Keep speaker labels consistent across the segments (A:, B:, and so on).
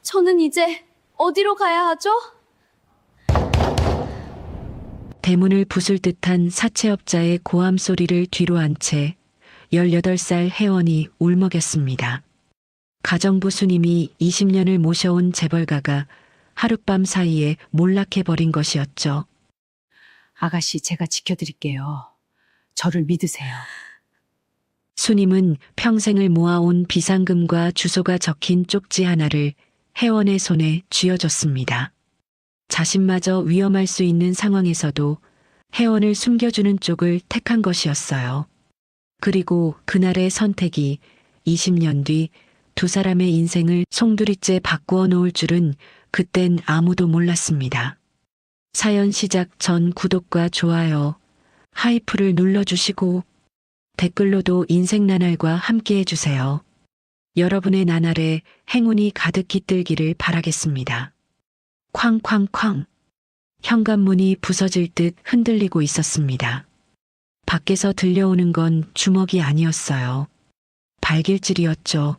A: 저는 이제 어디로 가야 하죠?
B: 대문을 부술 듯한 사채업자의 고함 소리를 뒤로 한 채 18살 혜원이 울먹였습니다. 가정부 스님이 20년을 모셔온 재벌가가 하룻밤 사이에 몰락해버린 것이었죠.
C: 아가씨, 제가 지켜드릴게요. 저를 믿으세요.
B: 스님은 평생을 모아온 비상금과 주소가 적힌 쪽지 하나를 혜원의 손에 쥐어줬습니다. 자신마저 위험할 수 있는 상황에서도 혜원을 숨겨주는 쪽을 택한 것이었어요. 그리고 그날의 선택이 20년 뒤 두 사람의 인생을 송두리째 바꾸어 놓을 줄은 그땐 아무도 몰랐습니다. 사연 시작 전 구독과 좋아요, 하이프를 눌러주시고 댓글로도 인생 나날과 함께 해주세요. 여러분의 나날에 행운이 가득 깃들기를 바라겠습니다. 쾅쾅쾅. 현관문이 부서질 듯 흔들리고 있었습니다. 밖에서 들려오는 건 주먹이 아니었어요. 발길질이었죠.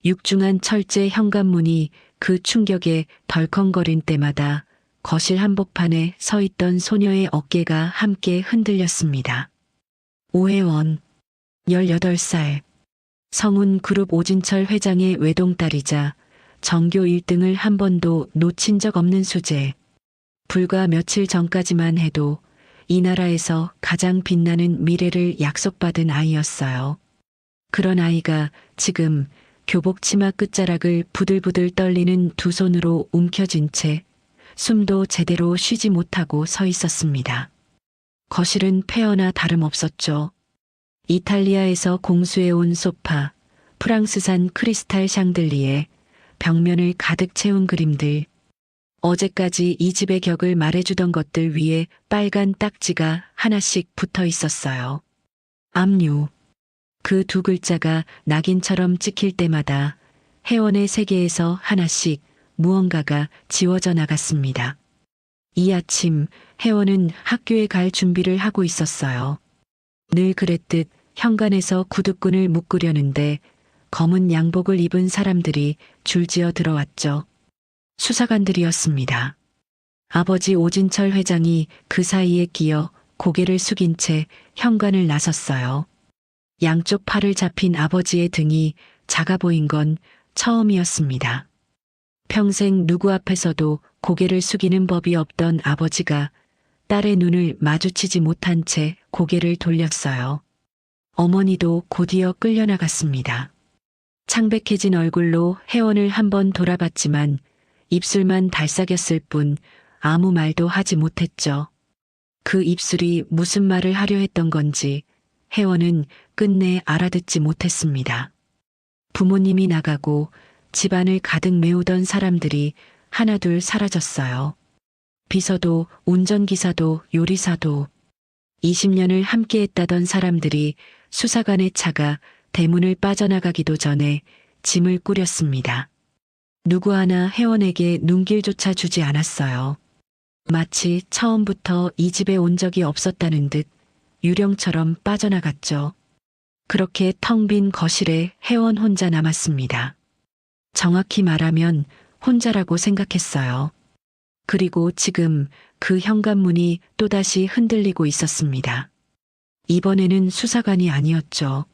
B: 육중한 철제 현관문이 그 충격에 덜컹거린 때마다 거실 한복판에 서 있던 소녀의 어깨가 함께 흔들렸습니다. 오혜원, 18살. 성운 그룹 오진철 회장의 외동딸이자 전교 1등을 한 번도 놓친 적 없는 수재. 불과 며칠 전까지만 해도 이 나라에서 가장 빛나는 미래를 약속받은 아이였어요. 그런 아이가 지금 교복 치마 끝자락을 부들부들 떨리는 두 손으로 움켜쥔 채 숨도 제대로 쉬지 못하고 서 있었습니다. 거실은 폐허나 다름없었죠. 이탈리아에서 공수해온 소파, 프랑스산 크리스탈 샹들리에 벽면을 가득 채운 그림들, 어제까지 이 집의 격을 말해주던 것들 위에 빨간 딱지가 하나씩 붙어 있었어요. 압류. 그 두 글자가 낙인처럼 찍힐 때마다 혜원의 세계에서 하나씩 무언가가 지워져 나갔습니다. 이 아침 혜원은 학교에 갈 준비를 하고 있었어요. 늘 그랬듯 현관에서 구두끈을 묶으려는데 검은 양복을 입은 사람들이 줄지어 들어왔죠. 수사관들이었습니다. 아버지 오진철 회장이 그 사이에 끼어 고개를 숙인 채 현관을 나섰어요. 양쪽 팔을 잡힌 아버지의 등이 작아 보인 건 처음이었습니다. 평생 누구 앞에서도 고개를 숙이는 법이 없던 아버지가 딸의 눈을 마주치지 못한 채 고개를 돌렸어요. 어머니도 곧이어 끌려나갔습니다. 창백해진 얼굴로 혜원을 한번 돌아봤지만 입술만 달싹였을 뿐 아무 말도 하지 못했죠. 그 입술이 무슨 말을 하려 했던 건지 혜원은 끝내 알아듣지 못했습니다. 부모님이 나가고 집안을 가득 메우던 사람들이 하나둘 사라졌어요. 비서도, 운전기사도, 요리사도 20년을 함께했다던 사람들이 수사관의 차가 대문을 빠져나가기도 전에 짐을 꾸렸습니다. 누구 하나 혜원에게 눈길조차 주지 않았어요. 마치 처음부터 이 집에 온 적이 없었다는 듯 유령처럼 빠져나갔죠. 그렇게 텅 빈 거실에 혜원 혼자 남았습니다. 정확히 말하면 혼자라고 생각했어요. 그리고 지금 그 현관문이 또다시 흔들리고 있었습니다. 이번에는 수사관이 아니었죠.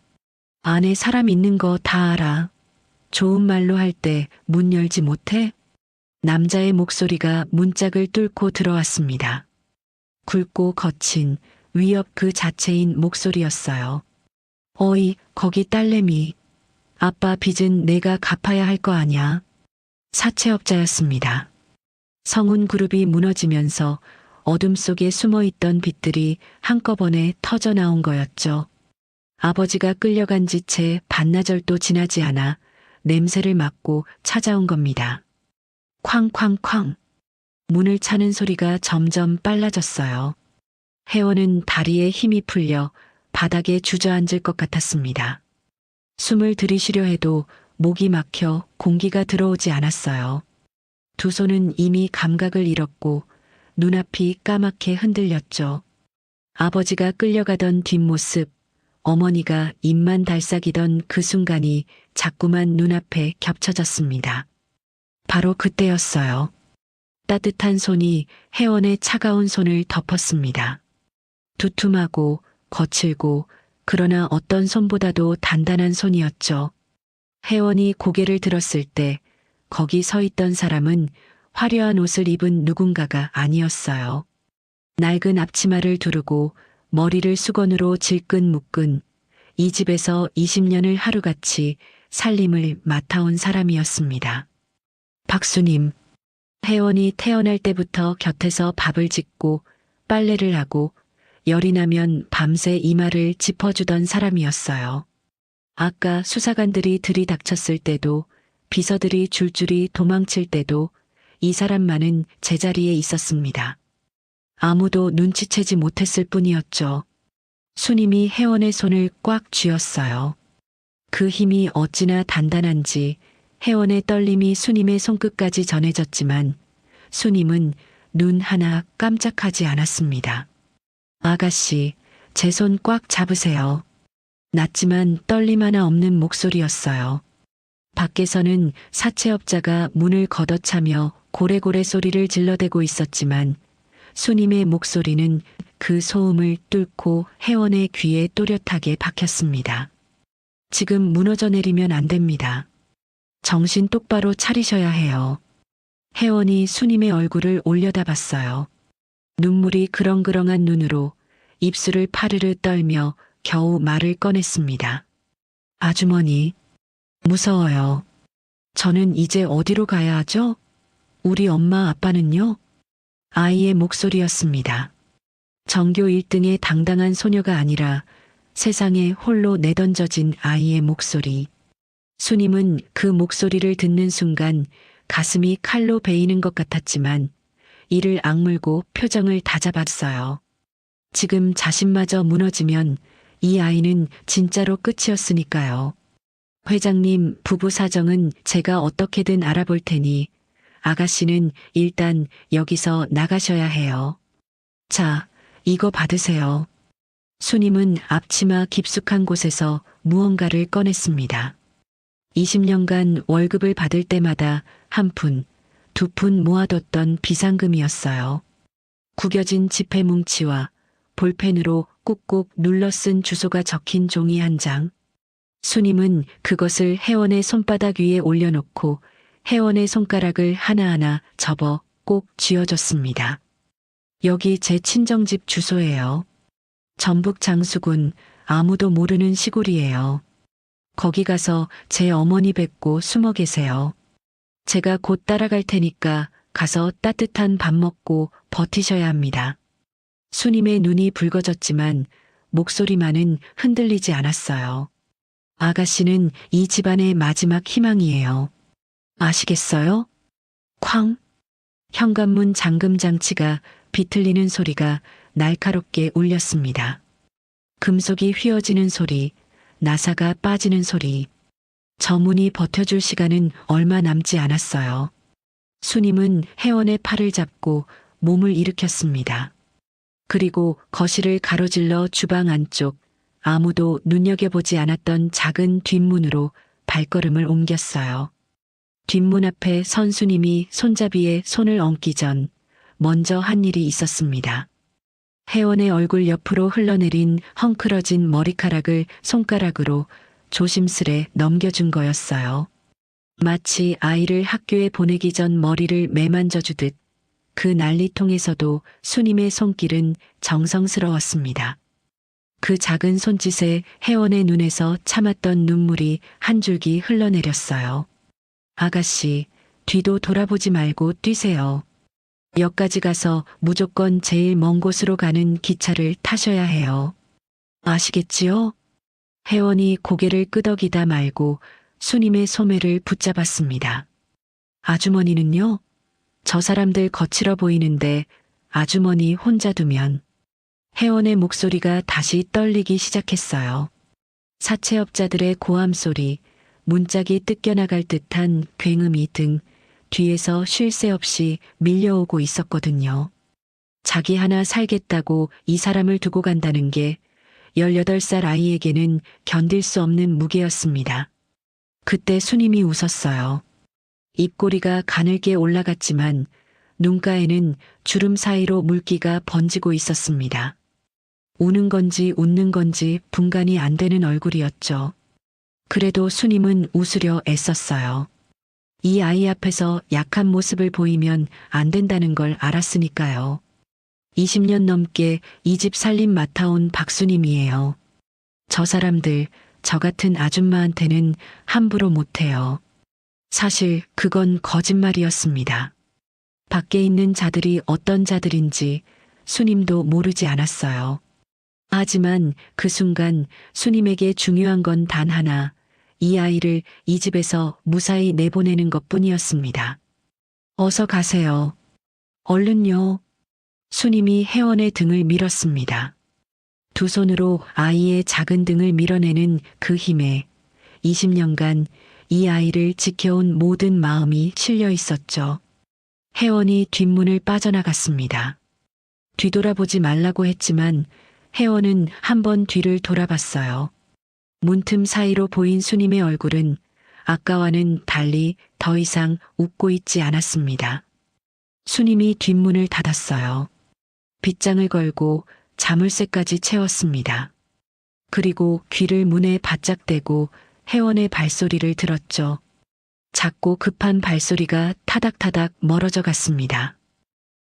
B: 안에 사람 있는 거 다 알아. 좋은 말로 할 때 문 열지 못해? 남자의 목소리가 문짝을 뚫고 들어왔습니다. 굵고 거친 위협 그 자체인 목소리였어요. 어이, 거기 딸내미. 아빠 빚은 내가 갚아야 할 거 아냐. 사채업자였습니다. 성운 그룹이 무너지면서 어둠 속에 숨어있던 빚들이 한꺼번에 터져 나온 거였죠. 아버지가 끌려간 지 채 반나절도 지나지 않아 냄새를 맡고 찾아온 겁니다. 쾅쾅쾅. 문을 차는 소리가 점점 빨라졌어요. 혜원은 다리에 힘이 풀려 바닥에 주저앉을 것 같았습니다. 숨을 들이쉬려 해도 목이 막혀 공기가 들어오지 않았어요. 두 손은 이미 감각을 잃었고 눈앞이 까맣게 흔들렸죠. 아버지가 끌려가던 뒷모습, 어머니가 입만 달싹이던 그 순간이 자꾸만 눈앞에 겹쳐졌습니다. 바로 그때였어요. 따뜻한 손이 혜원의 차가운 손을 덮었습니다. 두툼하고 거칠고 그러나 어떤 손보다도 단단한 손이었죠. 혜원이 고개를 들었을 때 거기 서 있던 사람은 화려한 옷을 입은 누군가가 아니었어요. 낡은 앞치마를 두르고 머리를 수건으로 질끈 묶은 이 집에서 20년을 하루같이 살림을 맡아온 사람이었습니다. 박수님. 혜원이 태어날 때부터 곁에서 밥을 짓고 빨래를 하고 열이 나면 밤새 이마를 짚어주던 사람이었어요. 아까 수사관들이 들이닥쳤을 때도 비서들이 줄줄이 도망칠 때도 이 사람만은 제자리에 있었습니다. 아무도 눈치채지 못했을 뿐이었죠. 수님이 혜원의 손을 꽉 쥐었어요. 그 힘이 어찌나 단단한지 혜원의 떨림이 수님의 손끝까지 전해졌지만 수님은 눈 하나 깜짝하지 않았습니다. 아가씨, 제 손 꽉 잡으세요. 낮지만 떨림 하나 없는 목소리였어요. 밖에서는 사채업자가 문을 걷어차며 고래고래 소리를 질러대고 있었지만 수님의 목소리는 그 소음을 뚫고 혜원의 귀에 또렷하게 박혔습니다. 지금 무너져 내리면 안 됩니다. 정신 똑바로 차리셔야 해요. 혜원이 수님의 얼굴을 올려다봤어요. 눈물이 그렁그렁한 눈으로 입술을 파르르 떨며 겨우 말을 꺼냈습니다. 아주머니, 무서워요. 저는 이제 어디로 가야 하죠? 우리 엄마 아빠는요? 아이의 목소리였습니다. 전교 1등의 당당한 소녀가 아니라 세상에 홀로 내던져진 아이의 목소리. 수님은 그 목소리를 듣는 순간 가슴이 칼로 베이는 것 같았지만 이를 악물고 표정을 다잡았어요. 지금 자신마저 무너지면 이 아이는 진짜로 끝이었으니까요. 회장님 부부 사정은 제가 어떻게든 알아볼 테니 아가씨는 일단 여기서 나가셔야 해요. 자, 이거 받으세요. 수님은 앞치마 깊숙한 곳에서 무언가를 꺼냈습니다. 20년간 월급을 받을 때마다 한 푼, 두 푼 모아뒀던 비상금이었어요. 구겨진 지폐 뭉치와 볼펜으로 꾹꾹 눌러 쓴 주소가 적힌 종이 한 장. 수님은 그것을 혜원의 손바닥 위에 올려놓고 혜원의 손가락을 하나하나 접어 꼭 쥐어줬습니다. 여기 제 친정집 주소예요. 전북 장수군 아무도 모르는 시골이에요. 거기 가서 제 어머니 뵙고 숨어 계세요. 제가 곧 따라갈 테니까 가서 따뜻한 밥 먹고 버티셔야 합니다. 수님의 눈이 붉어졌지만 목소리만은 흔들리지 않았어요. 아가씨는 이 집안의 마지막 희망이에요. 아시겠어요? 쾅! 현관문 잠금 장치가 비틀리는 소리가 날카롭게 울렸습니다. 금속이 휘어지는 소리, 나사가 빠지는 소리. 저 문이 버텨줄 시간은 얼마 남지 않았어요. 수님은 혜원의 팔을 잡고 몸을 일으켰습니다. 그리고 거실을 가로질러 주방 안쪽 아무도 눈여겨보지 않았던 작은 뒷문으로 발걸음을 옮겼어요. 뒷문 앞에 선 수님이 손잡이에 손을 얹기 전 먼저 한 일이 있었습니다. 혜원의 얼굴 옆으로 흘러내린 헝클어진 머리카락을 손가락으로 조심스레 넘겨준 거였어요. 마치 아이를 학교에 보내기 전 머리를 매만져주듯 그 난리통에서도 수님의 손길은 정성스러웠습니다. 그 작은 손짓에 혜원의 눈에서 참았던 눈물이 한 줄기 흘러내렸어요. 아가씨, 뒤도 돌아보지 말고 뛰세요. 역까지 가서 무조건 제일 먼 곳으로 가는 기차를 타셔야 해요. 아시겠지요? 혜원이 고개를 끄덕이다 말고 수님의 소매를 붙잡았습니다. 아주머니는요? 저 사람들 거칠어 보이는데 아주머니 혼자 두면. 혜원의 목소리가 다시 떨리기 시작했어요. 사채업자들의 고함 소리, 문짝이 뜯겨나갈 듯한 굉음이 등 뒤에서 쉴 새 없이 밀려오고 있었거든요. 자기 하나 살겠다고 이 사람을 두고 간다는 게 18살 아이에게는 견딜 수 없는 무게였습니다. 그때 수님이 웃었어요. 입꼬리가 가늘게 올라갔지만 눈가에는 주름 사이로 물기가 번지고 있었습니다. 우는 건지 웃는 건지 분간이 안 되는 얼굴이었죠. 그래도 수님은 웃으려 애썼어요. 이 아이 앞에서 약한 모습을 보이면 안 된다는 걸 알았으니까요. 20년 넘게 이 집 살림 맡아온 박수님이에요. 저 사람들, 저 같은 아줌마한테는 함부로 못해요. 사실 그건 거짓말이었습니다. 밖에 있는 자들이 어떤 자들인지 수님도 모르지 않았어요. 하지만 그 순간 수님에게 중요한 건 단 하나, 이 아이를 이 집에서 무사히 내보내는 것뿐이었습니다. 어서 가세요. 얼른요. 수님이 혜원의 등을 밀었습니다. 두 손으로 아이의 작은 등을 밀어내는 그 힘에 20년간 이 아이를 지켜온 모든 마음이 실려 있었죠. 혜원이 뒷문을 빠져나갔습니다. 뒤돌아보지 말라고 했지만 혜원은 한 번 뒤를 돌아봤어요. 문틈 사이로 보인 수님의 얼굴은 아까와는 달리 더 이상 웃고 있지 않았습니다. 수님이 뒷문을 닫았어요. 빗장을 걸고 자물쇠까지 채웠습니다. 그리고 귀를 문에 바짝 대고 혜원의 발소리를 들었죠. 작고 급한 발소리가 타닥타닥 멀어져 갔습니다.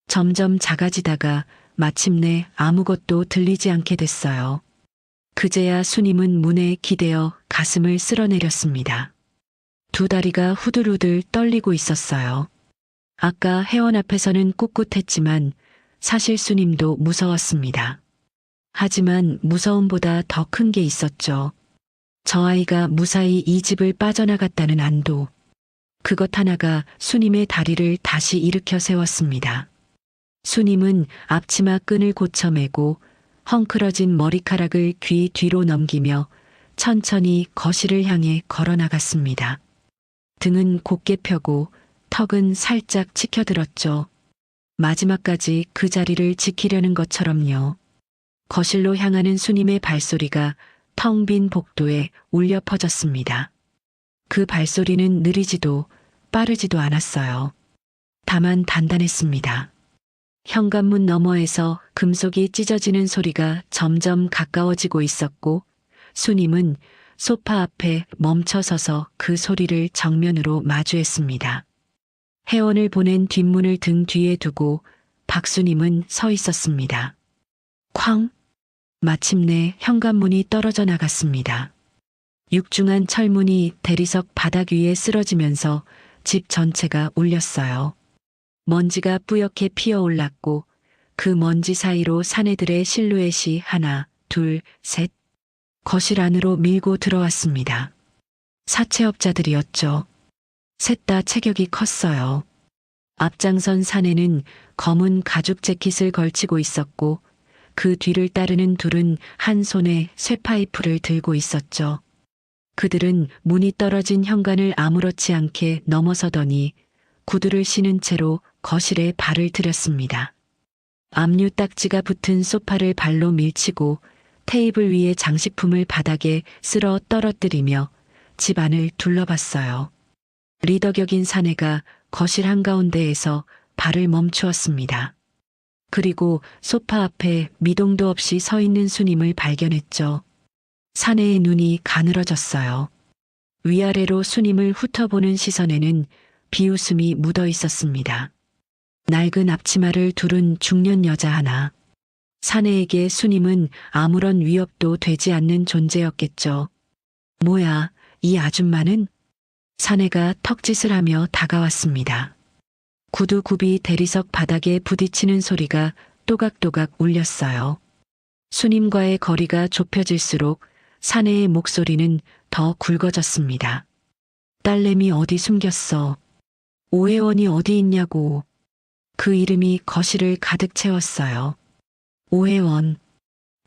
B: 점점 작아지다가 마침내 아무것도 들리지 않게 됐어요. 그제야 수님은 문에 기대어 가슴을 쓸어내렸습니다. 두 다리가 후들후들 떨리고 있었어요. 아까 혜원 앞에서는 꿋꿋했지만 사실 수님도 무서웠습니다. 하지만 무서움보다 더 큰 게 있었죠. 저 아이가 무사히 이 집을 빠져나갔다는 안도. 그것 하나가 수님의 다리를 다시 일으켜 세웠습니다. 수님은 앞치마 끈을 고쳐매고 헝클어진 머리카락을 귀 뒤로 넘기며 천천히 거실을 향해 걸어나갔습니다. 등은 곧게 펴고 턱은 살짝 치켜들었죠. 마지막까지 그 자리를 지키려는 것처럼요. 거실로 향하는 수님의 발소리가 텅 빈 복도에 울려 퍼졌습니다. 그 발소리는 느리지도 빠르지도 않았어요. 다만 단단했습니다. 현관문 너머에서 금속이 찢어지는 소리가 점점 가까워지고 있었고 수님은 소파 앞에 멈춰서서 그 소리를 정면으로 마주했습니다. 혜원을 보낸 뒷문을 등 뒤에 두고 박수님은 서 있었습니다. 쾅! 마침내 현관문이 떨어져 나갔습니다. 육중한 철문이 대리석 바닥 위에 쓰러지면서 집 전체가 울렸어요. 먼지가 뿌옇게 피어올랐고 그 먼지 사이로 사내들의 실루엣이 하나, 둘, 셋 거실 안으로 밀고 들어왔습니다. 사채업자들이었죠. 셋 다 체격이 컸어요. 앞장선 사내는 검은 가죽 재킷을 걸치고 있었고 그 뒤를 따르는 둘은 한 손에 쇠파이프를 들고 있었죠. 그들은 문이 떨어진 현관을 아무렇지 않게 넘어서더니 구두를 신은 채로 거실에 발을 들였습니다. 압류 딱지가 붙은 소파를 발로 밀치고 테이블 위의 장식품을 바닥에 쓸어 떨어뜨리며 집 안을 둘러봤어요. 리더격인 사내가 거실 한가운데에서 발을 멈추었습니다. 그리고 소파 앞에 미동도 없이 서 있는 수님을 발견했죠. 사내의 눈이 가늘어졌어요. 위아래로 수님을 훑어보는 시선에는 비웃음이 묻어 있었습니다. 낡은 앞치마를 두른 중년 여자 하나. 사내에게 수님은 아무런 위협도 되지 않는 존재였겠죠. 뭐야, 이 아줌마는? 사내가 턱짓을 하며 다가왔습니다. 구두굽이 대리석 바닥에 부딪히는 소리가 또각또각 울렸어요. 수님과의 거리가 좁혀질수록 사내의 목소리는 더 굵어졌습니다. 딸내미 어디 숨겼어? 오혜원이 어디 있냐고. 그 이름이 거실을 가득 채웠어요. 오혜원.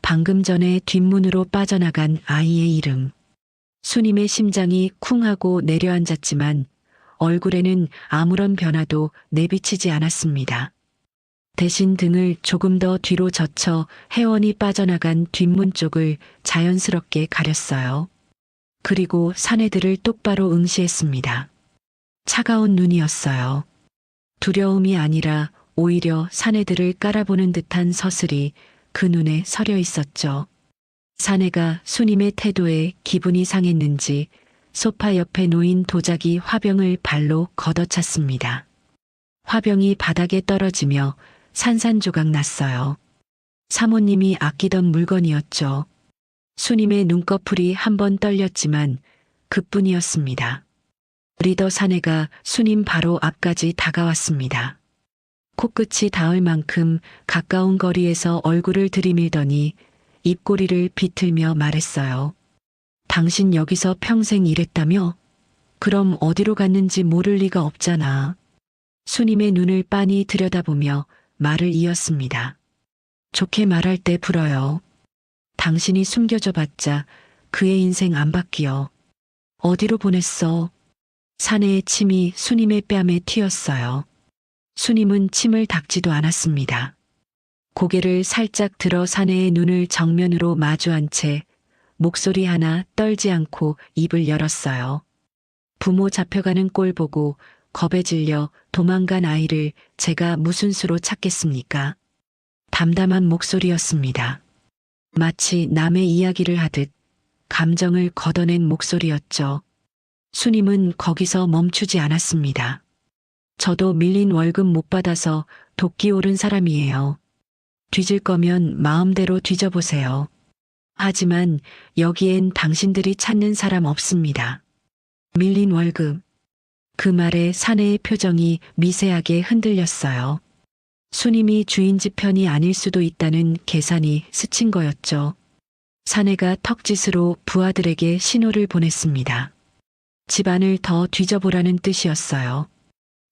B: 방금 전에 뒷문으로 빠져나간 아이의 이름. 수님의 심장이 쿵 하고 내려앉았지만 얼굴에는 아무런 변화도 내비치지 않았습니다. 대신 등을 조금 더 뒤로 젖혀 혜원이 빠져나간 뒷문 쪽을 자연스럽게 가렸어요. 그리고 사내들을 똑바로 응시했습니다. 차가운 눈이었어요. 두려움이 아니라 오히려 사내들을 깔아보는 듯한 서슬이 그 눈에 서려 있었죠. 사내가 수님의 태도에 기분이 상했는지 소파 옆에 놓인 도자기 화병을 발로 걷어찼습니다. 화병이 바닥에 떨어지며 산산조각 났어요. 사모님이 아끼던 물건이었죠. 수님의 눈꺼풀이 한번 떨렸지만 그뿐이었습니다. 리더 사내가 수님 바로 앞까지 다가왔습니다. 코끝이 닿을 만큼 가까운 거리에서 얼굴을 들이밀더니 입꼬리를 비틀며 말했어요. 당신 여기서 평생 일했다며? 그럼 어디로 갔는지 모를 리가 없잖아. 수님의 눈을 빤히 들여다보며 말을 이었습니다. 좋게 말할 때 불어요. 당신이 숨겨줘봤자 그의 인생 안 바뀌어. 어디로 보냈어? 사내의 침이 수님의 뺨에 튀었어요. 수님은 침을 닦지도 않았습니다. 고개를 살짝 들어 사내의 눈을 정면으로 마주한 채 목소리 하나 떨지 않고 입을 열었어요. 부모 잡혀가는 꼴 보고 겁에 질려 도망간 아이를 제가 무슨 수로 찾겠습니까? 담담한 목소리였습니다. 마치 남의 이야기를 하듯 감정을 걷어낸 목소리였죠. 수님은 거기서 멈추지 않았습니다. 저도 밀린 월급 못 받아서 도끼 오른 사람이에요. 뒤질 거면 마음대로 뒤져보세요. 하지만 여기엔 당신들이 찾는 사람 없습니다. 밀린 월급. 그 말에 사내의 표정이 미세하게 흔들렸어요. 수님이 주인 집 편이 아닐 수도 있다는 계산이 스친 거였죠. 사내가 턱짓으로 부하들에게 신호를 보냈습니다. 집안을 더 뒤져보라는 뜻이었어요.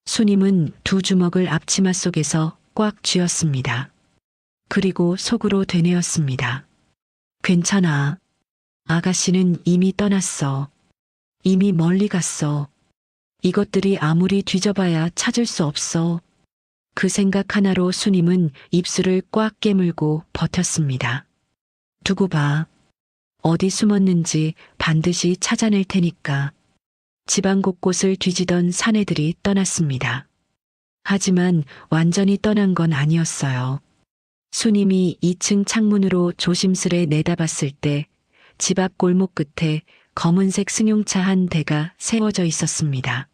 B: 수님은 두 주먹을 앞치마 속에서 꽉 쥐었습니다. 그리고 속으로 되뇌었습니다. 괜찮아. 아가씨는 이미 떠났어. 이미 멀리 갔어. 이것들이 아무리 뒤져봐야 찾을 수 없어. 그 생각 하나로 수님은 입술을 꽉 깨물고 버텼습니다. 두고 봐. 어디 숨었는지 반드시 찾아낼 테니까. 집안 곳곳을 뒤지던 사내들이 떠났습니다. 하지만 완전히 떠난 건 아니었어요. 수님이 2층 창문으로 조심스레 내다봤을 때 집 앞 골목 끝에 검은색 승용차 한 대가 세워져 있었습니다.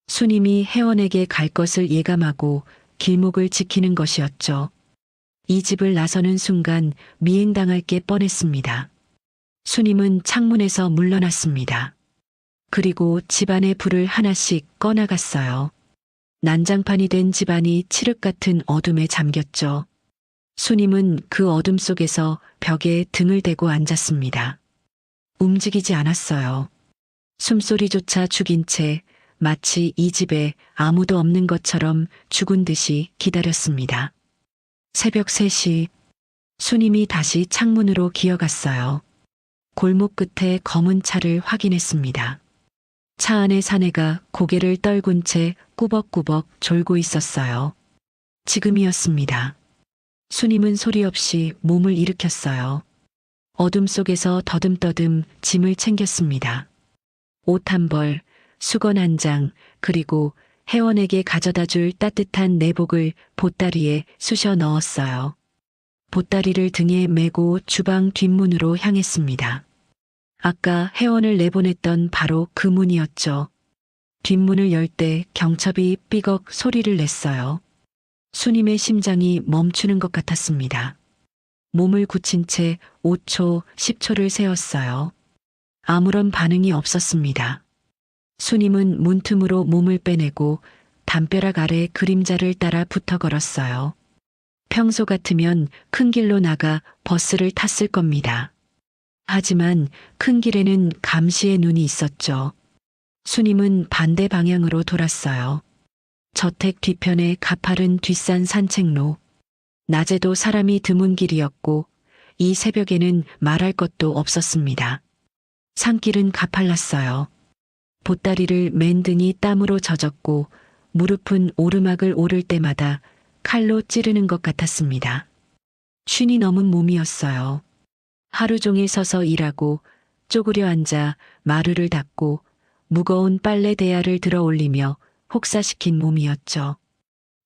B: 수님이 회원에게 갈 것을 예감하고 길목을 지키는 것이었죠. 이 집을 나서는 순간 미행당할 게 뻔했습니다. 수님은 창문에서 물러났습니다. 그리고 집안의 불을 하나씩 꺼나갔어요. 난장판이 된 집안이 칠흑 같은 어둠에 잠겼죠. 수님은 그 어둠 속에서 벽에 등을 대고 앉았습니다. 움직이지 않았어요. 숨소리조차 죽인 채 마치 이 집에 아무도 없는 것처럼 죽은 듯이 기다렸습니다. 새벽 3시, 수님이 다시 창문으로 기어갔어요. 골목 끝에 검은 차를 확인했습니다. 차 안에 사내가 고개를 떨군 채 꾸벅꾸벅 졸고 있었어요. 지금이었습니다. 수님은 소리 없이 몸을 일으켰어요. 어둠 속에서 더듬더듬 짐을 챙겼습니다. 옷 한 벌, 수건 한 장, 그리고 회원에게 가져다 줄 따뜻한 내복을 보따리에 쑤셔 넣었어요. 보따리를 등에 메고 주방 뒷문으로 향했습니다. 아까 회원을 내보냈던 바로 그 문이었죠. 뒷문을 열 때 경첩이 삐걱 소리를 냈어요. 수님의 심장이 멈추는 것 같았습니다. 몸을 굳힌 채 5초, 10초를 세었어요. 아무런 반응이 없었습니다. 수님은 문틈으로 몸을 빼내고 담벼락 아래 그림자를 따라 붙어 걸었어요. 평소 같으면 큰 길로 나가 버스를 탔을 겁니다. 하지만 큰 길에는 감시의 눈이 있었죠. 수님은 반대 방향으로 돌았어요. 저택 뒤편의 가파른 뒷산 산책로. 낮에도 사람이 드문 길이었고 이 새벽에는 말할 것도 없었습니다. 산길은 가팔랐어요. 보따리를 맨 등이 땀으로 젖었고 무릎은 오르막을 오를 때마다 칼로 찌르는 것 같았습니다. 쉰이 넘은 몸이었어요. 하루 종일 서서 일하고 쪼그려 앉아 마루를 닦고 무거운 빨래 대야를 들어 올리며 혹사시킨 몸이었죠.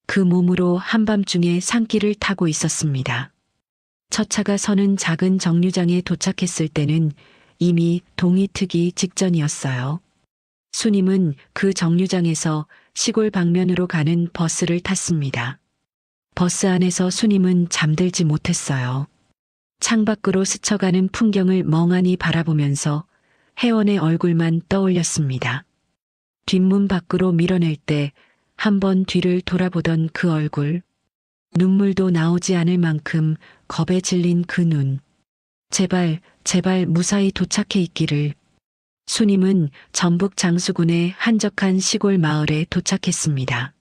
B: 그 몸으로 한밤중에 산길을 타고 있었습니다. 첫 차가 서는 작은 정류장에 도착했을 때는 이미 동이 트기 직전이었어요. 수님은 그 정류장에서 시골 방면으로 가는 버스를 탔습니다. 버스 안에서 수님은 잠들지 못했어요. 창밖으로 스쳐가는 풍경을 멍하니 바라보면서 혜원의 얼굴만 떠올렸습니다. 뒷문 밖으로 밀어낼 때 한 번 뒤를 돌아보던 그 얼굴, 눈물도 나오지 않을 만큼 겁에 질린 그 눈. 제발, 제발 무사히 도착해 있기를. 수님은 전북 장수군의 한적한 시골 마을에 도착했습니다.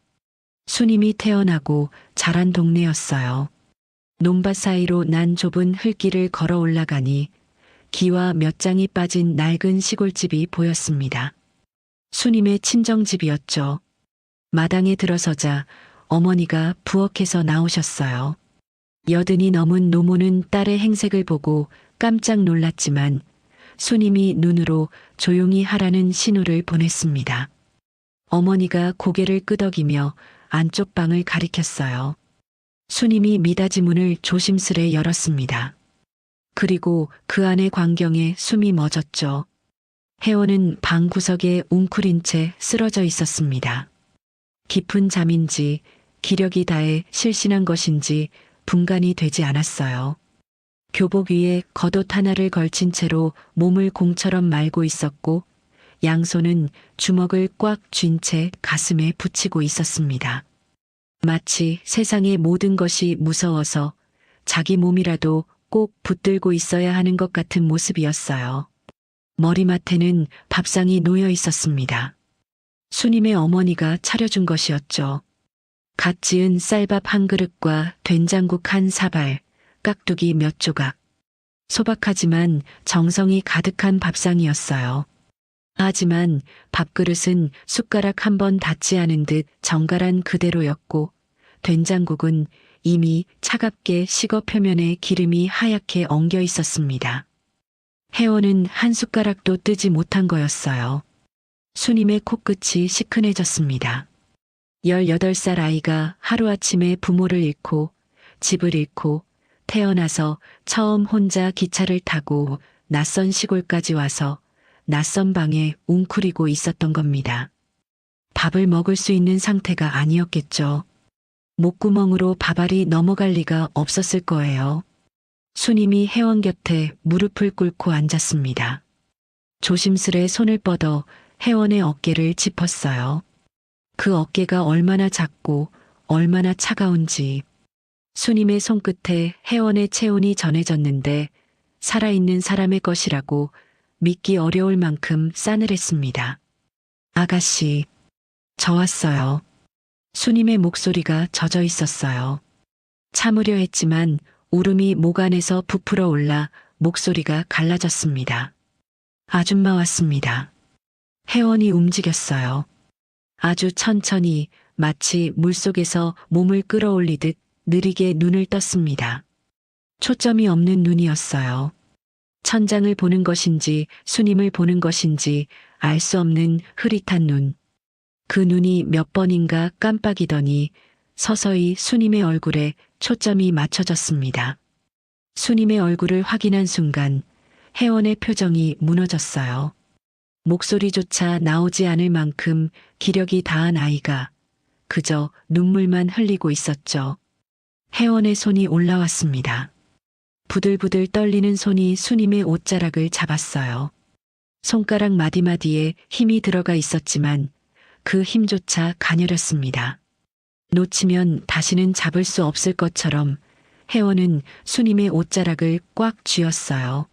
B: 수님이 태어나고 자란 동네였어요. 논밭 사이로 난 좁은 흙길을 걸어 올라가니 기와 몇 장이 빠진 낡은 시골집이 보였습니다. 수님의 친정집이었죠. 마당에 들어서자 어머니가 부엌에서 나오셨어요. 여든이 넘은 노모는 딸의 행색을 보고 깜짝 놀랐지만 수님이 눈으로 조용히 하라는 신호를 보냈습니다. 어머니가 고개를 끄덕이며 안쪽 방을 가리켰어요. 수님이 미닫이 문을 조심스레 열었습니다. 그리고 그 안의 광경에 숨이 멎었죠. 혜원은 방 구석에 웅크린 채 쓰러져 있었습니다. 깊은 잠인지 기력이 다해 실신한 것인지 분간이 되지 않았어요. 교복 위에 겉옷 하나를 걸친 채로 몸을 공처럼 말고 있었고 양손은 주먹을 꽉 쥔 채 가슴에 붙이고 있었습니다. 마치 세상의 모든 것이 무서워서 자기 몸이라도 꼭 붙들고 있어야 하는 것 같은 모습이었어요. 머리맡에는 밥상이 놓여 있었습니다. 수님의 어머니가 차려준 것이었죠. 갓 지은 쌀밥 한 그릇과 된장국 한 사발, 깍두기 몇 조각. 소박하지만 정성이 가득한 밥상이었어요. 하지만 밥그릇은 숟가락 한 번 닿지 않은 듯 정갈한 그대로였고 된장국은 이미 차갑게 식어 표면에 기름이 하얗게 엉겨 있었습니다. 혜원은 한 숟가락도 뜨지 못한 거였어요. 수님의 코끝이 시큰해졌습니다. 18살 아이가 하루아침에 부모를 잃고 집을 잃고 태어나서 처음 혼자 기차를 타고 낯선 시골까지 와서 낯선 방에 웅크리고 있었던 겁니다. 밥을 먹을 수 있는 상태가 아니었겠죠. 목구멍으로 밥알이 넘어갈 리가 없었을 거예요. 수님이 혜원 곁에 무릎을 꿇고 앉았습니다. 조심스레 손을 뻗어 혜원의 어깨를 짚었어요. 그 어깨가 얼마나 작고 얼마나 차가운지. 수님의 손끝에 혜원의 체온이 전해졌는데 살아있는 사람의 것이라고 믿기 어려울 만큼 싸늘했습니다. 아가씨, 저 왔어요. 수님의 목소리가 젖어 있었어요. 참으려 했지만 울음이 목 안에서 부풀어 올라 목소리가 갈라졌습니다. 아줌마 왔습니다. 혜원이 움직였어요. 아주 천천히 마치 물속에서 몸을 끌어올리듯 느리게 눈을 떴습니다. 초점이 없는 눈이었어요. 천장을 보는 것인지 수님을 보는 것인지 알 수 없는 흐릿한 눈. 그 눈이 몇 번인가 깜빡이더니 서서히 수님의 얼굴에 초점이 맞춰졌습니다. 수님의 얼굴을 확인한 순간 혜원의 표정이 무너졌어요. 목소리조차 나오지 않을 만큼 기력이 다한 아이가 그저 눈물만 흘리고 있었죠. 혜원의 손이 올라왔습니다. 부들부들 떨리는 손이 수님의 옷자락을 잡았어요. 손가락 마디마디에 힘이 들어가 있었지만 그 힘조차 가녀렸습니다. 놓치면 다시는 잡을 수 없을 것처럼 혜원은 수님의 옷자락을 꽉 쥐었어요.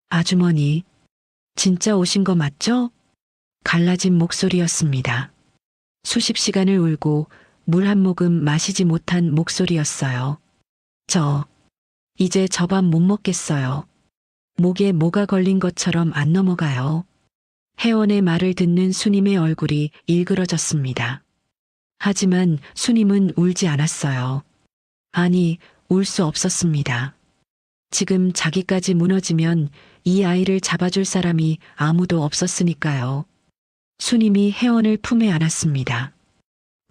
B: 아주머니, 진짜 오신 거 맞죠? 갈라진 목소리였습니다. 수십 시간을 울고 물 한 모금 마시지 못한 목소리였어요. 이제 저 밥 못 먹겠어요. 목에 뭐가 걸린 것처럼 안 넘어가요. 혜원의 말을 듣는 수님의 얼굴이 일그러졌습니다. 하지만 수님은 울지 않았어요. 아니, 울 수 없었습니다. 지금 자기까지 무너지면 이 아이를 잡아줄 사람이 아무도 없었으니까요. 수님이 혜원을 품에 안았습니다.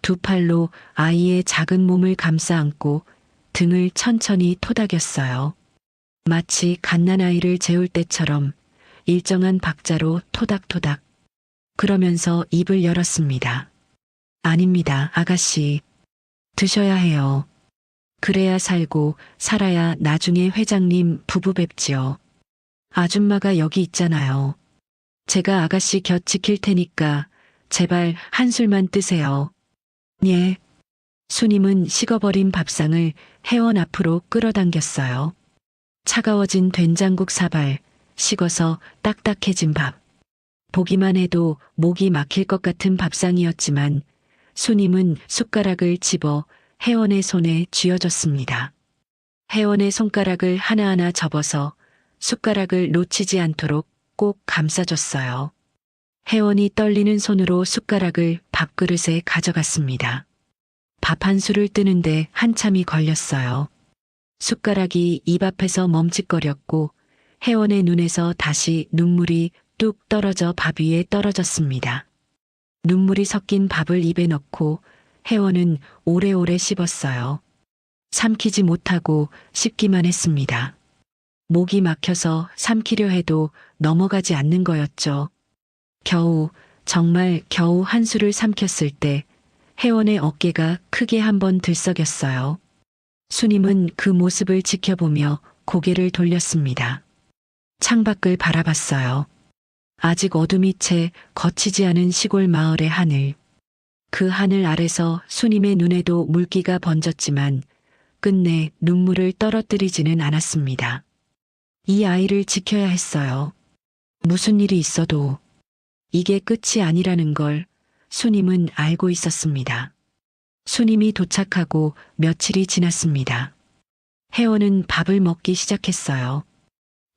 B: 두 팔로 아이의 작은 몸을 감싸 안고 등을 천천히 토닥였어요. 마치 갓난아이를 재울 때처럼 일정한 박자로 토닥토닥. 그러면서 입을 열었습니다. 아닙니다, 아가씨. 드셔야 해요. 그래야 살고 살아야 나중에 회장님 부부 뵙지요. 아줌마가 여기 있잖아요. 제가 아가씨 곁 지킬 테니까 제발 한술만 뜨세요. 예. 수님은 식어버린 밥상을 혜원 앞으로 끌어당겼어요. 차가워진 된장국 사발, 식어서 딱딱해진 밥. 보기만 해도 목이 막힐 것 같은 밥상이었지만 수님은 숟가락을 집어 혜원의 손에 쥐어줬습니다. 혜원의 손가락을 하나하나 접어서 숟가락을 놓치지 않도록 꼭 감싸줬어요. 혜원이 떨리는 손으로 숟가락을 밥그릇에 가져갔습니다. 밥 한 술을 뜨는데 한참이 걸렸어요. 숟가락이 입 앞에서 멈칫거렸고 혜원의 눈에서 다시 눈물이 뚝 떨어져 밥 위에 떨어졌습니다. 눈물이 섞인 밥을 입에 넣고 혜원은 오래오래 씹었어요. 삼키지 못하고 씹기만 했습니다. 목이 막혀서 삼키려 해도 넘어가지 않는 거였죠. 겨우, 정말 겨우 한 술을 삼켰을 때 혜원의 어깨가 크게 한번 들썩였어요. 수님은 그 모습을 지켜보며 고개를 돌렸습니다. 창밖을 바라봤어요. 아직 어둠이 채 거치지 않은 시골 마을의 하늘. 그 하늘 아래서 수님의 눈에도 물기가 번졌지만 끝내 눈물을 떨어뜨리지는 않았습니다. 이 아이를 지켜야 했어요. 무슨 일이 있어도 이게 끝이 아니라는 걸 수님은 알고 있었습니다. 수님이 도착하고 며칠이 지났습니다. 혜원은 밥을 먹기 시작했어요.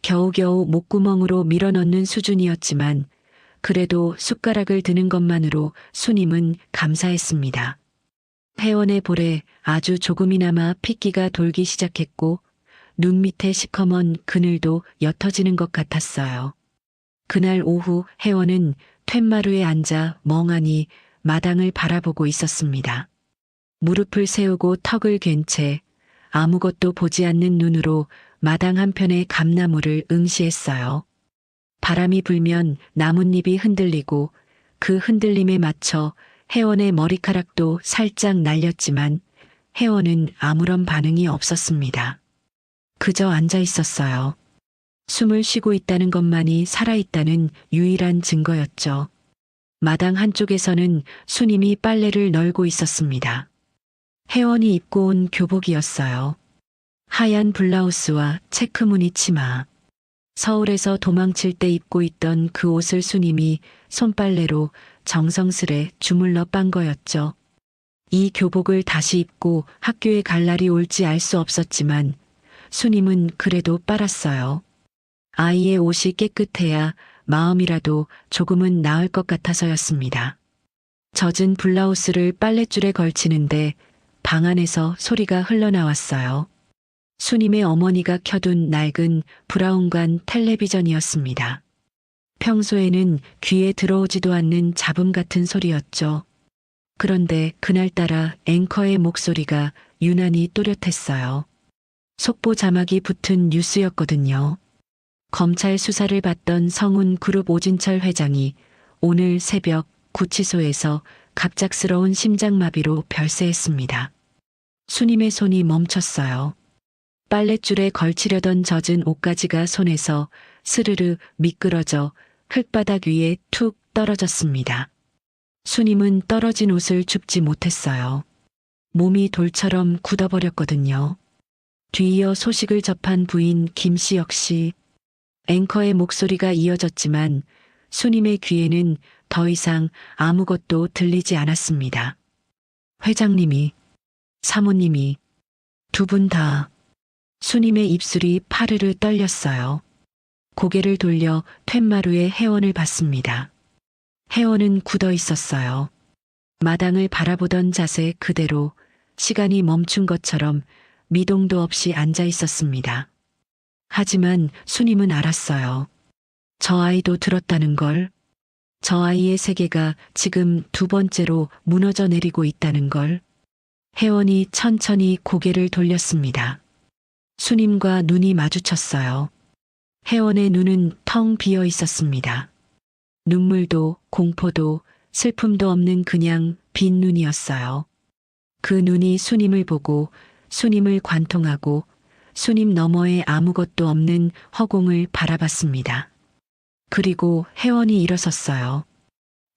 B: 겨우겨우 목구멍으로 밀어넣는 수준이었지만 그래도 숟가락을 드는 것만으로 수님은 감사했습니다. 혜원의 볼에 아주 조금이나마 핏기가 돌기 시작했고 눈 밑에 시커먼 그늘도 옅어지는 것 같았어요. 그날 오후 혜원은 툇마루에 앉아 멍하니 마당을 바라보고 있었습니다. 무릎을 세우고 턱을 괜 채 아무것도 보지 않는 눈으로 마당 한편의 감나무를 응시했어요. 바람이 불면 나뭇잎이 흔들리고 그 흔들림에 맞춰 혜원의 머리카락도 살짝 날렸지만 혜원은 아무런 반응이 없었습니다. 그저 앉아 있었어요. 숨을 쉬고 있다는 것만이 살아있다는 유일한 증거였죠. 마당 한쪽에서는 수님이 빨래를 널고 있었습니다. 혜원이 입고 온 교복이었어요. 하얀 블라우스와 체크무늬 치마. 서울에서 도망칠 때 입고 있던 그 옷을 수님이 손빨래로 정성스레 주물러 빤 거였죠. 이 교복을 다시 입고 학교에 갈 날이 올지 알 수 없었지만 수님은 그래도 빨았어요. 아이의 옷이 깨끗해야 마음이라도 조금은 나을 것 같아서였습니다. 젖은 블라우스를 빨랫줄에 걸치는데 방 안에서 소리가 흘러나왔어요. 수님의 어머니가 켜둔 낡은 브라운관 텔레비전이었습니다. 평소에는 귀에 들어오지도 않는 잡음 같은 소리였죠. 그런데 그날따라 앵커의 목소리가 유난히 또렷했어요. 속보 자막이 붙은 뉴스였거든요. 검찰 수사를 받던 성운 그룹 오진철 회장이 오늘 새벽 구치소에서 갑작스러운 심장마비로 별세했습니다. 수님의 손이 멈췄어요. 빨랫줄에 걸치려던 젖은 옷가지가 손에서 스르르 미끄러져 흙바닥 위에 툭 떨어졌습니다. 수님은 떨어진 옷을 줍지 못했어요. 몸이 돌처럼 굳어버렸거든요. 뒤이어 소식을 접한 부인 김씨 역시 앵커의 목소리가 이어졌지만 수님의 귀에는 더 이상 아무것도 들리지 않았습니다. 회장님이, 사모님이, 두 분 다. 수님의 입술이 파르르 떨렸어요. 고개를 돌려 툇마루의 혜원을 봤습니다. 혜원은 굳어 있었어요. 마당을 바라보던 자세 그대로 시간이 멈춘 것처럼 미동도 없이 앉아 있었습니다. 하지만 수님은 알았어요. 저 아이도 들었다는 걸. 저 아이의 세계가 지금 두 번째로 무너져 내리고 있다는 걸. 혜원이 천천히 고개를 돌렸습니다. 수님과 눈이 마주쳤어요. 혜원의 눈은 텅 비어 있었습니다. 눈물도 공포도 슬픔도 없는 그냥 빈 눈이었어요. 그 눈이 수님을 보고 수님을 관통하고 수님 너머에 아무것도 없는 허공을 바라봤습니다. 그리고 혜원이 일어섰어요.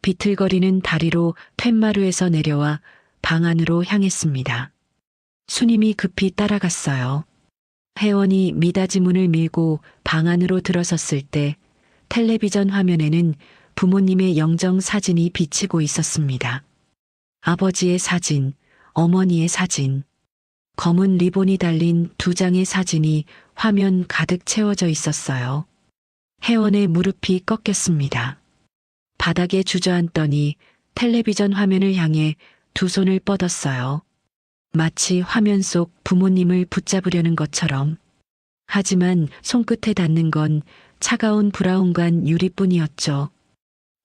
B: 비틀거리는 다리로 툇마루에서 내려와 방 안으로 향했습니다. 수님이 급히 따라갔어요. 혜원이 미닫이 문을 밀고 방 안으로 들어섰을 때 텔레비전 화면에는 부모님의 영정 사진이 비치고 있었습니다. 아버지의 사진, 어머니의 사진, 검은 리본이 달린 두 장의 사진이 화면 가득 채워져 있었어요. 혜원의 무릎이 꺾였습니다. 바닥에 주저앉더니 텔레비전 화면을 향해 두 손을 뻗었어요. 마치 화면 속 부모님을 붙잡으려는 것처럼. 하지만 손끝에 닿는 건 차가운 브라운관 유리뿐이었죠.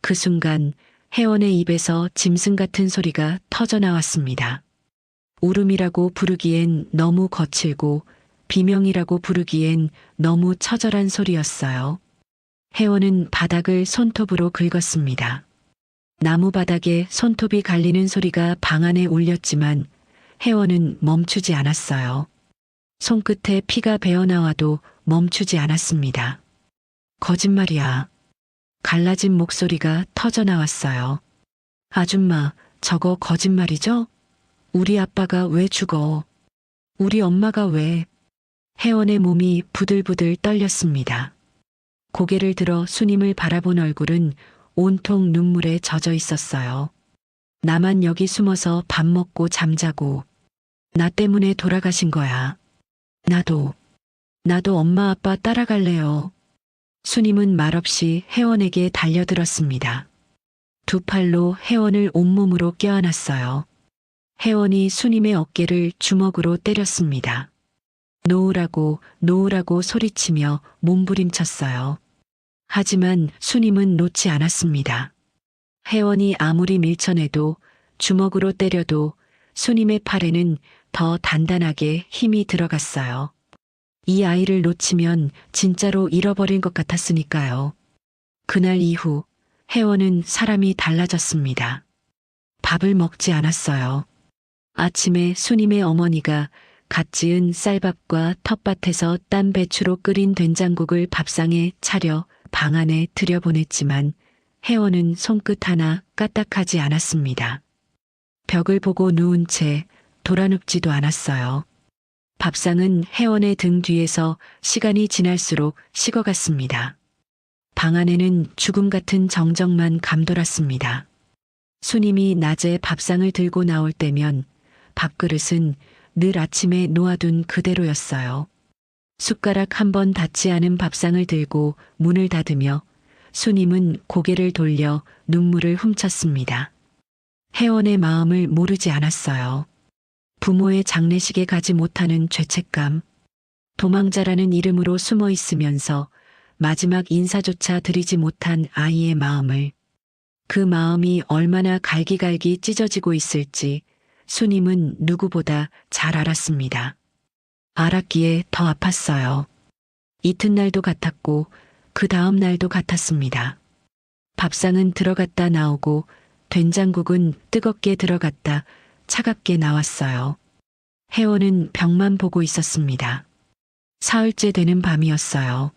B: 그 순간 혜원의 입에서 짐승 같은 소리가 터져 나왔습니다. 울음이라고 부르기엔 너무 거칠고 비명이라고 부르기엔 너무 처절한 소리였어요. 혜원은 바닥을 손톱으로 긁었습니다. 나무 바닥에 손톱이 갈리는 소리가 방 안에 울렸지만 혜원은 멈추지 않았어요. 손끝에 피가 배어나와도 멈추지 않았습니다. 거짓말이야. 갈라진 목소리가 터져 나왔어요. 아줌마, 저거 거짓말이죠? 우리 아빠가 왜 죽어? 우리 엄마가 왜? 혜원의 몸이 부들부들 떨렸습니다. 고개를 들어 수님을 바라본 얼굴은 온통 눈물에 젖어 있었어요. 나만 여기 숨어서 밥 먹고 잠자고 나 때문에 돌아가신 거야. 나도 엄마 아빠 따라갈래요. 수님은 말없이 혜원에게 달려들었습니다. 두 팔로 혜원을 온몸으로 껴안았어요. 혜원이 수님의 어깨를 주먹으로 때렸습니다. 놓으라고 놓으라고 소리치며 몸부림쳤어요. 하지만 수님은 놓지 않았습니다. 혜원이 아무리 밀쳐내도 주먹으로 때려도 수님의 팔에는 더 단단하게 힘이 들어갔어요. 이 아이를 놓치면 진짜로 잃어버린 것 같았으니까요. 그날 이후 혜원은 사람이 달라졌습니다. 밥을 먹지 않았어요. 아침에 수님의 어머니가 갓 지은 쌀밥과 텃밭에서 딴 배추로 끓인 된장국을 밥상에 차려 방 안에 들여보냈지만 혜원은 손끝 하나 까딱하지 않았습니다. 벽을 보고 누운 채 돌아눕지도 않았어요. 밥상은 혜원의 등 뒤에서 시간이 지날수록 식어갔습니다. 방 안에는 죽음 같은 정적만 감돌았습니다. 수님이 낮에 밥상을 들고 나올 때면 밥그릇은 늘 아침에 놓아둔 그대로였어요. 숟가락 한 번 닿지 않은 밥상을 들고 문을 닫으며 수님은 고개를 돌려 눈물을 훔쳤습니다. 혜원의 마음을 모르지 않았어요. 부모의 장례식에 가지 못하는 죄책감, 도망자라는 이름으로 숨어 있으면서 마지막 인사조차 드리지 못한 아이의 마음을, 그 마음이 얼마나 갈기갈기 찢어지고 있을지 수님은 누구보다 잘 알았습니다. 알았기에 더 아팠어요. 이튿날도 같았고 그 다음 날도 같았습니다. 밥상은 들어갔다 나오고 된장국은 뜨겁게 들어갔다 차갑게 나왔어요. 혜원은 벽만 보고 있었습니다. 사흘째 되는 밤이었어요.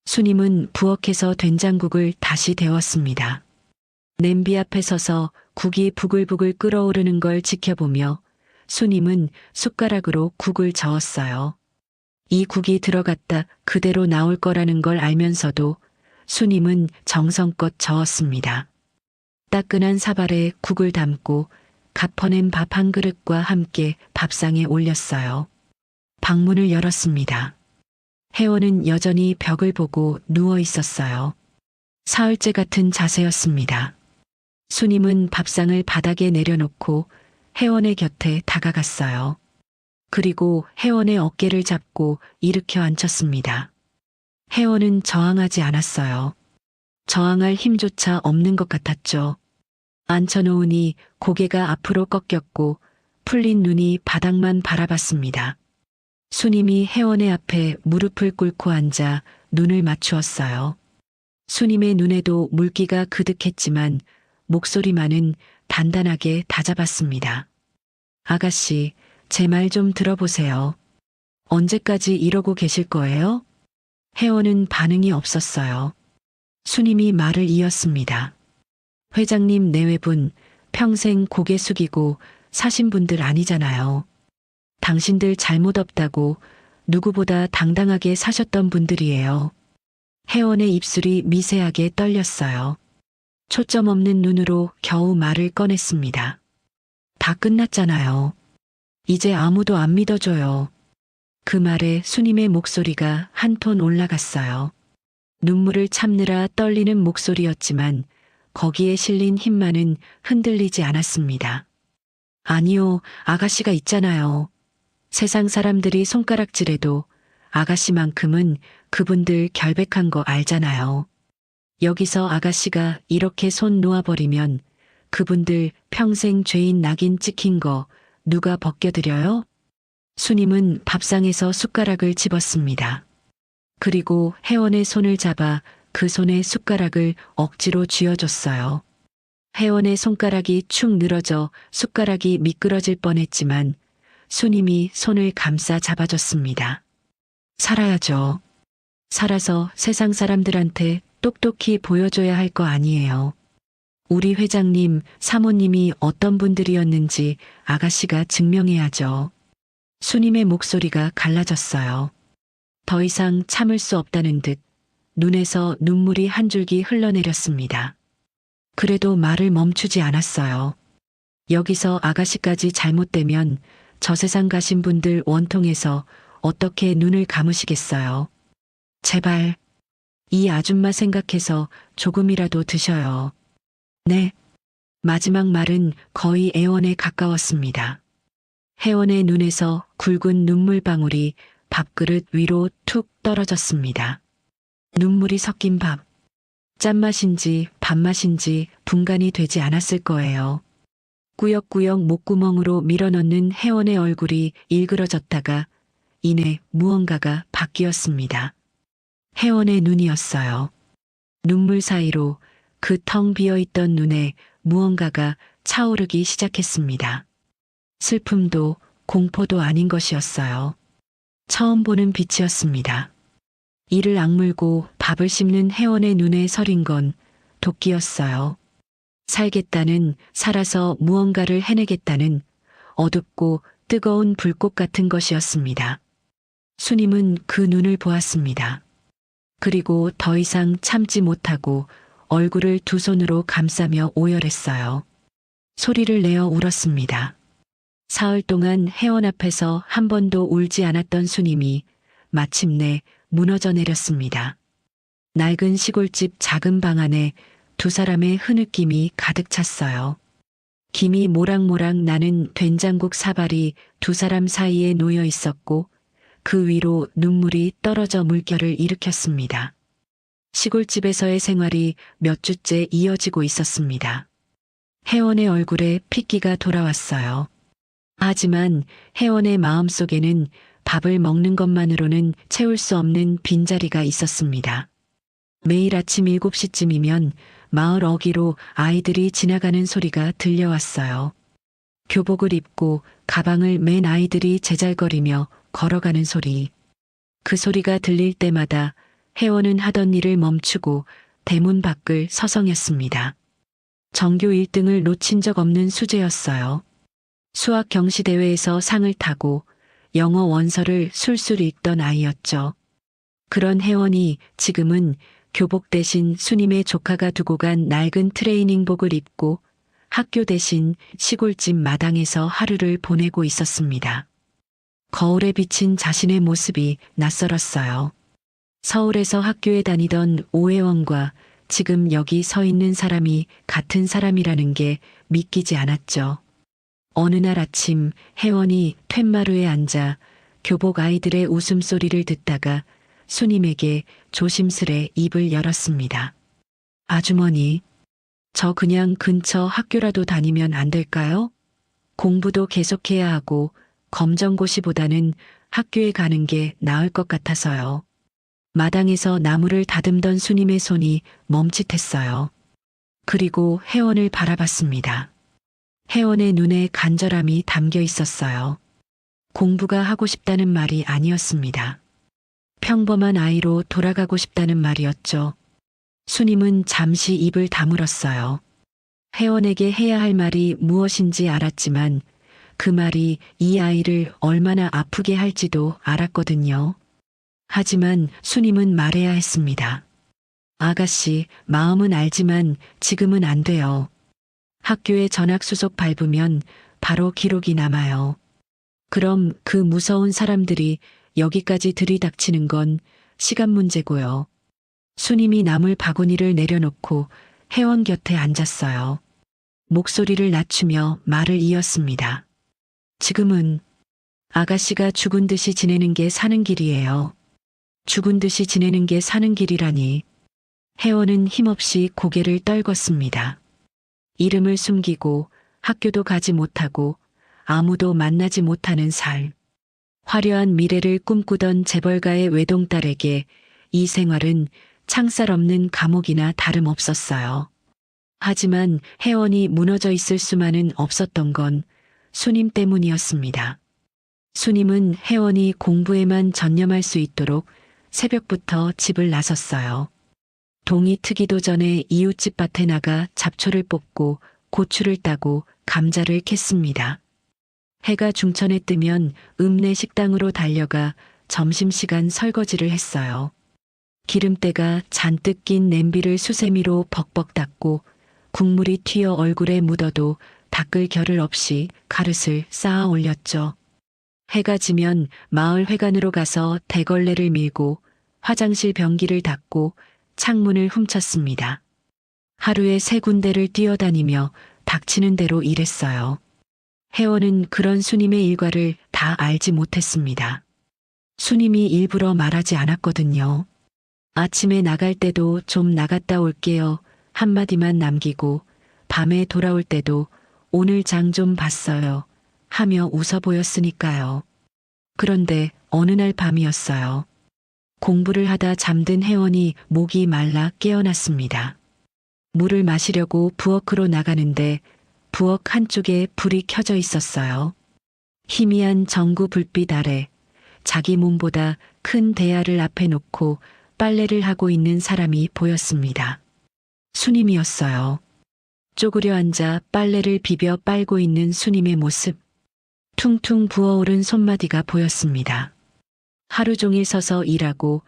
B: 수님은 부엌에서 된장국을 다시 데웠습니다. 냄비 앞에 서서 국이 부글부글 끓어오르는 걸 지켜보며 수님은 숟가락으로 국을 저었어요. 이 국이 들어갔다 그대로 나올 거라는 걸 알면서도 수님은 정성껏 저었습니다. 따끈한 사발에 국을 담고 갓 퍼낸 밥 한 그릇과 함께 밥상에 올렸어요. 방문을 열었습니다. 혜원은 여전히 벽을 보고 누워 있었어요. 사흘째 같은 자세였습니다. 수님은 밥상을 바닥에 내려놓고 혜원의 곁에 다가갔어요. 그리고 혜원의 어깨를 잡고 일으켜 앉혔습니다. 혜원은 저항하지 않았어요. 저항할 힘조차 없는 것 같았죠. 앉혀놓으니 고개가 앞으로 꺾였고 풀린 눈이 바닥만 바라봤습니다. 수님이 혜원의 앞에 무릎을 꿇고 앉아 눈을 맞추었어요. 수님의 눈에도 물기가 그득했지만 목소리만은 단단하게 다잡았습니다. 아가씨, 제 말 좀 들어보세요. 언제까지 이러고 계실 거예요? 혜원은 반응이 없었어요. 수님이 말을 이었습니다. 회장님 내외분 평생 고개 숙이고 사신 분들 아니잖아요. 당신들 잘못 없다고 누구보다 당당하게 사셨던 분들이에요. 혜원의 입술이 미세하게 떨렸어요. 초점 없는 눈으로 겨우 말을 꺼냈습니다. 다 끝났잖아요. 이제 아무도 안 믿어줘요. 그 말에 수님의 목소리가 한 톤 올라갔어요. 눈물을 참느라 떨리는 목소리였지만 거기에 실린 힘만은 흔들리지 않았습니다. 아니요, 아가씨가 있잖아요. 세상 사람들이 손가락질해도 아가씨만큼은 그분들 결백한 거 알잖아요. 여기서 아가씨가 이렇게 손 놓아버리면 그분들 평생 죄인 낙인 찍힌 거 누가 벗겨드려요? 수님은 밥상에서 숟가락을 집었습니다. 그리고 혜원의 손을 잡아 그 손에 숟가락을 억지로 쥐어줬어요. 혜원의 손가락이 축 늘어져 숟가락이 미끄러질 뻔했지만 수님이 손을 감싸 잡아줬습니다. 살아야죠. 살아서 세상 사람들한테 똑똑히 보여줘야 할 거 아니에요. 우리 회장님, 사모님이 어떤 분들이었는지 아가씨가 증명해야죠. 수님의 목소리가 갈라졌어요. 더 이상 참을 수 없다는 듯 눈에서 눈물이 한 줄기 흘러내렸습니다. 그래도 말을 멈추지 않았어요. 여기서 아가씨까지 잘못되면 저 세상 가신 분들 원통해서 어떻게 눈을 감으시겠어요. 제발 이 아줌마 생각해서 조금이라도 드셔요. 네. 마지막 말은 거의 애원에 가까웠습니다. 혜원의 눈에서 굵은 눈물방울이 밥그릇 위로 툭 떨어졌습니다. 눈물이 섞인 밥. 짠맛인지 밥맛인지 분간이 되지 않았을 거예요. 꾸역꾸역 목구멍으로 밀어넣는 혜원의 얼굴이 일그러졌다가 이내 무언가가 바뀌었습니다. 혜원의 눈이었어요. 눈물 사이로 그 텅 비어있던 눈에 무언가가 차오르기 시작했습니다. 슬픔도 공포도 아닌 것이었어요. 처음 보는 빛이었습니다. 이를 악물고 밥을 씹는 혜원의 눈에 서린 건 도끼였어요. 살겠다는, 살아서 무언가를 해내겠다는 어둡고 뜨거운 불꽃 같은 것이었습니다. 수님은 그 눈을 보았습니다. 그리고 더 이상 참지 못하고 얼굴을 두 손으로 감싸며 오열했어요. 소리를 내어 울었습니다. 사흘 동안 혜원 앞에서 한 번도 울지 않았던 수님이 마침내 무너져 내렸습니다. 낡은 시골집 작은 방 안에 두 사람의 흐느낌이 가득 찼어요. 김이 모락모락 나는 된장국 사발이 두 사람 사이에 놓여 있었고 그 위로 눈물이 떨어져 물결을 일으켰습니다. 시골집에서의 생활이 몇 주째 이어지고 있었습니다. 혜원의 얼굴에 핏기가 돌아왔어요. 하지만 혜원의 마음속에는 밥을 먹는 것만으로는 채울 수 없는 빈자리가 있었습니다. 매일 아침 7시쯤이면 마을 어귀로 아이들이 지나가는 소리가 들려왔어요. 교복을 입고 가방을 맨 아이들이 제잘거리며 걸어가는 소리. 그 소리가 들릴 때마다 혜원은 하던 일을 멈추고 대문 밖을 서성였습니다. 전교 1등을 놓친 적 없는 수재였어요. 수학 경시대회에서 상을 타고 영어 원서를 술술 읽던 아이였죠. 그런 혜원이 지금은 교복 대신 수님의 조카가 두고 간 낡은 트레이닝복을 입고 학교 대신 시골집 마당에서 하루를 보내고 있었습니다. 거울에 비친 자신의 모습이 낯설었어요. 서울에서 학교에 다니던 오혜원과 지금 여기 서 있는 사람이 같은 사람이라는 게 믿기지 않았죠. 어느 날 아침 혜원이 툇마루에 앉아 교복 아이들의 웃음소리를 듣다가 수님에게 조심스레 입을 열었습니다. 아주머니, 저 그냥 근처 학교라도 다니면 안 될까요? 공부도 계속해야 하고 검정고시보다는 학교에 가는 게 나을 것 같아서요. 마당에서 나무를 다듬던 수님의 손이 멈칫했어요. 그리고 혜원을 바라봤습니다. 혜원의 눈에 간절함이 담겨 있었어요. 공부가 하고 싶다는 말이 아니었습니다. 평범한 아이로 돌아가고 싶다는 말이었죠. 수님은 잠시 입을 다물었어요. 혜원에게 해야 할 말이 무엇인지 알았지만 그 말이 이 아이를 얼마나 아프게 할지도 알았거든요. 하지만 수님은 말해야 했습니다. 아가씨, 마음은 알지만 지금은 안 돼요. 학교에 전학수속 밟으면 바로 기록이 남아요. 그럼 그 무서운 사람들이 여기까지 들이닥치는 건 시간 문제고요. 수님이 나물 바구니를 내려놓고 혜원 곁에 앉았어요. 목소리를 낮추며 말을 이었습니다. 지금은 아가씨가 죽은 듯이 지내는 게 사는 길이에요. 죽은 듯이 지내는 게 사는 길이라니. 혜원은 힘없이 고개를 떨궜습니다. 이름을 숨기고 학교도 가지 못하고 아무도 만나지 못하는 삶. 화려한 미래를 꿈꾸던 재벌가의 외동딸에게 이 생활은 창살 없는 감옥이나 다름없었어요. 하지만 혜원이 무너져 있을 수만은 없었던 건 수님 때문이었습니다. 수님은 혜원이 공부에만 전념할 수 있도록 새벽부터 집을 나섰어요. 동이 트기도 전에 이웃집 밭에 나가 잡초를 뽑고 고추를 따고 감자를 캤습니다. 해가 중천에 뜨면 읍내 식당으로 달려가 점심시간 설거지를 했어요. 기름때가 잔뜩 낀 냄비를 수세미로 벅벅 닦고 국물이 튀어 얼굴에 묻어도 닦을 겨를 없이 가릇을 쌓아 올렸죠. 해가 지면 마을 회관으로 가서 대걸레를 밀고 화장실 변기를 닦고 창문을 훔쳤습니다. 하루에 3군데를 뛰어다니며 닥치는 대로 일했어요. 혜원은 그런 수님의 일과를 다 알지 못했습니다. 수님이 일부러 말하지 않았거든요. 아침에 나갈 때도 좀 나갔다 올게요 한마디만 남기고 밤에 돌아올 때도 오늘 장 좀 봤어요 하며 웃어 보였으니까요. 그런데 어느 날 밤이었어요. 공부를 하다 잠든 혜원이 목이 말라 깨어났습니다. 물을 마시려고 부엌으로 나가는데 부엌 한쪽에 불이 켜져 있었어요. 희미한 전구 불빛 아래 자기 몸보다 큰 대야를 앞에 놓고 빨래를 하고 있는 사람이 보였습니다. 수님이었어요. 쪼그려 앉아 빨래를 비벼 빨고 있는 수님의 모습. 퉁퉁 부어오른 손마디가 보였습니다. 하루 종일 서서 일하고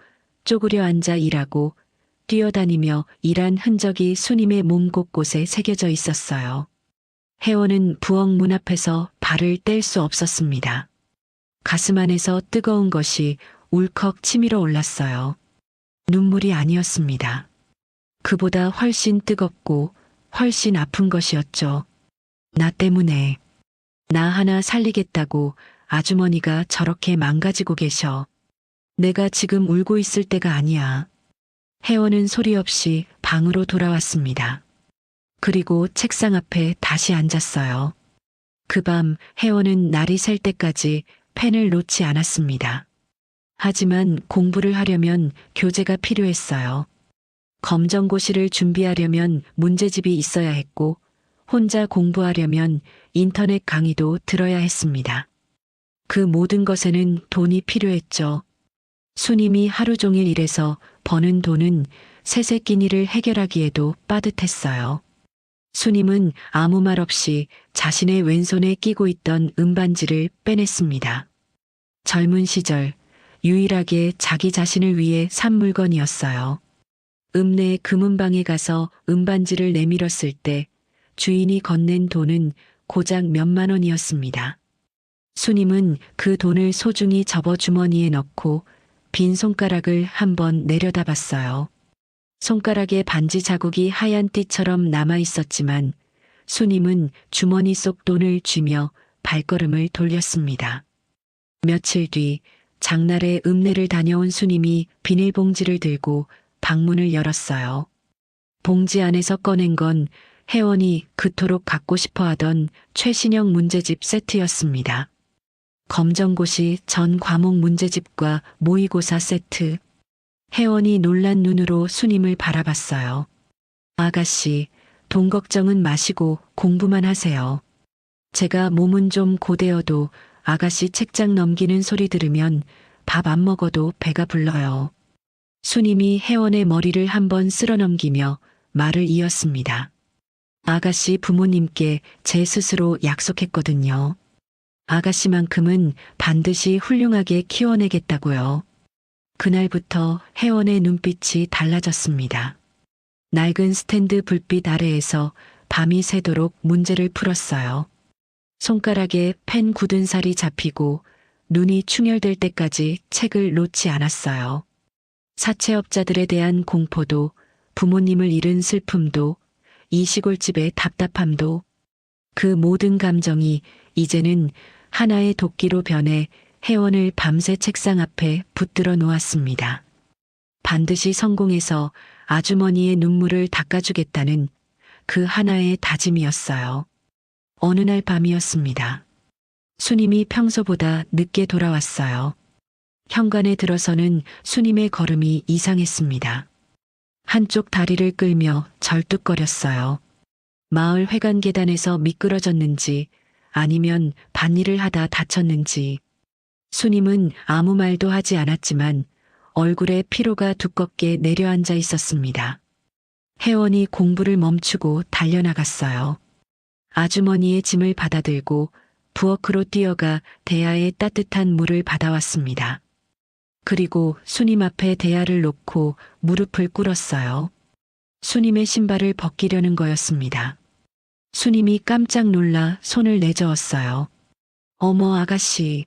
B: 쪼그려 앉아 일하고 뛰어다니며 일한 흔적이 수님의 몸 곳곳에 새겨져 있었어요. 혜원은 부엌 문 앞에서 발을 뗄 수 없었습니다. 가슴 안에서 뜨거운 것이 울컥 치밀어 올랐어요. 눈물이 아니었습니다. 그보다 훨씬 뜨겁고 훨씬 아픈 것이었죠. 나 때문에. 나 하나 살리겠다고 아주머니가 저렇게 망가지고 계셔. 내가 지금 울고 있을 때가 아니야. 혜원은 소리 없이 방으로 돌아왔습니다. 그리고 책상 앞에 다시 앉았어요. 그 밤 혜원은 날이 셀 때까지 펜을 놓지 않았습니다. 하지만 공부를 하려면 교재가 필요했어요. 검정고시를 준비하려면 문제집이 있어야 했고 혼자 공부하려면 인터넷 강의도 들어야 했습니다. 그 모든 것에는 돈이 필요했죠. 수님이 하루 종일 일해서 버는 돈은 새새끼니를 해결하기에도 빠듯했어요. 수님은 아무 말 없이 자신의 왼손에 끼고 있던 은반지를 빼냈습니다. 젊은 시절 유일하게 자기 자신을 위해 산 물건이었어요. 읍내 금은방에 가서 은반지를 내밀었을 때 주인이 건넨 돈은 고작 몇만 원이었습니다. 수님은 그 돈을 소중히 접어 주머니에 넣고 빈 손가락을 한번 내려다봤어요. 손가락에 반지 자국이 하얀 띠처럼 남아 있었지만 수님은 주머니 속 돈을 쥐며 발걸음을 돌렸습니다. 며칠 뒤 장날에 읍내를 다녀온 수님이 비닐봉지를 들고 방문을 열었어요. 봉지 안에서 꺼낸 건 혜원이 그토록 갖고 싶어 하던 최신형 문제집 세트였습니다. 검정고시 전 과목 문제집과 모의고사 세트. 혜원이 놀란 눈으로 수님을 바라봤어요. 아가씨, 돈 걱정은 마시고 공부만 하세요. 제가 몸은 좀 고되어도 아가씨 책장 넘기는 소리 들으면 밥 안 먹어도 배가 불러요. 수님이 혜원의 머리를 한번 쓸어넘기며 말을 이었습니다. 아가씨 부모님께 제 스스로 약속했거든요. 아가씨만큼은 반드시 훌륭하게 키워내겠다고요. 그날부터 혜원의 눈빛이 달라졌습니다. 낡은 스탠드 불빛 아래에서 밤이 새도록 문제를 풀었어요. 손가락에 펜 굳은 살이 잡히고 눈이 충혈될 때까지 책을 놓지 않았어요. 사채업자들에 대한 공포도, 부모님을 잃은 슬픔도, 이 시골집의 답답함도, 그 모든 감정이 이제는 하나의 도끼로 변해 혜원을 밤새 책상 앞에 붙들어 놓았습니다. 반드시 성공해서 아주머니의 눈물을 닦아주겠다는 그 하나의 다짐이었어요. 어느 날 밤이었습니다. 수님이 평소보다 늦게 돌아왔어요. 현관에 들어서는 수님의 걸음이 이상했습니다. 한쪽 다리를 끌며 절뚝거렸어요. 마을 회관 계단에서 미끄러졌는지 아니면 밭일을 하다 다쳤는지. 수님은 아무 말도 하지 않았지만 얼굴에 피로가 두껍게 내려앉아 있었습니다. 혜원이 공부를 멈추고 달려나갔어요. 아주머니의 짐을 받아들고 부엌으로 뛰어가 대야에 따뜻한 물을 받아왔습니다. 그리고 수님 앞에 대야를 놓고 무릎을 꿇었어요. 수님의 신발을 벗기려는 거였습니다. 수님이 깜짝 놀라 손을 내저었어요. 어머 아가씨,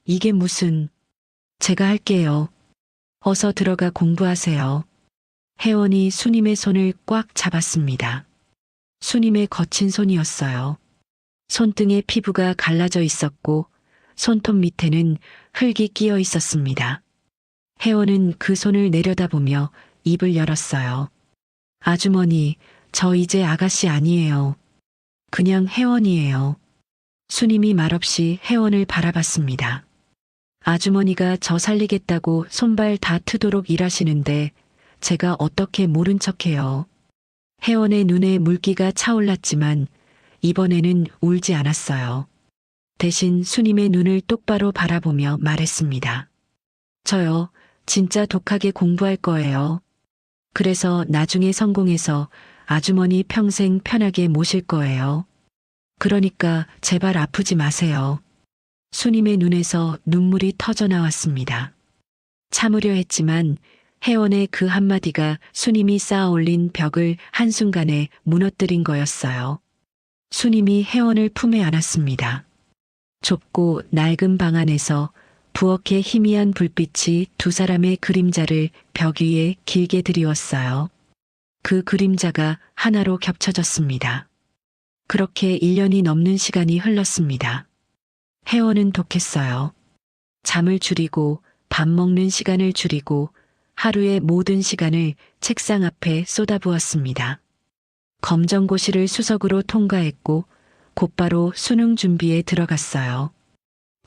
B: 이게 무슨... 제가 할게요. 어서 들어가 공부하세요. 혜원이 수님의 손을 꽉 잡았습니다. 수님의 거친 손이었어요. 손등에 피부가 갈라져 있었고 손톱 밑에는 흙이 끼어 있었습니다. 혜원은 그 손을 내려다보며 입을 열었어요. 아주머니, 저 이제 아가씨 아니에요. 그냥 혜원이에요. 수님이 말없이 혜원을 바라봤습니다. 아주머니가 저 살리겠다고 손발 다 트도록 일하시는데 제가 어떻게 모른 척해요. 혜원의 눈에 물기가 차올랐지만 이번에는 울지 않았어요. 대신 수님의 눈을 똑바로 바라보며 말했습니다. 저요, 진짜 독하게 공부할 거예요. 그래서 나중에 성공해서 아주머니 평생 편하게 모실 거예요. 그러니까 제발 아프지 마세요. 수님의 눈에서 눈물이 터져 나왔습니다. 참으려 했지만 혜원의 그 한마디가 수님이 쌓아 올린 벽을 한순간에 무너뜨린 거였어요. 수님이 혜원을 품에 안았습니다. 좁고 낡은 방 안에서 부엌의 희미한 불빛이 두 사람의 그림자를 벽 위에 길게 드리웠어요. 그 그림자가 하나로 겹쳐졌습니다. 그렇게 1년이 넘는 시간이 흘렀습니다. 혜원은 독했어요. 잠을 줄이고 밥 먹는 시간을 줄이고 하루의 모든 시간을 책상 앞에 쏟아부었습니다. 검정고시를 수석으로 통과했고 곧바로 수능 준비에 들어갔어요.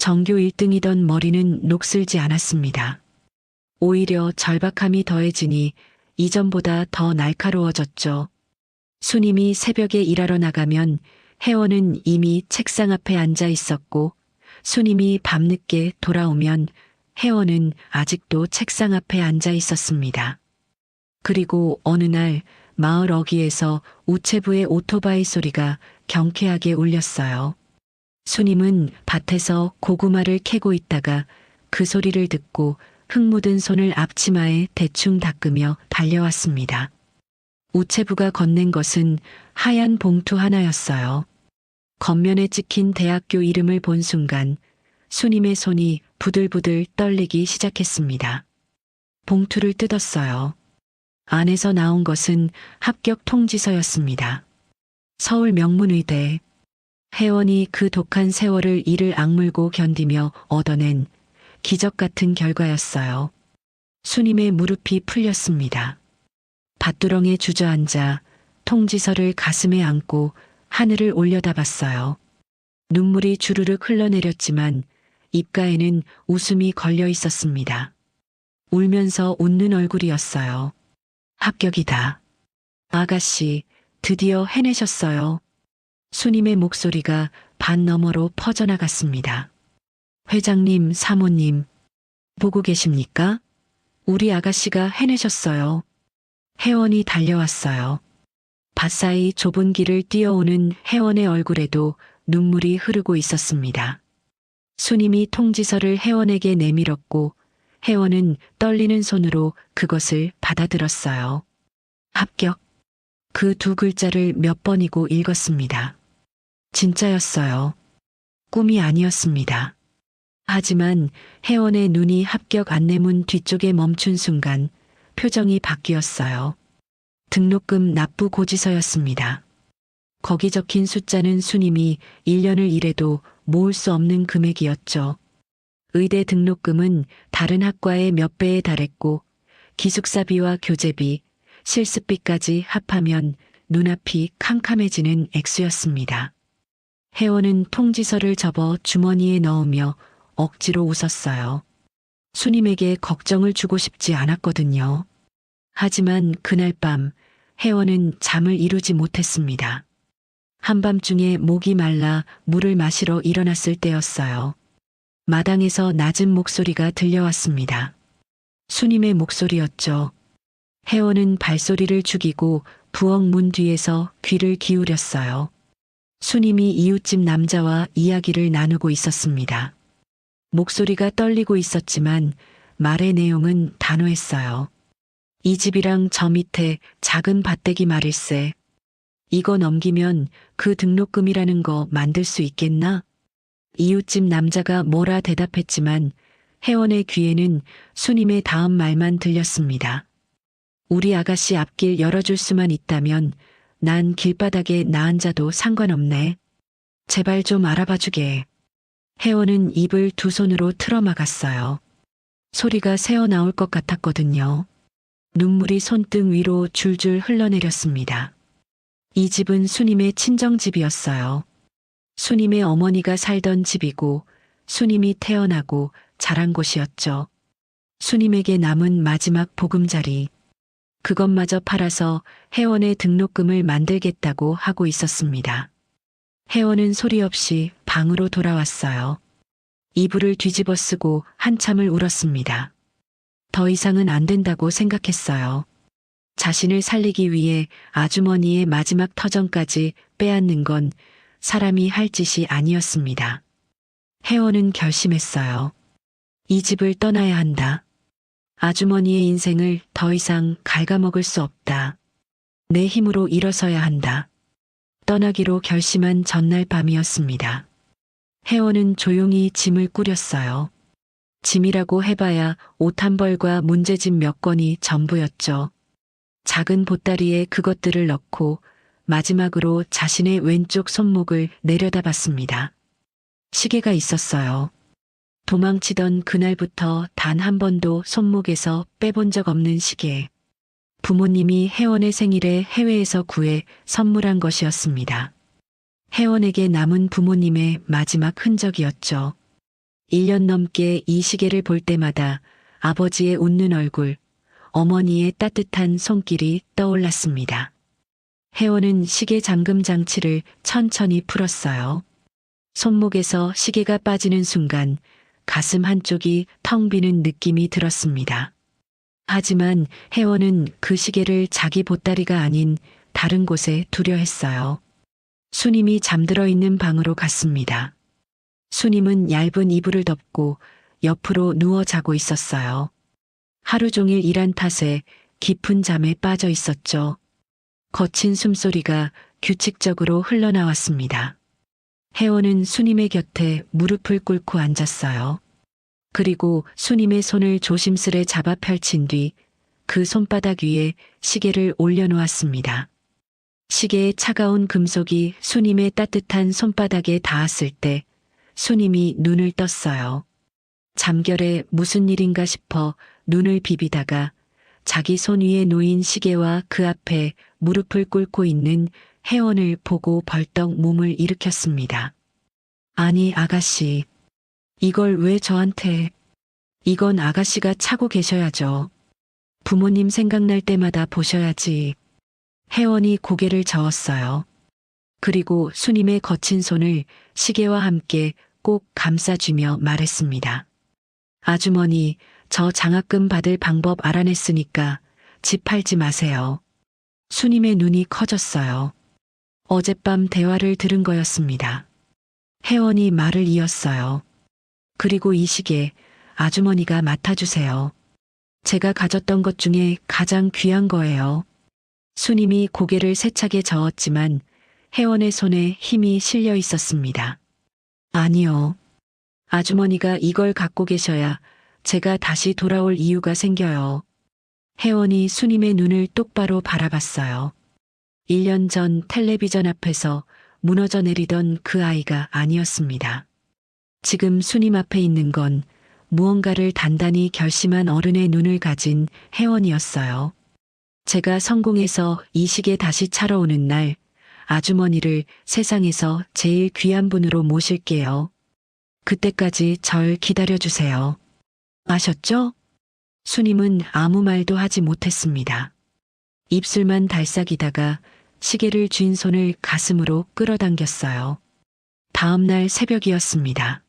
B: 전교 1등이던 머리는 녹슬지 않았습니다. 오히려 절박함이 더해지니 이전보다 더 날카로워졌죠. 수님이 새벽에 일하러 나가면 혜원은 이미 책상 앞에 앉아 있었고 수님이 밤늦게 돌아오면 혜원은 아직도 책상 앞에 앉아 있었습니다. 그리고 어느 날 마을 어귀에서 우체부의 오토바이 소리가 경쾌하게 울렸어요. 수님은 밭에서 고구마를 캐고 있다가 그 소리를 듣고 흙 묻은 손을 앞치마에 대충 닦으며 달려왔습니다. 우체부가 건넨 것은 하얀 봉투 하나였어요. 겉면에 찍힌 대학교 이름을 본 순간 수님의 손이 부들부들 떨리기 시작했습니다. 봉투를 뜯었어요. 안에서 나온 것은 합격 통지서였습니다. 서울 명문의대. 혜원이 그 독한 세월을 이를 악물고 견디며 얻어낸 기적 같은 결과였어요. 수님의 무릎이 풀렸습니다. 밭두렁에 주저앉아 통지서를 가슴에 안고 하늘을 올려다봤어요. 눈물이 주르륵 흘러내렸지만 입가에는 웃음이 걸려 있었습니다. 울면서 웃는 얼굴이었어요. 합격이다. 아가씨, 드디어 해내셨어요. 수님의 목소리가 반 너머로 퍼져나갔습니다. 회장님, 사모님, 보고 계십니까? 우리 아가씨가 해내셨어요. 혜원이 달려왔어요. 밭사이 좁은 길을 뛰어오는 혜원의 얼굴에도 눈물이 흐르고 있었습니다. 수님이 통지서를 혜원에게 내밀었고 혜원은 떨리는 손으로 그것을 받아들었어요. 합격. 그 두 글자를 몇 번이고 읽었습니다. 진짜였어요. 꿈이 아니었습니다. 하지만 혜원의 눈이 합격 안내문 뒤쪽에 멈춘 순간 표정이 바뀌었어요. 등록금 납부 고지서였습니다. 거기 적힌 숫자는 수님이 1년을 일해도 모을 수 없는 금액이었죠. 의대 등록금은 다른 학과의 몇 배에 달했고 기숙사비와 교재비, 실습비까지 합하면 눈앞이 캄캄해지는 액수였습니다. 혜원은 통지서를 접어 주머니에 넣으며 억지로 웃었어요. 수님에게 걱정을 주고 싶지 않았거든요. 하지만 그날 밤 혜원은 잠을 이루지 못했습니다. 한밤중에 목이 말라 물을 마시러 일어났을 때였어요. 마당에서 낮은 목소리가 들려왔습니다. 수님의 목소리였죠. 혜원은 발소리를 죽이고 부엌 문 뒤에서 귀를 기울였어요. 수님이 이웃집 남자와 이야기를 나누고 있었습니다. 목소리가 떨리고 있었지만 말의 내용은 단호했어요. 이 집이랑 저 밑에 작은 밭대기 말일세. 이거 넘기면 그 등록금이라는 거 만들 수 있겠나? 이웃집 남자가 뭐라 대답했지만 혜원의 귀에는 수님의 다음 말만 들렸습니다. 우리 아가씨 앞길 열어줄 수만 있다면 난 길바닥에 나 앉아도 상관없네. 제발 좀 알아봐주게. 혜원은 입을 두 손으로 틀어막았어요. 소리가 새어나올 것 같았거든요. 눈물이 손등 위로 줄줄 흘러내렸습니다. 이 집은 수님의 친정집이었어요. 수님의 어머니가 살던 집이고 수님이 태어나고 자란 곳이었죠. 수님에게 남은 마지막 보금자리. 그것마저 팔아서 혜원의 등록금을 만들겠다고 하고 있었습니다. 혜원은 소리 없이 방으로 돌아왔어요. 이불을 뒤집어 쓰고 한참을 울었습니다. 더 이상은 안 된다고 생각했어요. 자신을 살리기 위해 아주머니의 마지막 터전까지 빼앗는 건 사람이 할 짓이 아니었습니다. 혜원은 결심했어요. 이 집을 떠나야 한다. 아주머니의 인생을 더 이상 갉아먹을 수 없다. 내 힘으로 일어서야 한다. 떠나기로 결심한 전날 밤이었습니다. 혜원은 조용히 짐을 꾸렸어요. 짐이라고 해봐야 옷 한 벌과 문제집 몇 권이 전부였죠. 작은 보따리에 그것들을 넣고 마지막으로 자신의 왼쪽 손목을 내려다봤습니다. 시계가 있었어요. 도망치던 그날부터 단 한 번도 손목에서 빼본 적 없는 시계. 부모님이 혜원의 생일에 해외에서 구해 선물한 것이었습니다. 혜원에게 남은 부모님의 마지막 흔적이었죠. 1년 넘게 이 시계를 볼 때마다 아버지의 웃는 얼굴, 어머니의 따뜻한 손길이 떠올랐습니다. 혜원은 시계 잠금 장치를 천천히 풀었어요. 손목에서 시계가 빠지는 순간 가슴 한쪽이 텅 비는 느낌이 들었습니다. 하지만 혜원은 그 시계를 자기 보따리가 아닌 다른 곳에 두려 했어요. 수님이 잠들어 있는 방으로 갔습니다. 수님은 얇은 이불을 덮고 옆으로 누워 자고 있었어요. 하루 종일 일한 탓에 깊은 잠에 빠져 있었죠. 거친 숨소리가 규칙적으로 흘러나왔습니다. 혜원은 수님의 곁에 무릎을 꿇고 앉았어요. 그리고 수님의 손을 조심스레 잡아 펼친 뒤 그 손바닥 위에 시계를 올려놓았습니다. 시계의 차가운 금속이 수님의 따뜻한 손바닥에 닿았을 때 수님이 눈을 떴어요. 잠결에 무슨 일인가 싶어 눈을 비비다가 자기 손 위에 놓인 시계와 그 앞에 무릎을 꿇고 있는 혜원을 보고 벌떡 몸을 일으켰습니다. 아니, 아가씨. 이걸 왜 저한테? 이건 아가씨가 차고 계셔야죠. 부모님 생각날 때마다 보셔야지. 혜원이 고개를 저었어요. 그리고 수님의 거친 손을 시계와 함께 꼭 감싸쥐며 말했습니다. 아주머니, 저 장학금 받을 방법 알아냈으니까 집 팔지 마세요. 수님의 눈이 커졌어요. 어젯밤 대화를 들은 거였습니다. 혜원이 말을 이었어요. 그리고 이 시계 아주머니가 맡아주세요. 제가 가졌던 것 중에 가장 귀한 거예요. 수님이 고개를 세차게 저었지만 혜원의 손에 힘이 실려 있었습니다. 아니요. 아주머니가 이걸 갖고 계셔야 제가 다시 돌아올 이유가 생겨요. 혜원이 수님의 눈을 똑바로 바라봤어요. 1년 전 텔레비전 앞에서 무너져 내리던 그 아이가 아니었습니다. 지금 수님 앞에 있는 건 무언가를 단단히 결심한 어른의 눈을 가진 혜원이었어요. 제가 성공해서 이 시계 다시 차러 오는 날 아주머니를 세상에서 제일 귀한 분으로 모실게요. 그때까지 절 기다려주세요. 아셨죠? 수님은 아무 말도 하지 못했습니다. 입술만 달싹이다가 시계를 쥔 손을 가슴으로 끌어당겼어요. 다음 날 새벽이었습니다.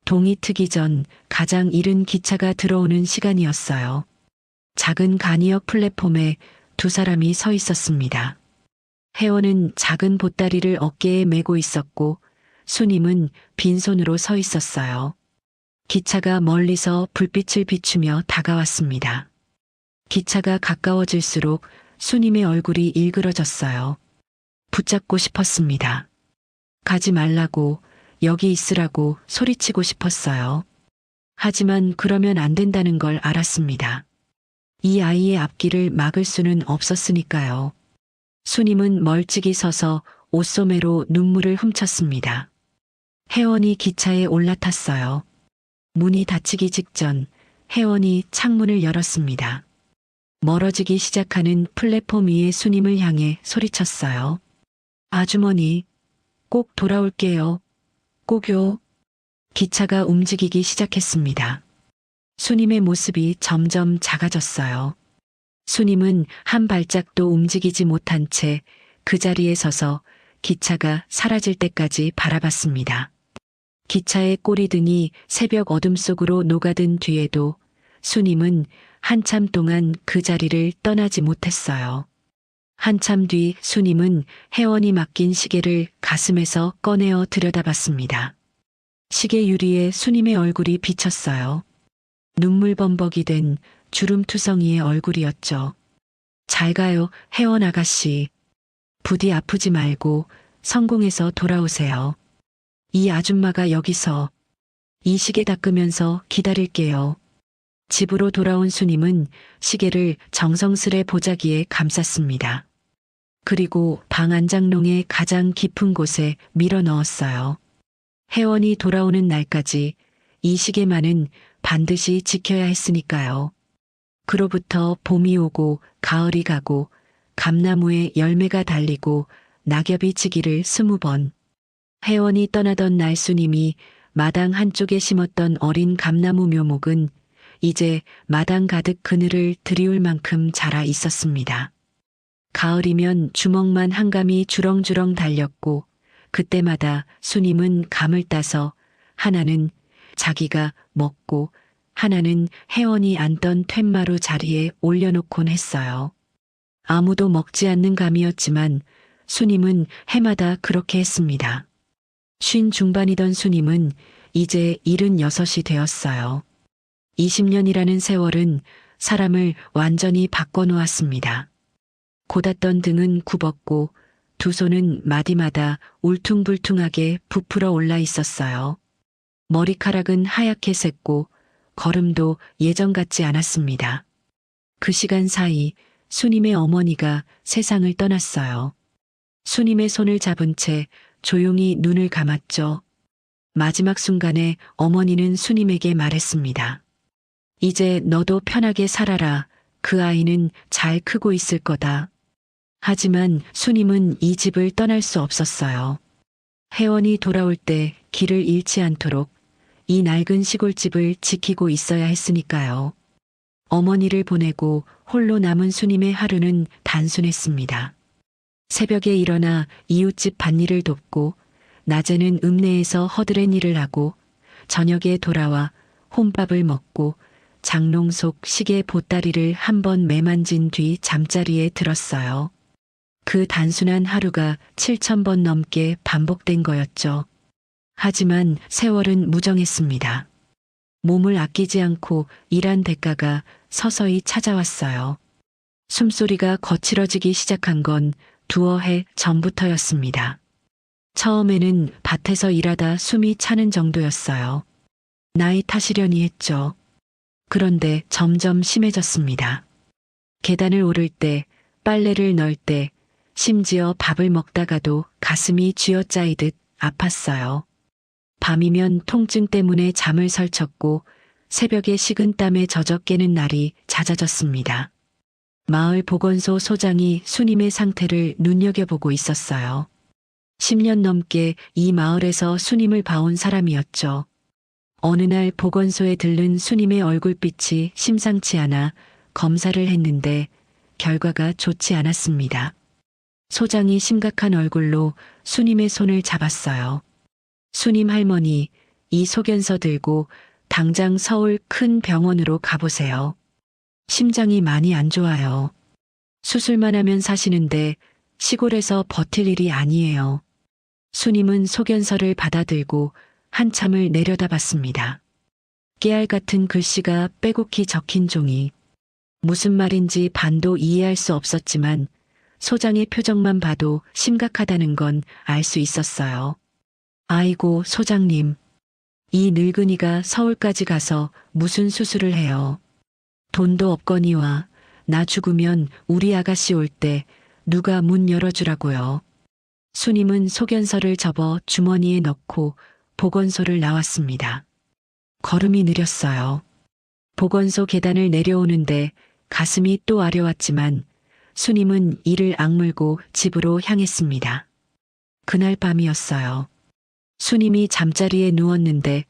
B: 동이 트기 전 가장 이른 기차가 들어오는 시간이었어요. 작은 간이역 플랫폼에 두 사람이 서 있었습니다. 혜원은 작은 보따리를 어깨에 메고 있었고 수님은 빈손으로 서 있었어요. 기차가 멀리서 불빛을 비추며 다가왔습니다. 기차가 가까워질수록 수님의 얼굴이 일그러졌어요. 붙잡고 싶었습니다. 가지 말라고, 여기 있으라고 소리치고 싶었어요. 하지만 그러면 안 된다는 걸 알았습니다. 이 아이의 앞길을 막을 수는 없었으니까요. 수님은 멀찍이 서서 옷소매로 눈물을 훔쳤습니다. 혜원이 기차에 올라탔어요. 문이 닫히기 직전 혜원이 창문을 열었습니다. 멀어지기 시작하는 플랫폼 위의 수님을 향해 소리쳤어요. 아주머니, 꼭 돌아올게요. 꼭요. 기차가 움직이기 시작했습니다. 수님의 모습이 점점 작아졌어요. 수님은 한 발짝도 움직이지 못한 채 그 자리에 서서 기차가 사라질 때까지 바라봤습니다. 기차의 꼬리등이 새벽 어둠 속으로 녹아든 뒤에도 수님은 한참 동안 그 자리를 떠나지 못했어요. 한참 뒤 수님은 혜원이 맡긴 시계를 가슴에서 꺼내어 들여다봤습니다. 시계 유리에 수님의 얼굴이 비쳤어요. 눈물 범벅이 된 주름투성이의 얼굴이었죠. 잘 가요, 혜원 아가씨. 부디 아프지 말고 성공해서 돌아오세요. 이 아줌마가 여기서 이 시계 닦으면서 기다릴게요. 집으로 돌아온 수님은 시계를 정성스레 보자기에 감쌌습니다. 그리고 방 안장롱의 가장 깊은 곳에 밀어 넣었어요. 혜원이 돌아오는 날까지 이 시계만은 반드시 지켜야 했으니까요. 그로부터 봄이 오고 가을이 가고 감나무에 열매가 달리고 낙엽이 지기를 20번. 혜원이 떠나던 날 수님이 마당 한쪽에 심었던 어린 감나무 묘목은 이제 마당 가득 그늘을 드리울 만큼 자라 있었습니다. 가을이면 주먹만 한 감이 주렁주렁 달렸고 그때마다 수님은 감을 따서 하나는 자기가 먹고 하나는 혜원이 앉던 툇마루 자리에 올려놓곤 했어요. 아무도 먹지 않는 감이었지만 수님은 해마다 그렇게 했습니다. 50 중반이던 수님은 이제 76이 되었어요. 20년이라는 세월은 사람을 완전히 바꿔놓았습니다. 고닫던 등은 굽었고 두 손은 마디마다 울퉁불퉁하게 부풀어 올라 있었어요. 머리카락은 하얗게 샜고 걸음도 예전 같지 않았습니다. 그 시간 사이 수님의 어머니가 세상을 떠났어요. 수님의 손을 잡은 채 조용히 눈을 감았죠. 마지막 순간에 어머니는 수님에게 말했습니다. 이제 너도 편하게 살아라. 그 아이는 잘 크고 있을 거다. 하지만 수님은 이 집을 떠날 수 없었어요. 혜원이 돌아올 때 길을 잃지 않도록 이 낡은 시골집을 지키고 있어야 했으니까요. 어머니를 보내고 홀로 남은 수님의 하루는 단순했습니다. 새벽에 일어나 이웃집 밭일을 돕고 낮에는 읍내에서 허드렛 일을 하고 저녁에 돌아와 혼밥을 먹고 장롱 속 시계 보따리를 한번 매만진 뒤 잠자리에 들었어요. 그 단순한 하루가 7,000번 넘게 반복된 거였죠. 하지만 세월은 무정했습니다. 몸을 아끼지 않고 일한 대가가 서서히 찾아왔어요. 숨소리가 거칠어지기 시작한 건 두어 해 전부터였습니다. 처음에는 밭에서 일하다 숨이 차는 정도였어요. 나이 탓이려니 했죠. 그런데 점점 심해졌습니다. 계단을 오를 때, 빨래를 넣을 때, 심지어 밥을 먹다가도 가슴이 쥐어짜이듯 아팠어요. 밤이면 통증 때문에 잠을 설쳤고 새벽에 식은 땀에 젖어 깨는 날이 잦아졌습니다. 마을 보건소 소장이 수님의 상태를 눈여겨보고 있었어요. 10년 넘게 이 마을에서 수님을 봐온 사람이었죠. 어느 날 보건소에 들른 수님의 얼굴빛이 심상치 않아 검사를 했는데 결과가 좋지 않았습니다. 소장이 심각한 얼굴로 수님의 손을 잡았어요. 수님 할머니, 이 소견서 들고 당장 서울 큰 병원으로 가보세요. 심장이 많이 안 좋아요. 수술만 하면 사시는데 시골에서 버틸 일이 아니에요. 수님은 소견서를 받아들고 한참을 내려다봤습니다. 깨알 같은 글씨가 빼곡히 적힌 종이. 무슨 말인지 반도 이해할 수 없었지만 소장의 표정만 봐도 심각하다는 건 알 수 있었어요. 아이고, 소장님. 이 늙은이가 서울까지 가서 무슨 수술을 해요. 돈도 없거니와 나 죽으면 우리 아가씨 올 때 누가 문 열어주라고요. 수님은 소견서를 접어 주머니에 넣고 보건소를 나왔습니다. 걸음이 느렸어요. 보건소 계단을 내려오는데 가슴이 또 아려왔지만 수님은 이를 악물고 집으로 향했습니다. 그날 밤이었어요. 수님이 잠자리에 누웠는데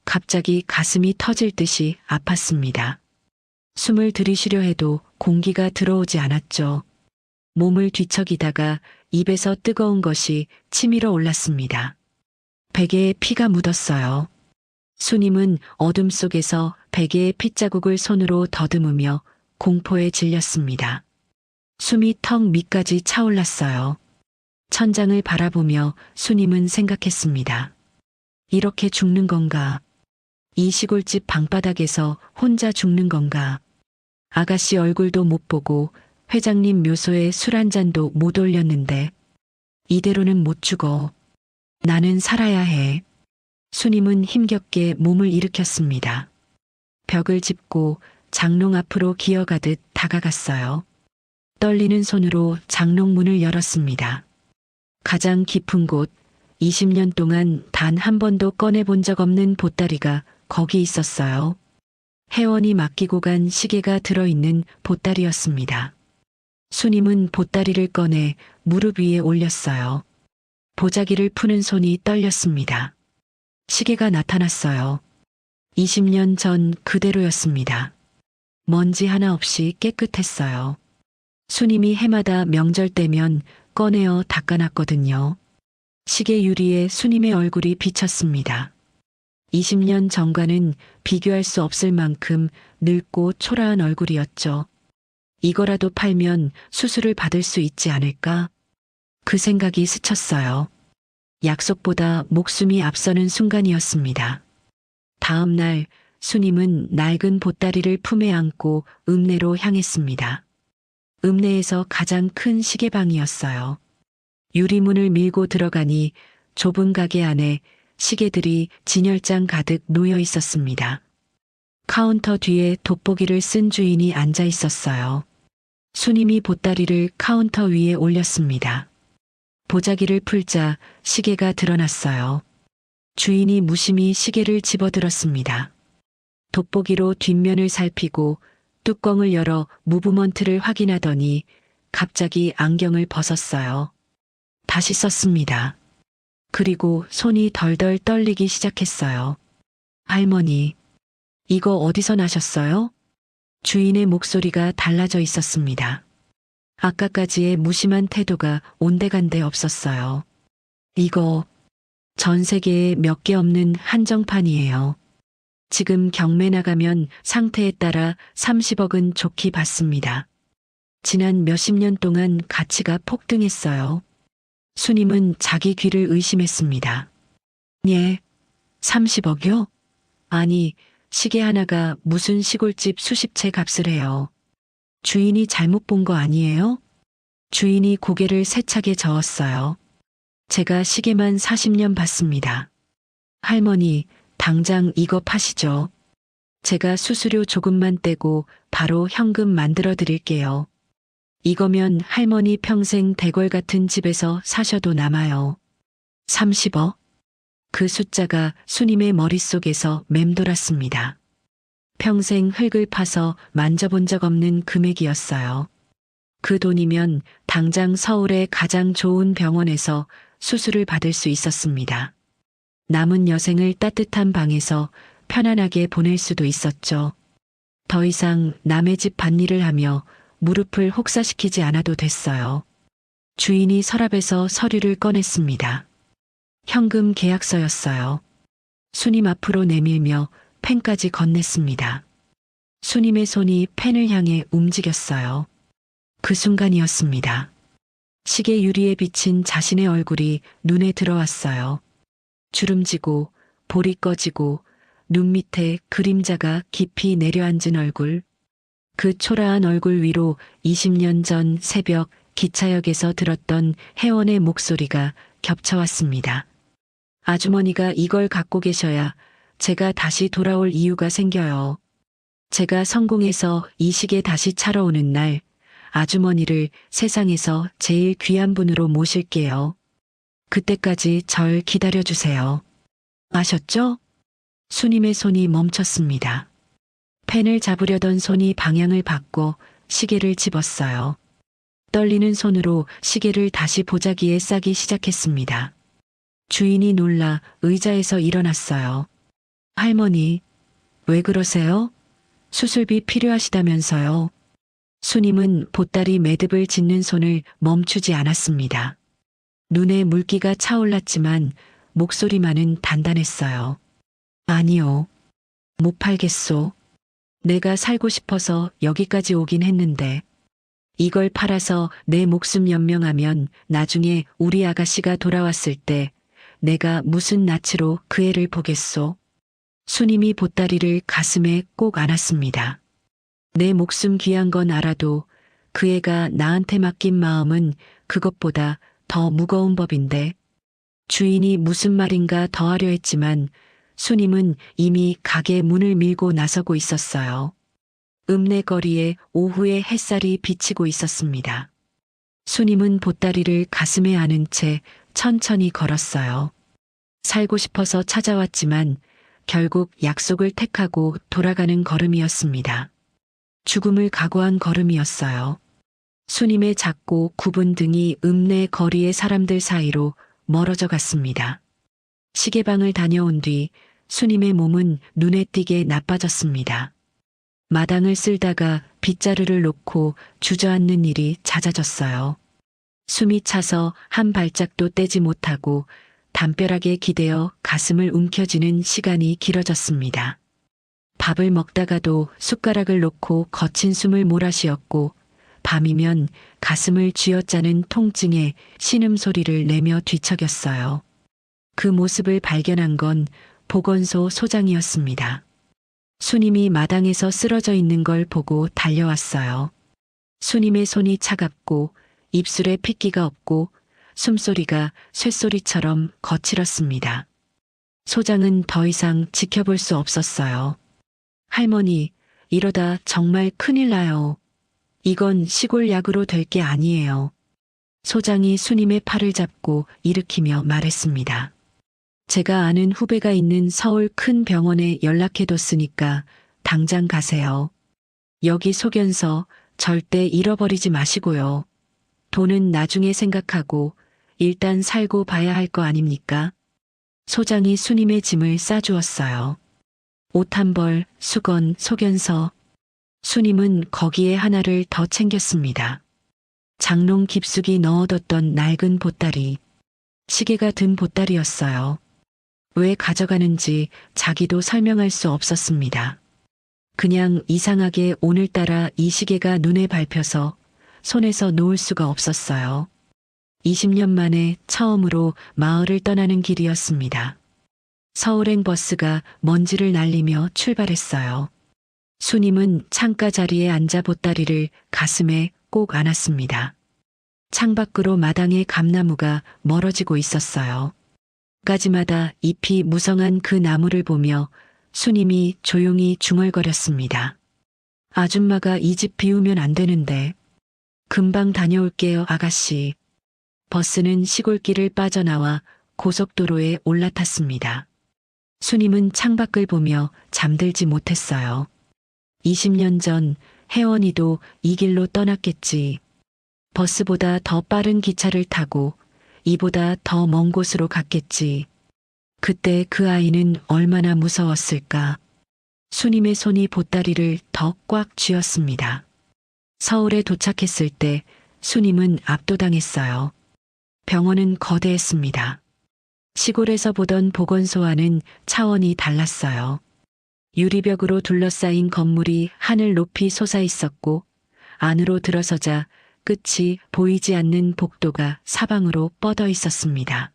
B: 갑자기 가슴이 터질 듯이 아팠습니다. 숨을 들이쉬려 해도 공기가 들어오지 않았죠. 몸을 뒤척이다가 입에서 뜨거운 것이 치밀어 올랐습니다. 베개에 피가 묻었어요. 수님은 어둠 속에서 베개의 핏자국을 손으로 더듬으며 공포에 질렸습니다. 숨이 턱 밑까지 차올랐어요. 천장을 바라보며 수님은 생각했습니다. 이렇게 죽는 건가? 이 시골집 방바닥에서 혼자 죽는 건가? 아가씨 얼굴도 못 보고 회장님 묘소에 술 한 잔도 못 올렸는데 이대로는 못 죽어. 나는 살아야 해. 수님은 힘겹게 몸을 일으켰습니다. 벽을 짚고 장롱 앞으로 기어가듯 다가갔어요. 떨리는 손으로 장롱 문을 열었습니다. 가장 깊은 곳, 20년 동안 단 한 번도 꺼내본 적 없는 보따리가 거기 있었어요. 혜원이 맡기고 간 시계가 들어있는 보따리였습니다. 수님은 보따리를 꺼내 무릎 위에 올렸어요. 보자기를 푸는 손이 떨렸습니다. 시계가 나타났어요. 20년 전 그대로였습니다. 먼지 하나 없이 깨끗했어요. 수님이 해마다 명절 때면 꺼내어 닦아놨거든요. 시계 유리에 수님의 얼굴이 비쳤습니다. 20년 전과는 비교할 수 없을 만큼 늙고 초라한 얼굴이었죠. 이거라도 팔면 수술을 받을 수 있지 않을까? 그 생각이 스쳤어요. 약속보다 목숨이 앞서는 순간이었습니다. 다음 날 수님은 낡은 보따리를 품에 안고 읍내로 향했습니다. 읍내에서 가장 큰 시계방이었어요. 유리문을 밀고 들어가니 좁은 가게 안에 시계들이 진열장 가득 놓여 있었습니다. 카운터 뒤에 돋보기를 쓴 주인이 앉아 있었어요. 수님이 보따리를 카운터 위에 올렸습니다. 보자기를 풀자 시계가 드러났어요. 주인이 무심히 시계를 집어들었습니다. 돋보기로 뒷면을 살피고 뚜껑을 열어 무브먼트를 확인하더니 갑자기 안경을 벗었어요. 다시 썼습니다. 그리고 손이 덜덜 떨리기 시작했어요. 할머니, 이거 어디서 나셨어요? 주인의 목소리가 달라져 있었습니다. 아까까지의 무심한 태도가 온데간데 없었어요. 이거 전 세계에 몇 개 없는 한정판이에요. 지금 경매 나가면 상태에 따라 30억은 좋게 받습니다. 지난 몇십 년 동안 가치가 폭등했어요. 수님은 자기 귀를 의심했습니다. 예, 30억이요? 아니, 시계 하나가 무슨 시골집 수십 채 값을 해요. 주인이 잘못 본 거 아니에요? 주인이 고개를 세차게 저었어요. 제가 시계만 40년 봤습니다. 할머니, 당장 이거 파시죠. 제가 수수료 조금만 떼고 바로 현금 만들어 드릴게요. 이거면 할머니 평생 대궐 같은 집에서 사셔도 남아요. 30억? 그 숫자가 수님의 머릿속에서 맴돌았습니다. 평생 흙을 파서 만져본 적 없는 금액이었어요. 그 돈이면 당장 서울의 가장 좋은 병원에서 수술을 받을 수 있었습니다. 남은 여생을 따뜻한 방에서 편안하게 보낼 수도 있었죠. 더 이상 남의 집 밭일을 하며 무릎을 혹사시키지 않아도 됐어요. 주인이 서랍에서 서류를 꺼냈습니다. 현금 계약서였어요. 수님 앞으로 내밀며 펜까지 건넸습니다. 수님의 손이 펜을 향해 움직였어요. 그 순간이었습니다. 시계 유리에 비친 자신의 얼굴이 눈에 들어왔어요. 주름지고 볼이 꺼지고 눈 밑에 그림자가 깊이 내려앉은 얼굴. 그 초라한 얼굴 위로 20년 전 새벽 기차역에서 들었던 혜원의 목소리가 겹쳐왔습니다. 아주머니가 이걸 갖고 계셔야 제가 다시 돌아올 이유가 생겨요. 제가 성공해서 이 시계 다시 차러 오는 날 아주머니를 세상에서 제일 귀한 분으로 모실게요. 그때까지 절 기다려주세요. 아셨죠? 수님의 손이 멈췄습니다. 펜을 잡으려던 손이 방향을 바꿔 시계를 집었어요. 떨리는 손으로 시계를 다시 보자기에 싸기 시작했습니다. 주인이 놀라 의자에서 일어났어요. 할머니, 왜 그러세요? 수술비 필요하시다면서요. 수님은 보따리 매듭을 짓는 손을 멈추지 않았습니다. 눈에 물기가 차올랐지만 목소리만은 단단했어요. 아니요. 못 팔겠소. 내가 살고 싶어서 여기까지 오긴 했는데 이걸 팔아서 내 목숨 연명하면 나중에 우리 아가씨가 돌아왔을 때 내가 무슨 낯으로 그 애를 보겠소. 수님이 보따리를 가슴에 꼭 안았습니다. 내 목숨 귀한 건 알아도 그 애가 나한테 맡긴 마음은 그것보다 더 무거운 법인데. 주인이 무슨 말인가 더 하려 했지만 수님은 이미 가게 문을 밀고 나서고 있었어요. 읍내 거리에 오후의 햇살이 비치고 있었습니다. 수님은 보따리를 가슴에 안은 채 천천히 걸었어요. 살고 싶어서 찾아왔지만 결국 약속을 택하고 돌아가는 걸음이었습니다. 죽음을 각오한 걸음이었어요. 수님의 작고 굽은 등이 읍내 거리의 사람들 사이로 멀어져 갔습니다. 시계방을 다녀온 뒤 수님의 몸은 눈에 띄게 나빠졌습니다. 마당을 쓸다가 빗자루를 놓고 주저앉는 일이 잦아졌어요. 숨이 차서 한 발짝도 떼지 못하고 담벼락에 기대어 가슴을 움켜쥐는 시간이 길어졌습니다. 밥을 먹다가도 숟가락을 놓고 거친 숨을 몰아쉬었고 밤이면 가슴을 쥐어짜는 통증에 신음소리를 내며 뒤척였어요. 그 모습을 발견한 건 보건소 소장이었습니다. 수님이 마당에서 쓰러져 있는 걸 보고 달려왔어요. 수님의 손이 차갑고 입술에 핏기가 없고 숨소리가 쇳소리처럼 거칠었습니다. 소장은 더 이상 지켜볼 수 없었어요. 할머니, 이러다 정말 큰일 나요. 이건 시골 약으로 될 게 아니에요. 소장이 수님의 팔을 잡고 일으키며 말했습니다. 제가 아는 후배가 있는 서울 큰 병원에 연락해뒀으니까 당장 가세요. 여기 소견서 절대 잃어버리지 마시고요. 돈은 나중에 생각하고 일단 살고 봐야 할 거 아닙니까? 소장이 수님의 짐을 싸주었어요. 옷 한 벌, 수건, 소견서. 수님은 거기에 하나를 더 챙겼습니다. 장롱 깊숙이 넣어뒀던 낡은 보따리. 시계가 든 보따리였어요. 왜 가져가는지 자기도 설명할 수 없었습니다. 그냥 이상하게 오늘따라 이 시계가 눈에 밟혀서 손에서 놓을 수가 없었어요. 20년 만에 처음으로 마을을 떠나는 길이었습니다. 서울행 버스가 먼지를 날리며 출발했어요. 수님은 창가 자리에 앉아 보따리를 가슴에 꼭 안았습니다. 창밖으로 마당의 감나무가 멀어지고 있었어요. 가지마다 잎이 무성한 그 나무를 보며 수님이 조용히 중얼거렸습니다. 아줌마가 이 집 비우면 안 되는데. 금방 다녀올게요, 아가씨. 버스는 시골길을 빠져나와 고속도로에 올라탔습니다. 수님은 창밖을 보며 잠들지 못했어요. 20년 전 혜원이도 이 길로 떠났겠지. 버스보다 더 빠른 기차를 타고 이보다 더 먼 곳으로 갔겠지. 그때 그 아이는 얼마나 무서웠을까. 수님의 손이 보따리를 더 꽉 쥐었습니다. 서울에 도착했을 때 수님은 압도당했어요. 병원은 거대했습니다. 시골에서 보던 보건소와는 차원이 달랐어요. 유리벽으로 둘러싸인 건물이 하늘 높이 솟아 있었고 안으로 들어서자 끝이 보이지 않는 복도가 사방으로 뻗어 있었습니다.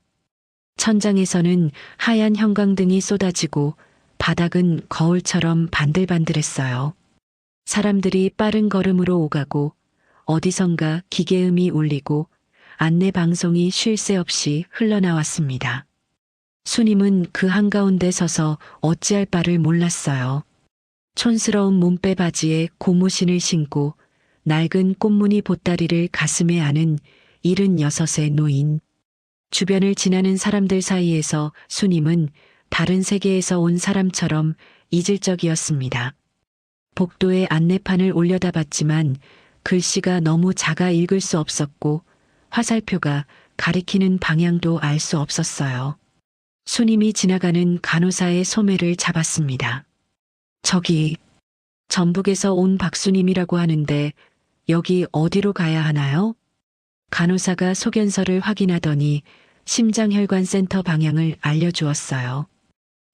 B: 천장에서는 하얀 형광등이 쏟아지고 바닥은 거울처럼 반들반들했어요. 사람들이 빠른 걸음으로 오가고 어디선가 기계음이 울리고 안내 방송이 쉴 새 없이 흘러나왔습니다. 수님은 그 한가운데 서서 어찌할 바를 몰랐어요. 촌스러운 몸빼 바지에 고무신을 신고 낡은 꽃무늬 보따리를 가슴에 안은 76의 노인. 주변을 지나는 사람들 사이에서 수님은 다른 세계에서 온 사람처럼 이질적이었습니다. 복도에 안내판을 올려다 봤지만 글씨가 너무 작아 읽을 수 없었고 화살표가 가리키는 방향도 알 수 없었어요. 수님이 지나가는 간호사의 소매를 잡았습니다. 저기, 전북에서 온 박수님이라고 하는데 여기 어디로 가야 하나요? 간호사가 소견서를 확인하더니 심장혈관센터 방향을 알려주었어요.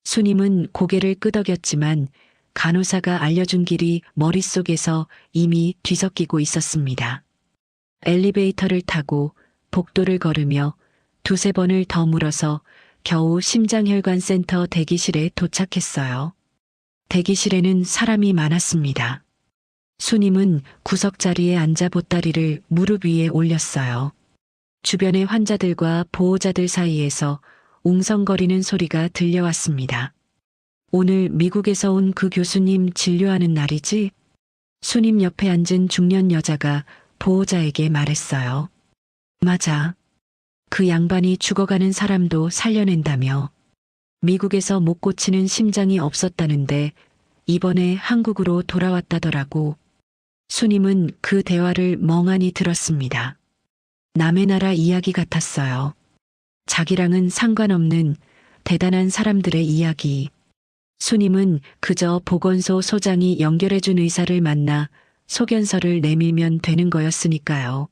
B: 수님은 고개를 끄덕였지만 간호사가 알려준 길이 머릿속에서 이미 뒤섞이고 있었습니다. 엘리베이터를 타고 복도를 걸으며 두세 번을 더 물어서 겨우 심장혈관센터 대기실에 도착했어요. 대기실에는 사람이 많았습니다. 수님은 구석자리에 앉아 보따리를 무릎 위에 올렸어요. 주변의 환자들과 보호자들 사이에서 웅성거리는 소리가 들려왔습니다. 오늘 미국에서 온 그 교수님 진료하는 날이지? 수님 옆에 앉은 중년 여자가 보호자에게 말했어요. 맞아. 그 양반이 죽어가는 사람도 살려낸다며. 미국에서 못 고치는 심장이 없었다는데 이번에 한국으로 돌아왔다더라고. 수님은 그 대화를 멍하니 들었습니다. 남의 나라 이야기 같았어요. 자기랑은 상관없는 대단한 사람들의 이야기. 수님은 그저 보건소 소장이 연결해준 의사를 만나 소견서를 내밀면 되는 거였으니까요.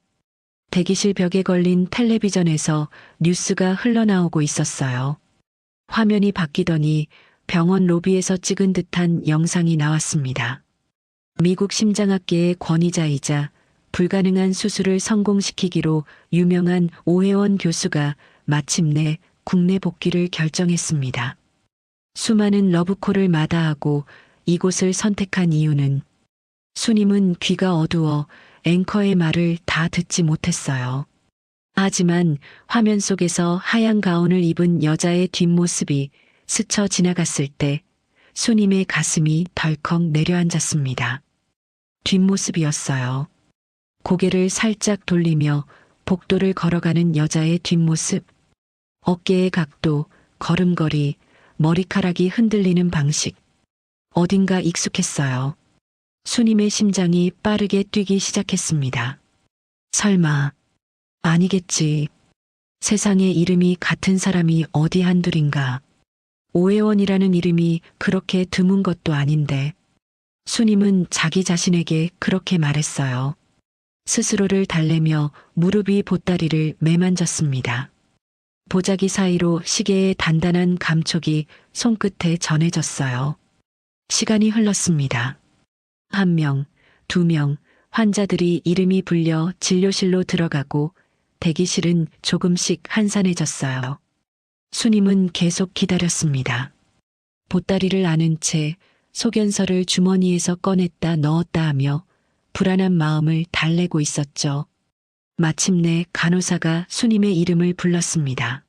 B: 대기실 벽에 걸린 텔레비전에서 뉴스가 흘러나오고 있었어요. 화면이 바뀌더니 병원 로비에서 찍은 듯한 영상이 나왔습니다. 미국 심장학계의 권위자이자 불가능한 수술을 성공시키기로 유명한 오혜원 교수가 마침내 국내 복귀를 결정했습니다. 수많은 러브콜을 마다하고 이곳을 선택한 이유는 수님은 귀가 어두워 앵커의 말을 다 듣지 못했어요. 하지만 화면 속에서 하얀 가운을 입은 여자의 뒷모습이 스쳐 지나갔을 때 수님의 가슴이 덜컥 내려앉았습니다. 뒷모습이었어요. 고개를 살짝 돌리며 복도를 걸어가는 여자의 뒷모습. 어깨의 각도, 걸음걸이, 머리카락이 흔들리는 방식. 어딘가 익숙했어요. 수님의 심장이 빠르게 뛰기 시작했습니다. 설마, 아니겠지. 세상에 이름이 같은 사람이 어디 한둘인가. 오혜원이라는 이름이 그렇게 드문 것도 아닌데. 수님은 자기 자신에게 그렇게 말했어요. 스스로를 달래며 무릎 위 보따리를 매만졌습니다. 보자기 사이로 시계의 단단한 감촉이 손끝에 전해졌어요. 시간이 흘렀습니다. 1명, 2명, 환자들이 이름이 불려 진료실로 들어가고 대기실은 조금씩 한산해졌어요. 수님은 계속 기다렸습니다. 보따리를 안은 채 소견서를 주머니에서 꺼냈다 넣었다 하며 불안한 마음을 달래고 있었죠. 마침내 간호사가 수님의 이름을 불렀습니다.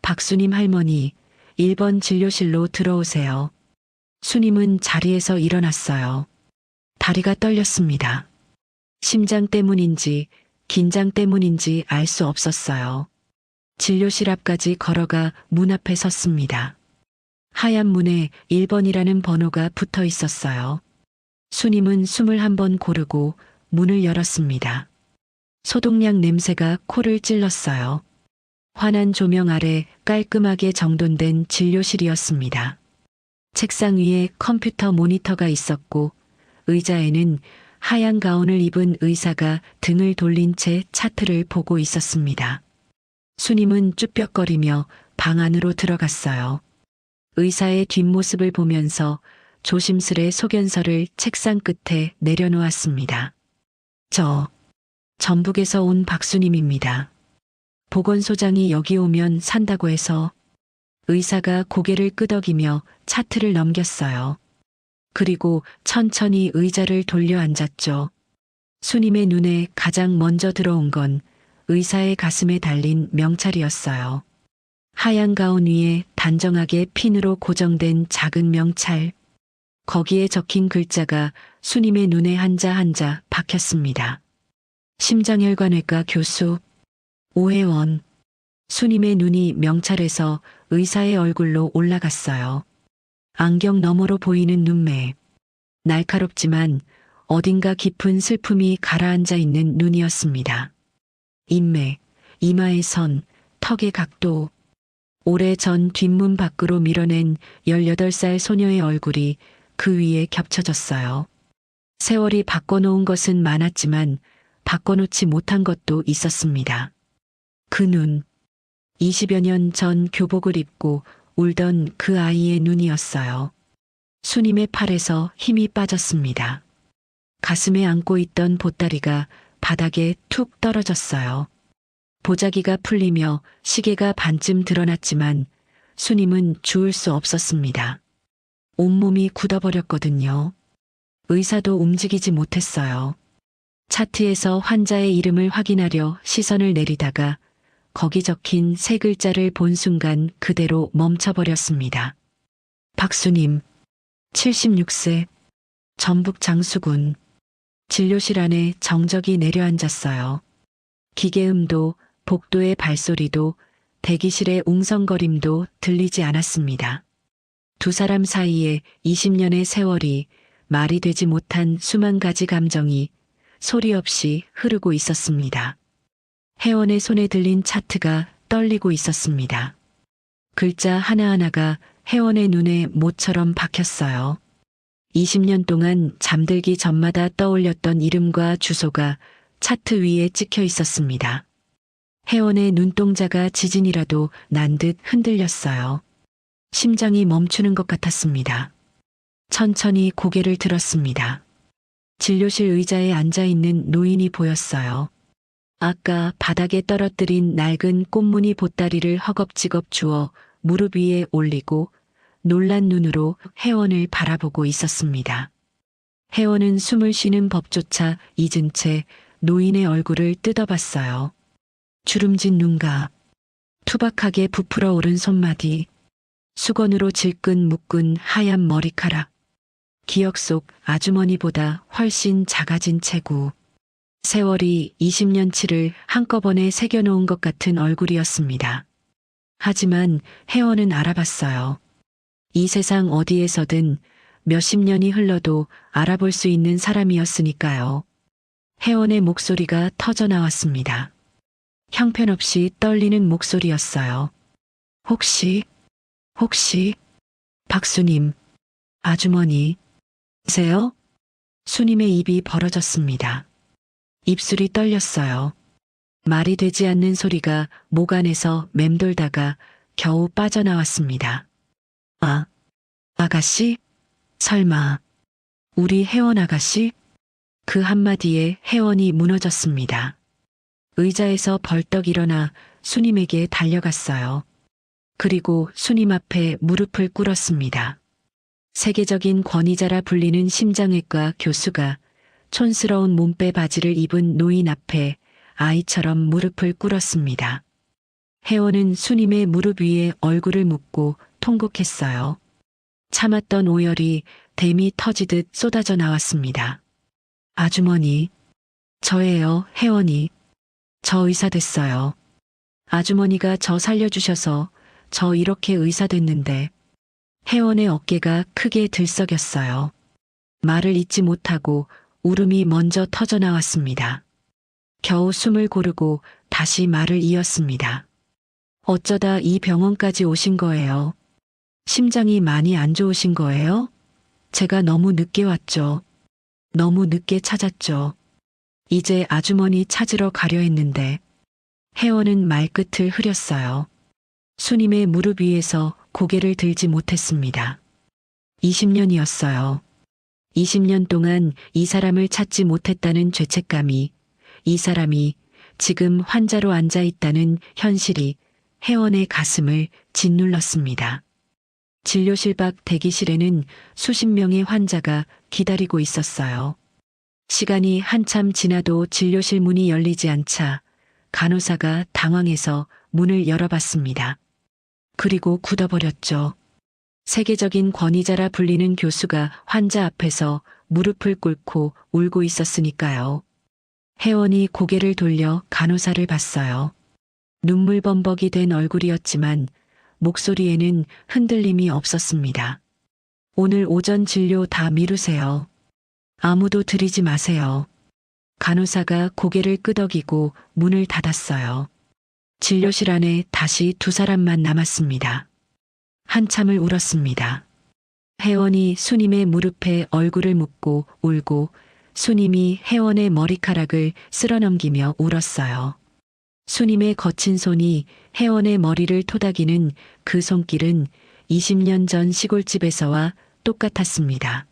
B: 박수님 할머니, 1번 진료실로 들어오세요. 수님은 자리에서 일어났어요. 다리가 떨렸습니다. 심장 때문인지 긴장 때문인지 알 수 없었어요. 진료실 앞까지 걸어가 문 앞에 섰습니다. 하얀 문에 1번이라는 번호가 붙어 있었어요. 수님은 숨을 한번 고르고 문을 열었습니다. 소독약 냄새가 코를 찔렀어요. 환한 조명 아래 깔끔하게 정돈된 진료실이었습니다. 책상 위에 컴퓨터 모니터가 있었고 의자에는 하얀 가운을 입은 의사가 등을 돌린 채 차트를 보고 있었습니다. 수님은 쭈뼛거리며 방 안으로 들어갔어요. 의사의 뒷모습을 보면서 조심스레 소견서를 책상 끝에 내려놓았습니다. 저, 전북에서 온 박수님입니다. 보건소장이 여기 오면 산다고 해서. 의사가 고개를 끄덕이며 차트를 넘겼어요. 그리고 천천히 의자를 돌려 앉았죠. 수님의 눈에 가장 먼저 들어온 건 의사의 가슴에 달린 명찰이었어요. 하얀 가운 위에 단정하게 핀으로 고정된 작은 명찰. 거기에 적힌 글자가 수님의 눈에 한자 한자 박혔습니다. 심장혈관외과 교수 오혜원. 수님의 눈이 명찰에서 의사의 얼굴로 올라갔어요. 안경 너머로 보이는 눈매. 날카롭지만 어딘가 깊은 슬픔이 가라앉아 있는 눈이었습니다. 인맥, 이마의 선, 턱의 각도. 오래전 뒷문 밖으로 밀어낸 18살 소녀의 얼굴이 그 위에 겹쳐졌어요. 세월이 바꿔놓은 것은 많았지만 바꿔놓지 못한 것도 있었습니다. 그 눈. 20여 년 전 교복을 입고 울던 그 아이의 눈이었어요. 수님의 팔에서 힘이 빠졌습니다. 가슴에 안고 있던 보따리가 바닥에 툭 떨어졌어요. 보자기가 풀리며 시계가 반쯤 드러났지만 수님은 주울 수 없었습니다. 온몸이 굳어버렸거든요. 의사도 움직이지 못했어요. 차트에서 환자의 이름을 확인하려 시선을 내리다가 거기 적힌 세 글자를 본 순간 그대로 멈춰버렸습니다. 박수님, 76세, 전북 장수군. 진료실 안에 정적이 내려앉았어요. 기계음도, 복도의 발소리도, 대기실의 웅성거림도 들리지 않았습니다. 두 사람 사이에 20년의 세월이 말이 되지 못한 수만 가지 감정이 소리 없이 흐르고 있었습니다. 혜원의 손에 들린 차트가 떨리고 있었습니다. 글자 하나하나가 혜원의 눈에 모처럼 박혔어요. 20년 동안 잠들기 전마다 떠올렸던 이름과 주소가 차트 위에 찍혀 있었습니다. 혜원의 눈동자가 지진이라도 난 듯 흔들렸어요. 심장이 멈추는 것 같았습니다. 천천히 고개를 들었습니다. 진료실 의자에 앉아있는 노인이 보였어요. 아까 바닥에 떨어뜨린 낡은 꽃무늬 보따리를 허겁지겁 주워 무릎 위에 올리고 놀란 눈으로 혜원을 바라보고 있었습니다. 혜원은 숨을 쉬는 법조차 잊은 채 노인의 얼굴을 뜯어봤어요. 주름진 눈가, 투박하게 부풀어 오른 손마디, 수건으로 질끈 묶은 하얀 머리카락, 기억 속 아주머니보다 훨씬 작아진 체구. 세월이 20년치를 한꺼번에 새겨놓은 것 같은 얼굴이었습니다. 하지만 혜원은 알아봤어요. 이 세상 어디에서든 몇십 년이 흘러도 알아볼 수 있는 사람이었으니까요. 혜원의 목소리가 터져 나왔습니다. 형편없이 떨리는 목소리였어요. 혹시, 박수님, 아주머니세요? 수님의 입이 벌어졌습니다. 입술이 떨렸어요. 말이 되지 않는 소리가 목 안에서 맴돌다가 겨우 빠져나왔습니다. 아가씨? 설마, 우리 혜원 아가씨? 그 한마디에 혜원이 무너졌습니다. 의자에서 벌떡 일어나 수님에게 달려갔어요. 그리고 수님 앞에 무릎을 꿇었습니다. 세계적인 권위자라 불리는 심장외과 교수가 촌스러운 몸빼 바지를 입은 노인 앞에 아이처럼 무릎을 꿇었습니다. 혜원은 수님의 무릎 위에 얼굴을 묻고 통곡했어요. 참았던 오열이 댐이 터지듯 쏟아져 나왔습니다. 아주머니, 저예요, 혜원이. 저 의사 됐어요. 아주머니가 저 살려주셔서 저 이렇게 의사 됐는데. 혜원의 어깨가 크게 들썩였어요. 말을 잇지 못하고 울음이 먼저 터져 나왔습니다. 겨우 숨을 고르고 다시 말을 이었습니다. 어쩌다 이 병원까지 오신 거예요? 심장이 많이 안 좋으신 거예요? 제가 너무 늦게 왔죠. 너무 늦게 찾았죠. 이제 아주머니 찾으러 가려 했는데. 혜원은 말끝을 흐렸어요. 수님의 무릎 위에서 고개를 들지 못했습니다. 20년이었어요. 20년 동안 이 사람을 찾지 못했다는 죄책감이, 이 사람이 지금 환자로 앉아 있다는 현실이 혜원의 가슴을 짓눌렀습니다. 진료실 밖 대기실에는 수십 명의 환자가 기다리고 있었어요. 시간이 한참 지나도 진료실 문이 열리지 않자 간호사가 당황해서 문을 열어봤습니다. 그리고 굳어버렸죠. 세계적인 권위자라 불리는 교수가 환자 앞에서 무릎을 꿇고 울고 있었으니까요. 혜원이 고개를 돌려 간호사를 봤어요. 눈물범벅이 된 얼굴이었지만 목소리에는 흔들림이 없었습니다. 오늘 오전 진료 다 미루세요. 아무도 들이지 마세요. 간호사가 고개를 끄덕이고 문을 닫았어요. 진료실 안에 다시 두 사람만 남았습니다. 한참을 울었습니다. 혜원이 수님의 무릎에 얼굴을 묻고 울고 수님이 혜원의 머리카락을 쓸어넘기며 울었어요. 수님의 거친 손이 혜원의 머리를 토닥이는 그 손길은 20년 전 시골집에서와 똑같았습니다.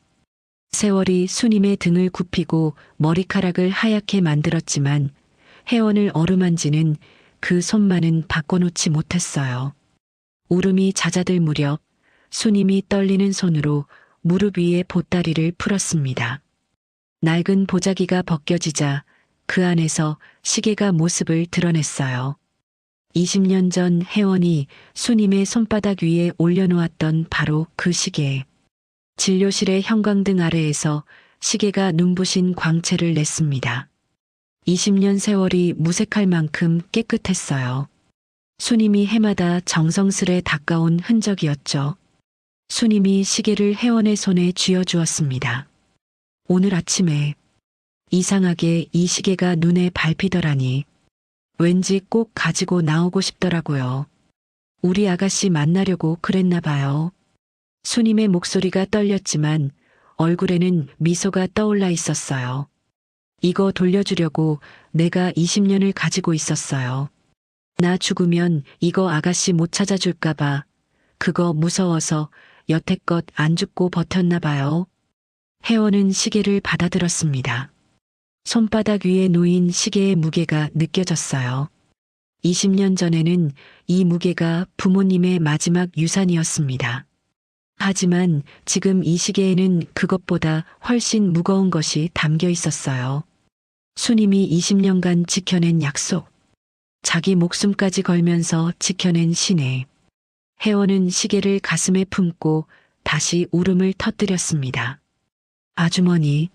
B: 세월이 수님의 등을 굽히고 머리카락을 하얗게 만들었지만 혜원을 어루만지는 그 손만은 바꿔놓지 못했어요. 울음이 잦아들 무렵 수님이 떨리는 손으로 무릎 위에 보따리를 풀었습니다. 낡은 보자기가 벗겨지자 그 안에서 시계가 모습을 드러냈어요. 20년 전 혜원이 수님의 손바닥 위에 올려놓았던 바로 그 시계. 진료실의 형광등 아래에서 시계가 눈부신 광채를 냈습니다. 20년 세월이 무색할 만큼 깨끗했어요. 수님이 해마다 정성스레 닦아온 흔적이었죠. 수님이 시계를 혜원의 손에 쥐어주었습니다. 오늘 아침에 이상하게 이 시계가 눈에 밟히더라니. 왠지 꼭 가지고 나오고 싶더라고요. 우리 아가씨 만나려고 그랬나 봐요. 수님의 목소리가 떨렸지만 얼굴에는 미소가 떠올라 있었어요. 이거 돌려주려고 내가 20년을 가지고 있었어요. 나 죽으면 이거 아가씨 못 찾아줄까봐 그거 무서워서 여태껏 안 죽고 버텼나 봐요. 혜원은 시계를 받아들었습니다. 손바닥 위에 놓인 시계의 무게가 느껴졌어요. 20년 전에는 이 무게가 부모님의 마지막 유산이었습니다. 하지만 지금 이 시계에는 그것보다 훨씬 무거운 것이 담겨 있었어요. 수님이 20년간 지켜낸 약속. 자기 목숨까지 걸면서 지켜낸 신뢰. 혜원은 시계를 가슴에 품고 다시 울음을 터뜨렸습니다. 아주머니,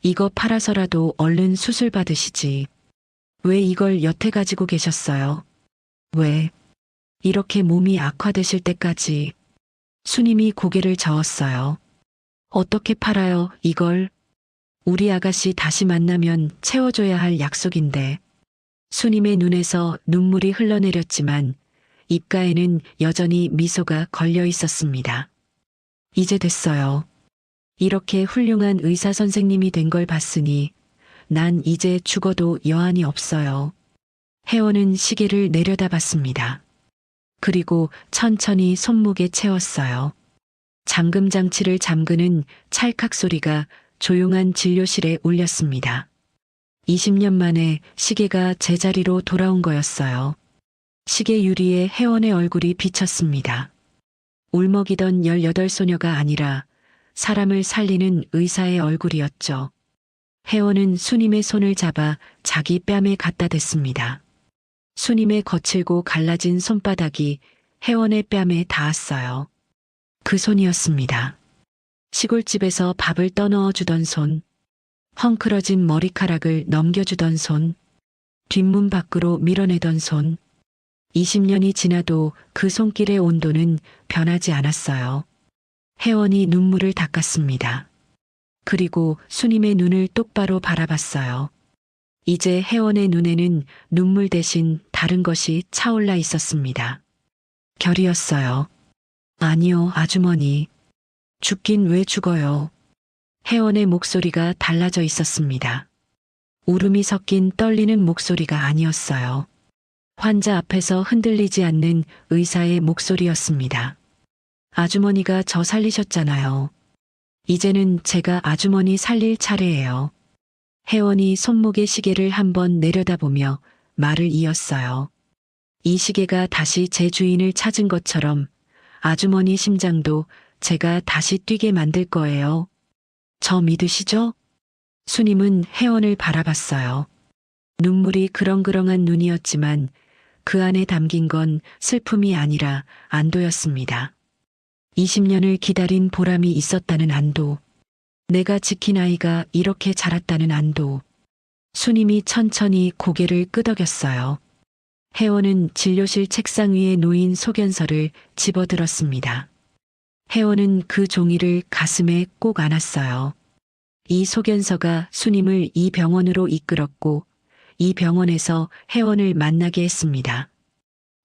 B: 이거 팔아서라도 얼른 수술 받으시지. 왜 이걸 여태 가지고 계셨어요? 왜? 이렇게 몸이 악화되실 때까지. 수님이 고개를 저었어요. 어떻게 팔아요, 이걸? 우리 아가씨 다시 만나면 채워줘야 할 약속인데. 수님의 눈에서 눈물이 흘러내렸지만 입가에는 여전히 미소가 걸려 있었습니다. 이제 됐어요. 이렇게 훌륭한 의사 선생님이 된 걸 봤으니 난 이제 죽어도 여한이 없어요. 혜원은 시계를 내려다봤습니다. 그리고 천천히 손목에 채웠어요. 잠금 장치를 잠그는 찰칵 소리가 조용한 진료실에 울렸습니다. 20년 만에 시계가 제자리로 돌아온 거였어요. 시계 유리에 혜원의 얼굴이 비쳤습니다. 울먹이던 18소녀가 아니라 사람을 살리는 의사의 얼굴이었죠. 혜원은 수님의 손을 잡아 자기 뺨에 갖다 댔습니다. 수님의 거칠고 갈라진 손바닥이 혜원의 뺨에 닿았어요. 그 손이었습니다. 시골집에서 밥을 떠넣어 주던 손, 헝클어진 머리카락을 넘겨주던 손, 뒷문 밖으로 밀어내던 손. 20년이 지나도 그 손길의 온도는 변하지 않았어요. 혜원이 눈물을 닦았습니다. 그리고 수님의 눈을 똑바로 바라봤어요. 이제 혜원의 눈에는 눈물 대신 다른 것이 차올라 있었습니다. 결이었어요. 아니요, 아주머니. 죽긴 왜 죽어요. 혜원의 목소리가 달라져 있었습니다. 울음이 섞인 떨리는 목소리가 아니었어요. 환자 앞에서 흔들리지 않는 의사의 목소리였습니다. 아주머니가 저 살리셨잖아요. 이제는 제가 아주머니 살릴 차례예요. 혜원이 손목의 시계를 한번 내려다보며 말을 이었어요. 이 시계가 다시 제 주인을 찾은 것처럼 아주머니 심장도 제가 다시 뛰게 만들 거예요. 저 믿으시죠? 수님은 혜원을 바라봤어요. 눈물이 그렁그렁한 눈이었지만 그 안에 담긴 건 슬픔이 아니라 안도였습니다. 20년을 기다린 보람이 있었다는 안도. 내가 지킨 아이가 이렇게 자랐다는 안도. 수님이 천천히 고개를 끄덕였어요. 혜원은 진료실 책상 위에 놓인 소견서를 집어들었습니다. 혜원은 그 종이를 가슴에 꼭 안았어요. 이 소견서가 수님을 이 병원으로 이끌었고 이 병원에서 혜원을 만나게 했습니다.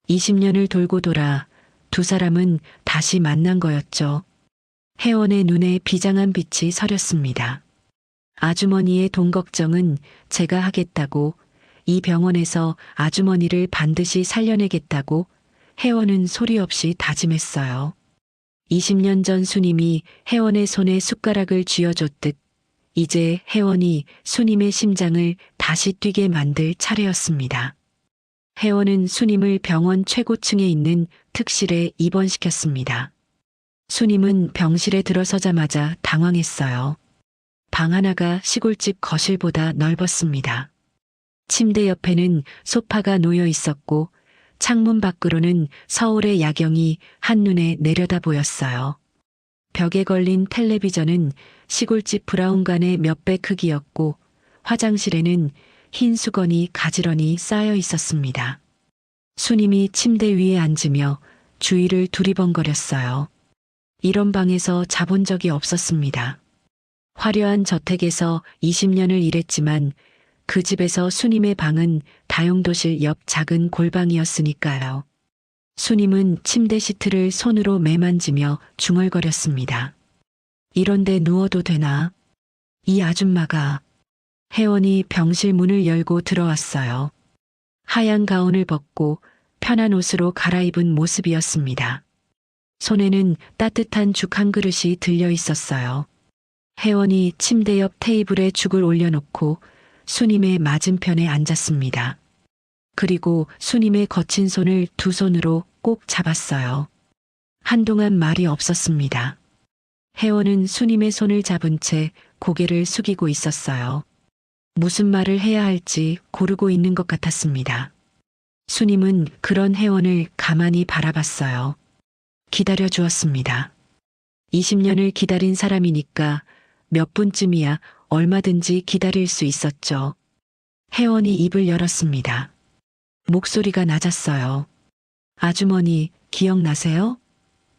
B: 20년을 돌고 돌아 두 사람은 다시 만난 거였죠. 혜원의 눈에 비장한 빛이 서렸습니다. 아주머니의 돈 걱정은 제가 하겠다고, 이 병원에서 아주머니를 반드시 살려내겠다고 혜원은 소리 없이 다짐했어요. 20년 전 수님이 혜원의 손에 숟가락을 쥐어줬듯 이제 혜원이 수님의 심장을 다시 뛰게 만들 차례였습니다. 혜원은 수님을 병원 최고층에 있는 특실에 입원시켰습니다. 수님은 병실에 들어서자마자 당황했어요. 방 하나가 시골집 거실보다 넓었습니다. 침대 옆에는 소파가 놓여 있었고 창문 밖으로는 서울의 야경이 한눈에 내려다 보였어요. 벽에 걸린 텔레비전은 시골집 브라운관의 몇 배 크기였고 화장실에는 흰 수건이 가지런히 쌓여 있었습니다. 수님이 침대 위에 앉으며 주위를 두리번거렸어요. 이런 방에서 자본 적이 없었습니다. 화려한 저택에서 20년을 일했지만 그 집에서 수님의 방은 다용도실 옆 작은 골방이었으니까요. 수님은 침대 시트를 손으로 매만지며 중얼거렸습니다. 이런데 누워도 되나? 이 아줌마가. 혜원이 병실 문을 열고 들어왔어요. 하얀 가운을 벗고 편한 옷으로 갈아입은 모습이었습니다. 손에는 따뜻한 죽 한 그릇이 들려 있었어요. 혜원이 침대 옆 테이블에 죽을 올려놓고 수님의 맞은편에 앉았습니다. 그리고 수님의 거친 손을 두 손으로 꼭 잡았어요. 한동안 말이 없었습니다. 혜원은 수님의 손을 잡은 채 고개를 숙이고 있었어요. 무슨 말을 해야 할지 고르고 있는 것 같았습니다. 수님은 그런 혜원을 가만히 바라봤어요. 기다려 주었습니다. 20년을 기다린 사람이니까 몇 분쯤이야 얼마든지 기다릴 수 있었죠. 혜원이 입을 열었습니다. 목소리가 낮았어요. 아주머니, 기억나세요?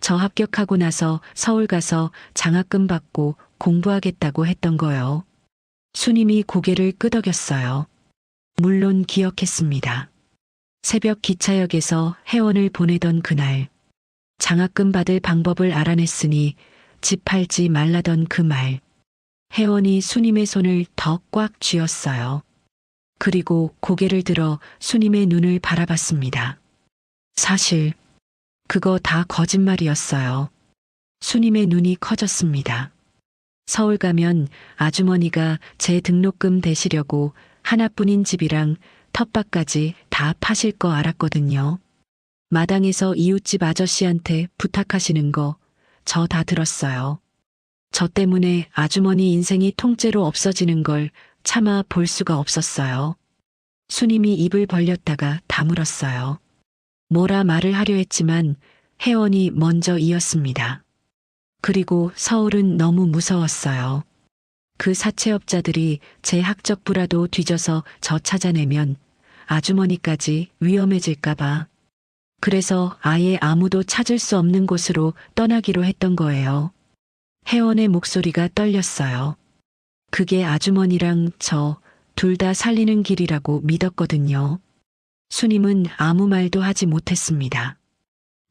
B: 저 합격하고 나서 서울 가서 장학금 받고 공부하겠다고 했던 거요. 수님이 고개를 끄덕였어요. 물론 기억했습니다. 새벽 기차역에서 혜원을 보내던 그날, 장학금 받을 방법을 알아냈으니 집 팔지 말라던 그 말. 혜원이 수님의 손을 더 꽉 쥐었어요. 그리고 고개를 들어 수님의 눈을 바라봤습니다. 사실 그거 다 거짓말이었어요. 수님의 눈이 커졌습니다. 서울 가면 아주머니가 제 등록금 대시려고 하나뿐인 집이랑 텃밭까지 다 파실 거 알았거든요. 마당에서 이웃집 아저씨한테 부탁하시는 거 저 다 들었어요. 저 때문에 아주머니 인생이 통째로 없어지는 걸 차마 볼 수가 없었어요. 수님이 입을 벌렸다가 다물었어요. 뭐라 말을 하려 했지만 혜원이 먼저 이었습니다. 그리고 서울은 너무 무서웠어요. 그 사채업자들이 제 학적부라도 뒤져서 저 찾아내면 아주머니까지 위험해질까봐. 그래서 아예 아무도 찾을 수 없는 곳으로 떠나기로 했던 거예요. 혜원의 목소리가 떨렸어요. 그게 아주머니랑 저 둘 다 살리는 길이라고 믿었거든요. 수님은 아무 말도 하지 못했습니다.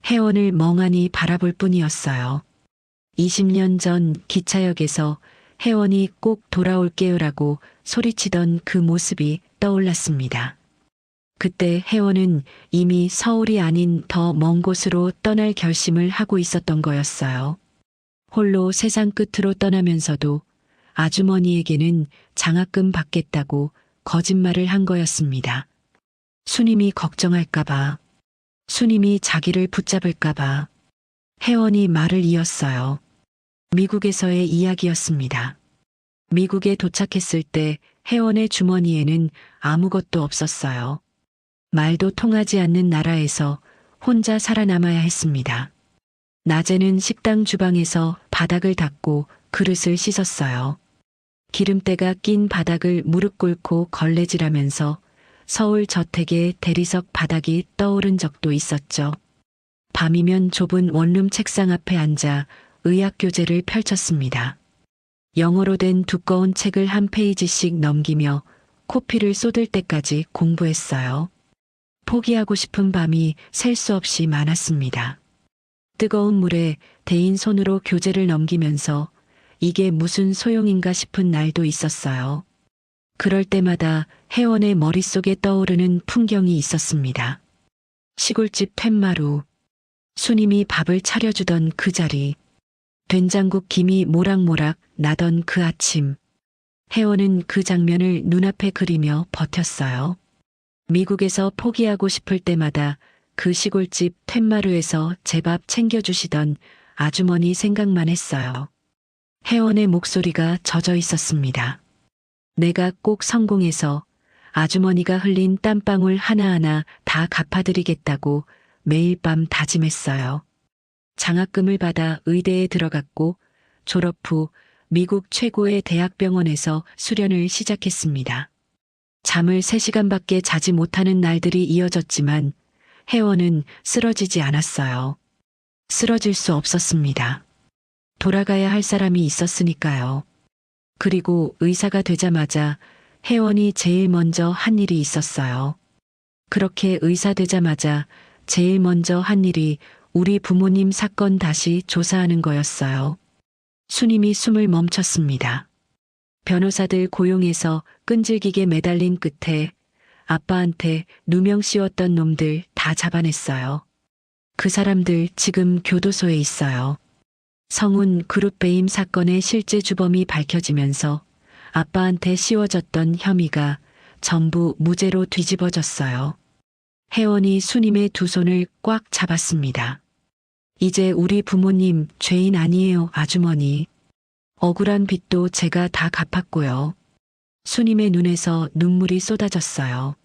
B: 혜원을 멍하니 바라볼 뿐이었어요. 20년 전 기차역에서 혜원이 꼭 돌아올게요라고 소리치던 그 모습이 떠올랐습니다. 그때 혜원은 이미 서울이 아닌 더 먼 곳으로 떠날 결심을 하고 있었던 거였어요. 홀로 세상 끝으로 떠나면서도 아주머니에게는 장학금 받겠다고 거짓말을 한 거였습니다. 수님이 걱정할까봐, 수님이 자기를 붙잡을까봐. 혜원이 말을 이었어요. 미국에서의 이야기였습니다. 미국에 도착했을 때 혜원의 주머니에는 아무것도 없었어요. 말도 통하지 않는 나라에서 혼자 살아남아야 했습니다. 낮에는 식당 주방에서 바닥을 닦고 그릇을 씻었어요. 기름때가 낀 바닥을 무릎 꿇고 걸레질하면서 서울 저택의 대리석 바닥이 떠오른 적도 있었죠. 밤이면 좁은 원룸 책상 앞에 앉아 의학교재를 펼쳤습니다. 영어로 된 두꺼운 책을 한 페이지씩 넘기며 코피를 쏟을 때까지 공부했어요. 포기하고 싶은 밤이 셀 수 없이 많았습니다. 뜨거운 물에 대인 손으로 교재를 넘기면서 이게 무슨 소용인가 싶은 날도 있었어요. 그럴 때마다 혜원의 머릿속에 떠오르는 풍경이 있었습니다. 시골집 툇마루, 수님이 밥을 차려주던 그 자리, 된장국 김이 모락모락 나던 그 아침. 혜원은 그 장면을 눈앞에 그리며 버텼어요. 미국에서 포기하고 싶을 때마다 그 시골집 툇마루에서 제 밥 챙겨주시던 아주머니 생각만 했어요. 혜원의 목소리가 젖어 있었습니다. 내가 꼭 성공해서 아주머니가 흘린 땀방울 하나하나 다 갚아드리겠다고 매일 밤 다짐했어요. 장학금을 받아 의대에 들어갔고 졸업 후 미국 최고의 대학병원에서 수련을 시작했습니다. 잠을 3시간밖에 자지 못하는 날들이 이어졌지만 혜원은 쓰러지지 않았어요. 쓰러질 수 없었습니다. 돌아가야 할 사람이 있었으니까요. 그리고 의사가 되자마자 혜원이 제일 먼저 한 일이 있었어요. 그렇게 의사 되자마자 제일 먼저 한 일이 우리 부모님 사건 다시 조사하는 거였어요. 수님이 숨을 멈췄습니다. 변호사들 고용해서 끈질기게 매달린 끝에 아빠한테 누명 씌웠던 놈들 다 잡아냈어요. 그 사람들 지금 교도소에 있어요. 성운 그룹 배임 사건의 실제 주범이 밝혀지면서 아빠한테 씌워졌던 혐의가 전부 무죄로 뒤집어졌어요. 혜원이 수님의 두 손을 꽉 잡았습니다. 이제 우리 부모님 죄인 아니에요, 아주머니. 억울한 빚도 제가 다 갚았고요. 수님의 눈에서 눈물이 쏟아졌어요.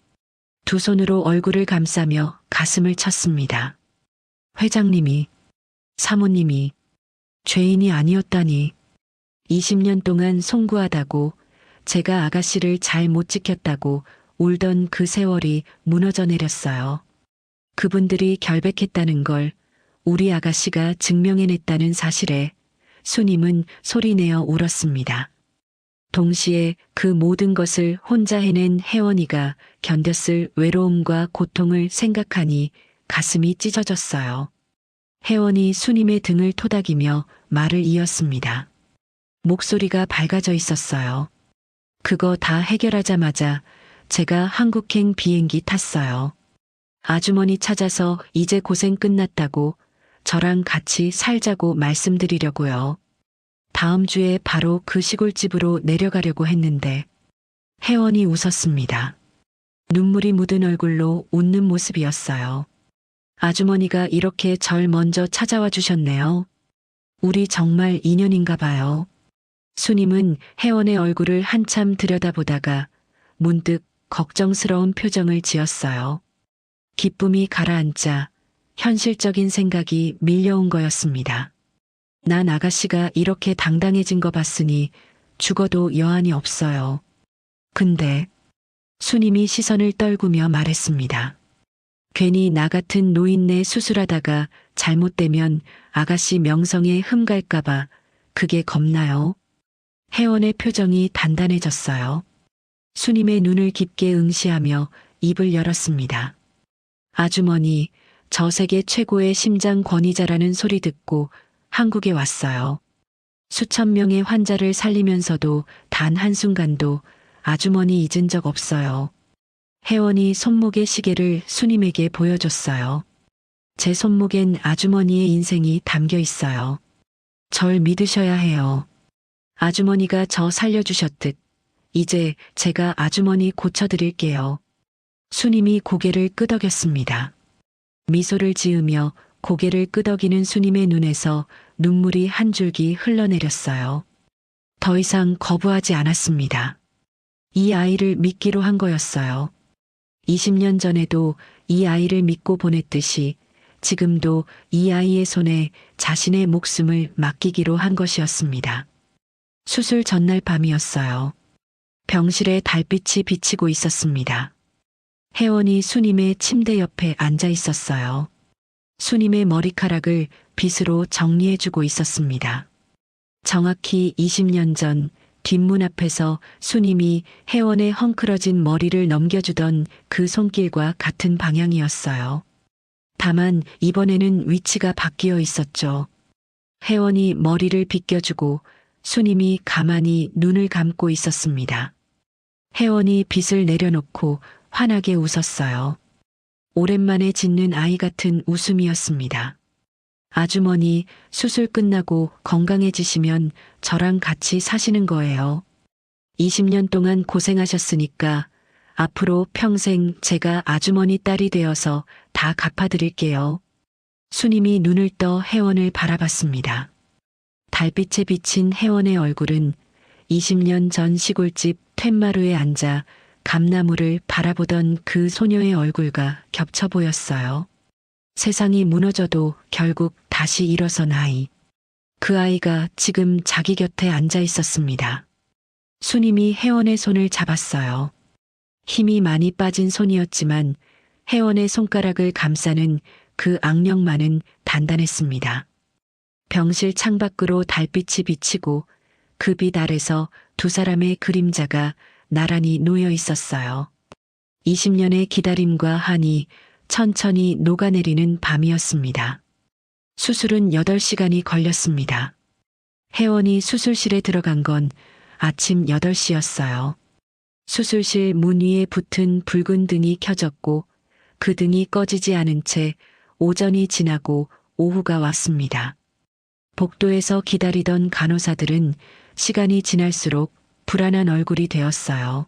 B: 두 손으로 얼굴을 감싸며 가슴을 쳤습니다. 회장님이, 사모님이 죄인이 아니었다니. 20년 동안 송구하다고 제가 아가씨를 잘 못 지켰다고 울던 그 세월이 무너져 내렸어요. 그분들이 결백했다는 걸 우리 아가씨가 증명해냈다는 사실에 수님은 소리내어 울었습니다. 동시에 그 모든 것을 혼자 해낸 혜원이가 견뎠을 외로움과 고통을 생각하니 가슴이 찢어졌어요. 혜원이 수님의 등을 토닥이며 말을 이었습니다. 목소리가 밝아져 있었어요. 그거 다 해결하자마자 제가 한국행 비행기 탔어요. 아주머니 찾아서 이제 고생 끝났다고 저랑 같이 살자고 말씀드리려고요. 다음 주에 바로 그 시골집으로 내려가려고 했는데 혜원이 웃었습니다. 눈물이 묻은 얼굴로 웃는 모습이었어요. 아주머니가 이렇게 절 먼저 찾아와 주셨네요. 우리 정말 인연인가 봐요. 수님은 혜원의 얼굴을 한참 들여다보다가 문득 걱정스러운 표정을 지었어요. 기쁨이 가라앉자 현실적인 생각이 밀려온 거였습니다. 난 아가씨가 이렇게 당당해진 거 봤으니 죽어도 여한이 없어요. 근데 수님이 시선을 떨구며 말했습니다. 괜히 나 같은 노인네 수술하다가 잘못되면 아가씨 명성에 흠갈까봐 그게 겁나요. 혜원의 표정이 단단해졌어요. 수님의 눈을 깊게 응시하며 입을 열었습니다. 아주머니, 저 세계 최고의 심장 권위자라는 소리 듣고 한국에 왔어요. 수천 명의 환자를 살리면서도 단 한순간도 아주머니 잊은 적 없어요. 혜원이 손목의 시계를 수님에게 보여줬어요. 제 손목엔 아주머니의 인생이 담겨 있어요. 절 믿으셔야 해요. 아주머니가 저 살려주셨듯 이제 제가 아주머니 고쳐드릴게요. 수님이 고개를 끄덕였습니다. 미소를 지으며 고개를 끄덕이는 수님의 눈에서 눈물이 한 줄기 흘러내렸어요. 더 이상 거부하지 않았습니다. 이 아이를 믿기로 한 거였어요. 20년 전에도 이 아이를 믿고 보냈듯이 지금도 이 아이의 손에 자신의 목숨을 맡기기로 한 것이었습니다. 수술 전날 밤이었어요. 병실에 달빛이 비치고 있었습니다. 혜원이 수님의 침대 옆에 앉아 있었어요. 수님의 머리카락을 빗으로 정리해주고 있었습니다. 정확히 20년 전 뒷문 앞에서 수님이 혜원의 헝클어진 머리를 넘겨주던 그 손길과 같은 방향이었어요. 다만 이번에는 위치가 바뀌어 있었죠. 혜원이 머리를 빗겨주고 수님이 가만히 눈을 감고 있었습니다. 혜원이 빗을 내려놓고 환하게 웃었어요. 오랜만에 짓는 아이 같은 웃음이었습니다. 아주머니, 수술 끝나고 건강해지시면 저랑 같이 사시는 거예요. 20년 동안 고생하셨으니까 앞으로 평생 제가 아주머니 딸이 되어서 다 갚아드릴게요. 수님이 눈을 떠 혜원을 바라봤습니다. 달빛에 비친 혜원의 얼굴은 20년 전 시골집 툇마루에 앉아 감나무를 바라보던 그 소녀의 얼굴과 겹쳐 보였어요. 세상이 무너져도 결국 다시 일어선 아이. 그 아이가 지금 자기 곁에 앉아 있었습니다. 수님이 혜원의 손을 잡았어요. 힘이 많이 빠진 손이었지만 혜원의 손가락을 감싸는 그 악력만은 단단했습니다. 병실 창밖으로 달빛이 비치고 그 빛 아래서 두 사람의 그림자가 나란히 놓여 있었어요. 20년의 기다림과 한이 천천히 녹아내리는 밤이었습니다. 수술은 8시간이 걸렸습니다. 혜원이 수술실에 들어간 건 아침 8시였어요. 수술실 문 위에 붙은 붉은 등이 켜졌고 그 등이 꺼지지 않은 채 오전이 지나고 오후가 왔습니다. 복도에서 기다리던 간호사들은 시간이 지날수록 불안한 얼굴이 되었어요.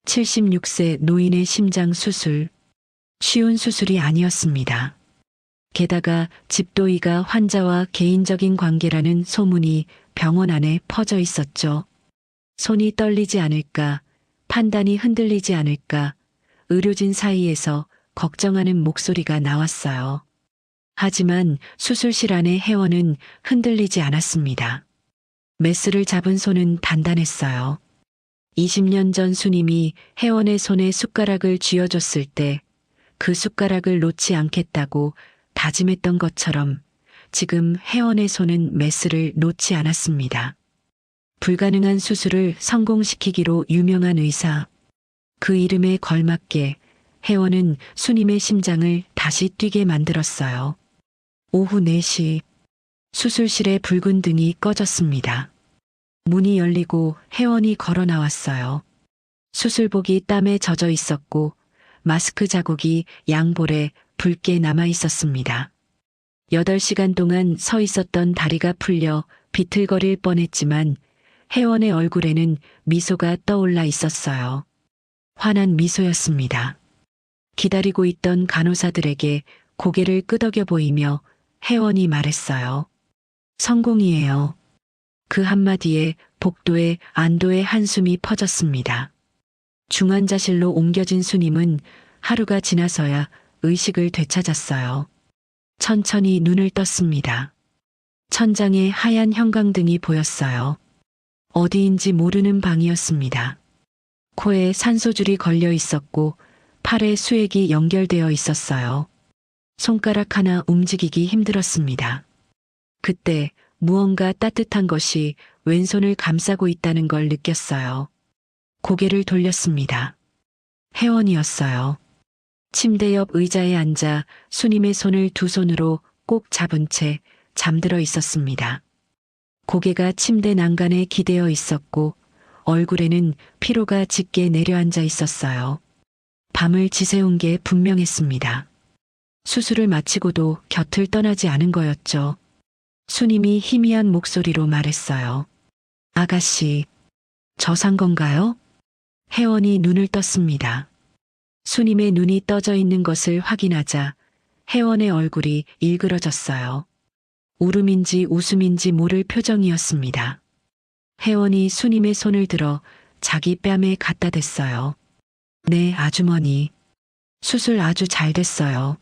B: 76세 노인의 심장 수술. 쉬운 수술이 아니었습니다. 게다가 집도의가 환자와 개인적인 관계라는 소문이 병원 안에 퍼져 있었죠. 손이 떨리지 않을까, 판단이 흔들리지 않을까, 의료진 사이에서 걱정하는 목소리가 나왔어요. 하지만 수술실 안의 혜원은 흔들리지 않았습니다. 메스를 잡은 손은 단단했어요. 20년 전 수님이 혜원의 손에 숟가락을 쥐어줬을 때 그 숟가락을 놓지 않겠다고 다짐했던 것처럼 지금 혜원의 손은 메스를 놓지 않았습니다. 불가능한 수술을 성공시키기로 유명한 의사. 그 이름에 걸맞게 혜원은 수님의 심장을 다시 뛰게 만들었어요. 오후 4시 수술실의 붉은 등이 꺼졌습니다. 문이 열리고 혜원이 걸어 나왔어요. 수술복이 땀에 젖어 있었고 마스크 자국이 양볼에 붉게 남아 있었습니다. 8시간 동안 서 있었던 다리가 풀려 비틀거릴 뻔했지만 혜원의 얼굴에는 미소가 떠올라 있었어요. 환한 미소였습니다. 기다리고 있던 간호사들에게 고개를 끄덕여 보이며 혜원이 말했어요. 성공이에요. 그 한마디에 복도에 안도의 한숨이 퍼졌습니다. 중환자실로 옮겨진 수님은 하루가 지나서야 의식을 되찾았어요. 천천히 눈을 떴습니다. 천장에 하얀 형광등이 보였어요. 어디인지 모르는 방이었습니다. 코에 산소줄이 걸려 있었고 팔에 수액이 연결되어 있었어요. 손가락 하나 움직이기 힘들었습니다. 그때 무언가 따뜻한 것이 왼손을 감싸고 있다는 걸 느꼈어요. 고개를 돌렸습니다. 혜원이었어요. 침대 옆 의자에 앉아 수님의 손을 두 손으로 꼭 잡은 채 잠들어 있었습니다. 고개가 침대 난간에 기대어 있었고 얼굴에는 피로가 짙게 내려앉아 있었어요. 밤을 지새운 게 분명했습니다. 수술을 마치고도 곁을 떠나지 않은 거였죠. 수님이 희미한 목소리로 말했어요. 아가씨, 저 산 건가요? 혜원이 눈을 떴습니다. 수님의 눈이 떠져 있는 것을 확인하자 혜원의 얼굴이 일그러졌어요. 울음인지 웃음인지 모를 표정이었습니다. 혜원이 수님의 손을 들어 자기 뺨에 갖다 댔어요. 네, 아주머니. 수술 아주 잘 됐어요.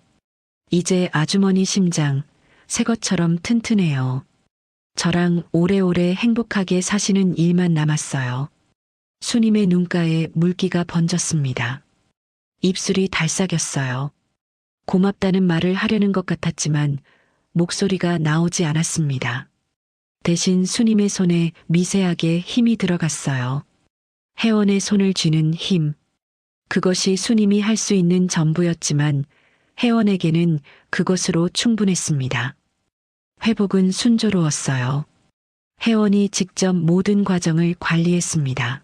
B: 이제 아주머니 심장 새 것처럼 튼튼해요. 저랑 오래오래 행복하게 사시는 일만 남았어요. 수님의 눈가에 물기가 번졌습니다. 입술이 달싹였어요. 고맙다는 말을 하려는 것 같았지만 목소리가 나오지 않았습니다. 대신 수님의 손에 미세하게 힘이 들어갔어요. 혜원의 손을 쥐는 힘. 그것이 수님이 할 수 있는 전부였지만 혜원에게는 그것으로 충분했습니다. 회복은 순조로웠어요. 혜원이 직접 모든 과정을 관리했습니다.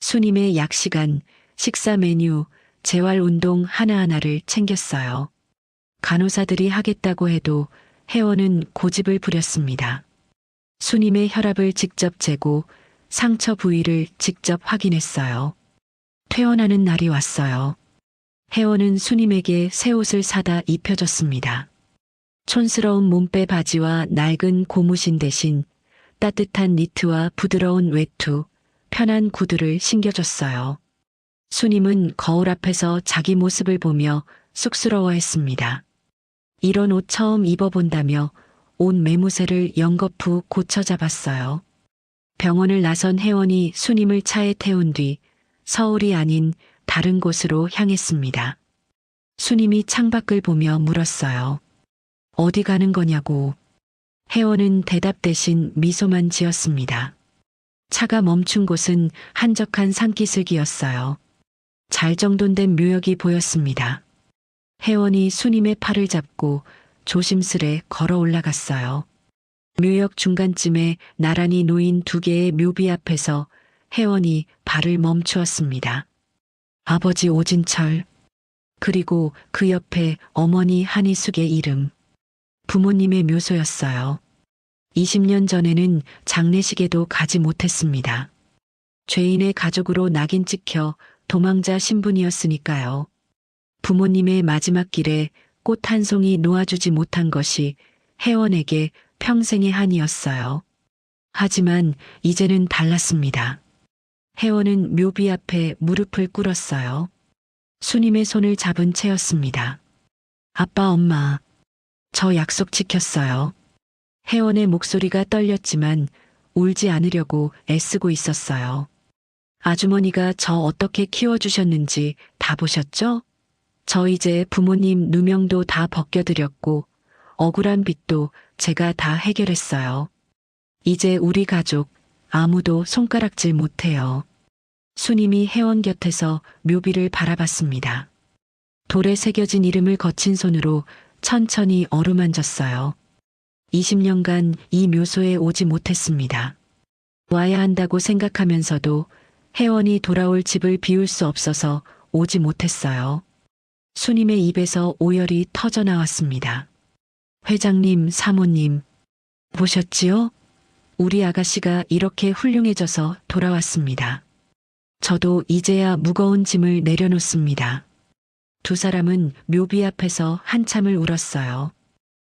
B: 수님의 약 시간, 식사 메뉴, 재활 운동 하나하나를 챙겼어요. 간호사들이 하겠다고 해도 혜원은 고집을 부렸습니다. 수님의 혈압을 직접 재고 상처 부위를 직접 확인했어요. 퇴원하는 날이 왔어요. 혜원은 수님에게 새 옷을 사다 입혀줬습니다. 촌스러운 몸빼 바지와 낡은 고무신 대신 따뜻한 니트와 부드러운 외투, 편한 구두를 신겨줬어요. 수님은 거울 앞에서 자기 모습을 보며 쑥스러워했습니다. 이런 옷 처음 입어본다며 옷 매무새를 연거푸 고쳐 잡았어요. 병원을 나선 혜원이 수님을 차에 태운 뒤 서울이 아닌 다른 곳으로 향했습니다. 수님이 창밖을 보며 물었어요. 어디 가는 거냐고. 혜원은 대답 대신 미소만 지었습니다. 차가 멈춘 곳은 한적한 산기슭이었어요. 잘 정돈된 묘역이 보였습니다. 혜원이 수님의 팔을 잡고 조심스레 걸어 올라갔어요. 묘역 중간쯤에 나란히 놓인 두 개의 묘비 앞에서 혜원이 발을 멈추었습니다. 아버지 오진철, 그리고 그 옆에 어머니 한희숙의 이름. 부모님의 묘소였어요. 20년 전에는 장례식에도 가지 못했습니다. 죄인의 가족으로 낙인 찍혀 도망자 신분이었으니까요. 부모님의 마지막 길에 꽃 한 송이 놓아주지 못한 것이 혜원에게 평생의 한이었어요. 하지만 이제는 달랐습니다. 혜원은 묘비 앞에 무릎을 꿇었어요. 수님의 손을 잡은 채였습니다. 아빠, 엄마, 저 약속 지켰어요. 혜원의 목소리가 떨렸지만 울지 않으려고 애쓰고 있었어요. 아주머니가 저 어떻게 키워주셨는지 다 보셨죠? 저 이제 부모님 누명도 다 벗겨드렸고 억울한 빚도 제가 다 해결했어요. 이제 우리 가족 아무도 손가락질 못해요. 수님이 혜원 곁에서 묘비를 바라봤습니다. 돌에 새겨진 이름을 거친 손으로 천천히 어루만졌어요. 20년간 이 묘소에 오지 못했습니다. 와야 한다고 생각하면서도 혜원이 돌아올 집을 비울 수 없어서 오지 못했어요. 수님의 입에서 오열이 터져 나왔습니다. 회장님, 사모님, 보셨지요? 우리 아가씨가 이렇게 훌륭해져서 돌아왔습니다. 저도 이제야 무거운 짐을 내려놓습니다. 두 사람은 묘비 앞에서 한참을 울었어요.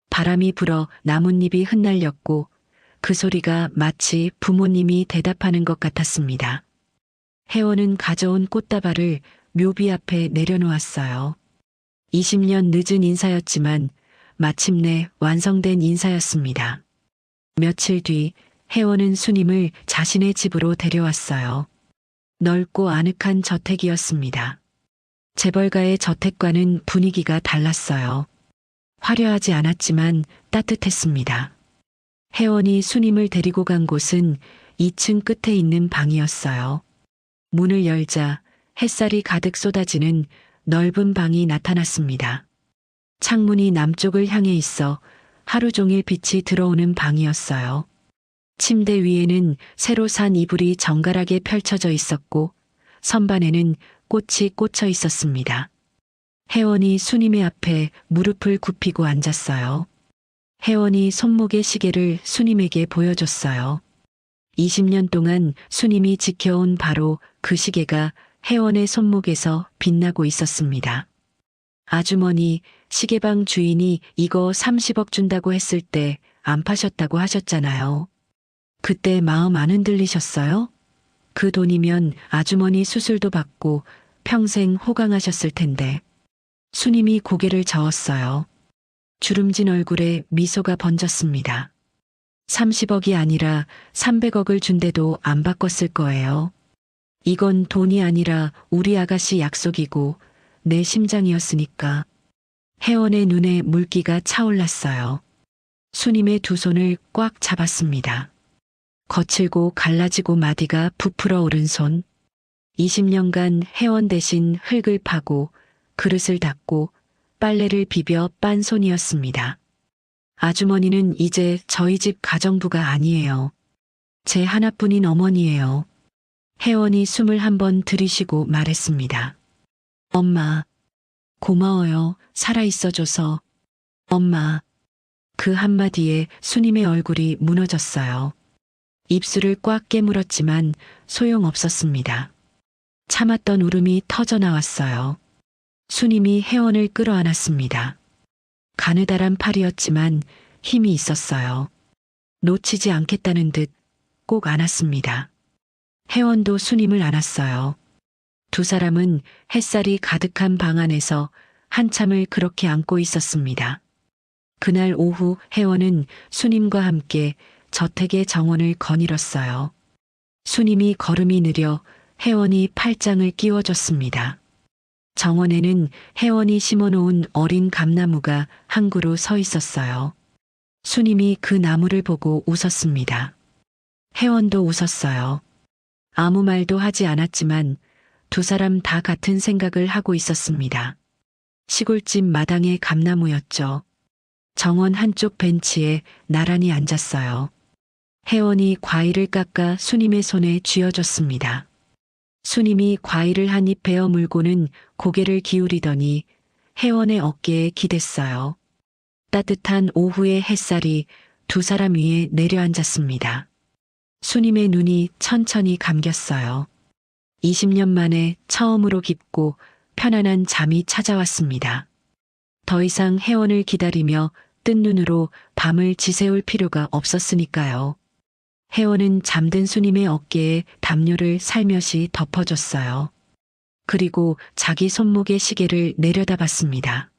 B: 바람이 불어 나뭇잎이 흩날렸고 그 소리가 마치 부모님이 대답하는 것 같았습니다. 혜원은 가져온 꽃다발을 묘비 앞에 내려놓았어요. 20년 늦은 인사였지만 마침내 완성된 인사였습니다. 며칠 뒤 혜원은 수님을 자신의 집으로 데려왔어요. 넓고 아늑한 저택이었습니다. 재벌가의 저택과는 분위기가 달랐어요. 화려하지 않았지만 따뜻했습니다. 혜원이 수님을 데리고 간 곳은 2층 끝에 있는 방이었어요. 문을 열자 햇살이 가득 쏟아지는 넓은 방이 나타났습니다. 창문이 남쪽을 향해 있어 하루 종일 빛이 들어오는 방이었어요. 침대 위에는 새로 산 이불이 정갈하게 펼쳐져 있었고 선반에는 꽃이 꽂혀 있었습니다. 혜원이 수님의 앞에 무릎을 굽히고 앉았어요. 혜원이 손목의 시계를 수님에게 보여줬어요. 20년 동안 수님이 지켜온 바로 그 시계가 혜원의 손목에서 빛나고 있었습니다. 아주머니, 시계방 주인이 이거 30억 준다고 했을 때 안 파셨다고 하셨잖아요. 그때 마음 안 흔들리셨어요? 그 돈이면 아주머니 수술도 받고 평생 호강하셨을 텐데. 수님이 고개를 저었어요. 주름진 얼굴에 미소가 번졌습니다. 30억이 아니라 300억을 준대도 안 바꿨을 거예요. 이건 돈이 아니라 우리 아가씨 약속이고 내 심장이었으니까. 혜원의 눈에 물기가 차올랐어요. 수님의 두 손을 꽉 잡았습니다. 거칠고 갈라지고 마디가 부풀어 오른 손. 20년간 혜원 대신 흙을 파고 그릇을 닦고 빨래를 비벼 빤 손이었습니다. 아주머니는 이제 저희 집 가정부가 아니에요. 제 하나뿐인 어머니예요. 혜원이 숨을 한번 들이쉬고 말했습니다. 엄마, 고마워요. 살아있어줘서. 엄마. 그 한마디에 수님의 얼굴이 무너졌어요. 입술을 꽉 깨물었지만 소용없었습니다. 참았던 울음이 터져 나왔어요. 수님이 혜원을 끌어안았습니다. 가느다란 팔이었지만 힘이 있었어요. 놓치지 않겠다는 듯 꼭 안았습니다. 혜원도 수님을 안았어요. 두 사람은 햇살이 가득한 방 안에서 한참을 그렇게 안고 있었습니다. 그날 오후 혜원은 수님과 함께 저택의 정원을 거닐었어요. 수님이 걸음이 느려 혜원이 팔짱을 끼워줬습니다. 정원에는 혜원이 심어놓은 어린 감나무가 한 그루 서 있었어요. 수님이 그 나무를 보고 웃었습니다. 혜원도 웃었어요. 아무 말도 하지 않았지만 두 사람 다 같은 생각을 하고 있었습니다. 시골집 마당의 감나무였죠. 정원 한쪽 벤치에 나란히 앉았어요. 혜원이 과일을 깎아 수님의 손에 쥐어줬습니다. 수님이 과일을 한 입 베어 물고는 고개를 기울이더니 혜원의 어깨에 기댔어요. 따뜻한 오후의 햇살이 두 사람 위에 내려앉았습니다. 수님의 눈이 천천히 감겼어요. 20년 만에 처음으로 깊고 편안한 잠이 찾아왔습니다. 더 이상 혜원을 기다리며 뜬 눈으로 밤을 지새울 필요가 없었으니까요. 혜원은 잠든 수님의 어깨에 담요를 살며시 덮어줬어요. 그리고 자기 손목의 시계를 내려다봤습니다.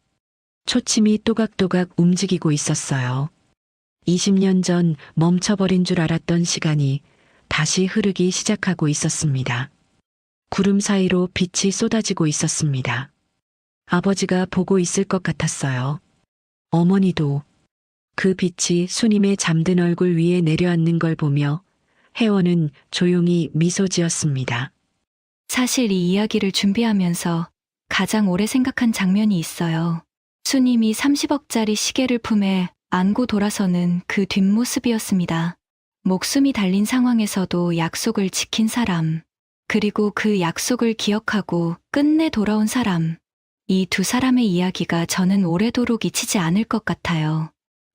B: 초침이 또각또각 움직이고 있었어요. 20년 전 멈춰버린 줄 알았던 시간이 다시 흐르기 시작하고 있었습니다. 구름 사이로 빛이 쏟아지고 있었습니다. 아버지가 보고 있을 것 같았어요. 어머니도 그 빛이 수님의 잠든 얼굴 위에 내려앉는 걸 보며 혜원은 조용히 미소 지었습니다.
D: 사실 이 이야기를 준비하면서 가장 오래 생각한 장면이 있어요. 수님이 30억짜리 시계를 품에 안고 돌아서는 그 뒷모습이었습니다. 목숨이 달린 상황에서도 약속을 지킨 사람, 그리고 그 약속을 기억하고 끝내 돌아온 사람. 이 두 사람의 이야기가 저는 오래도록 잊히지 않을 것 같아요.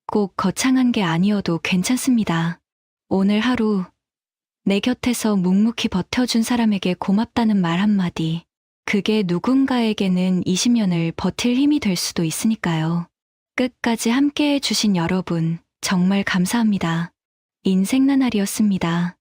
D: 꼭 거창한 게 아니어도 괜찮습니다. 오늘 하루 내 곁에서 묵묵히 버텨준 사람에게 고맙다는 말 한마디. 그게 누군가에게는 20년을 버틸 힘이 될 수도 있으니까요. 끝까지 함께해 주신 여러분, 정말 감사합니다. 인생 나날이었습니다.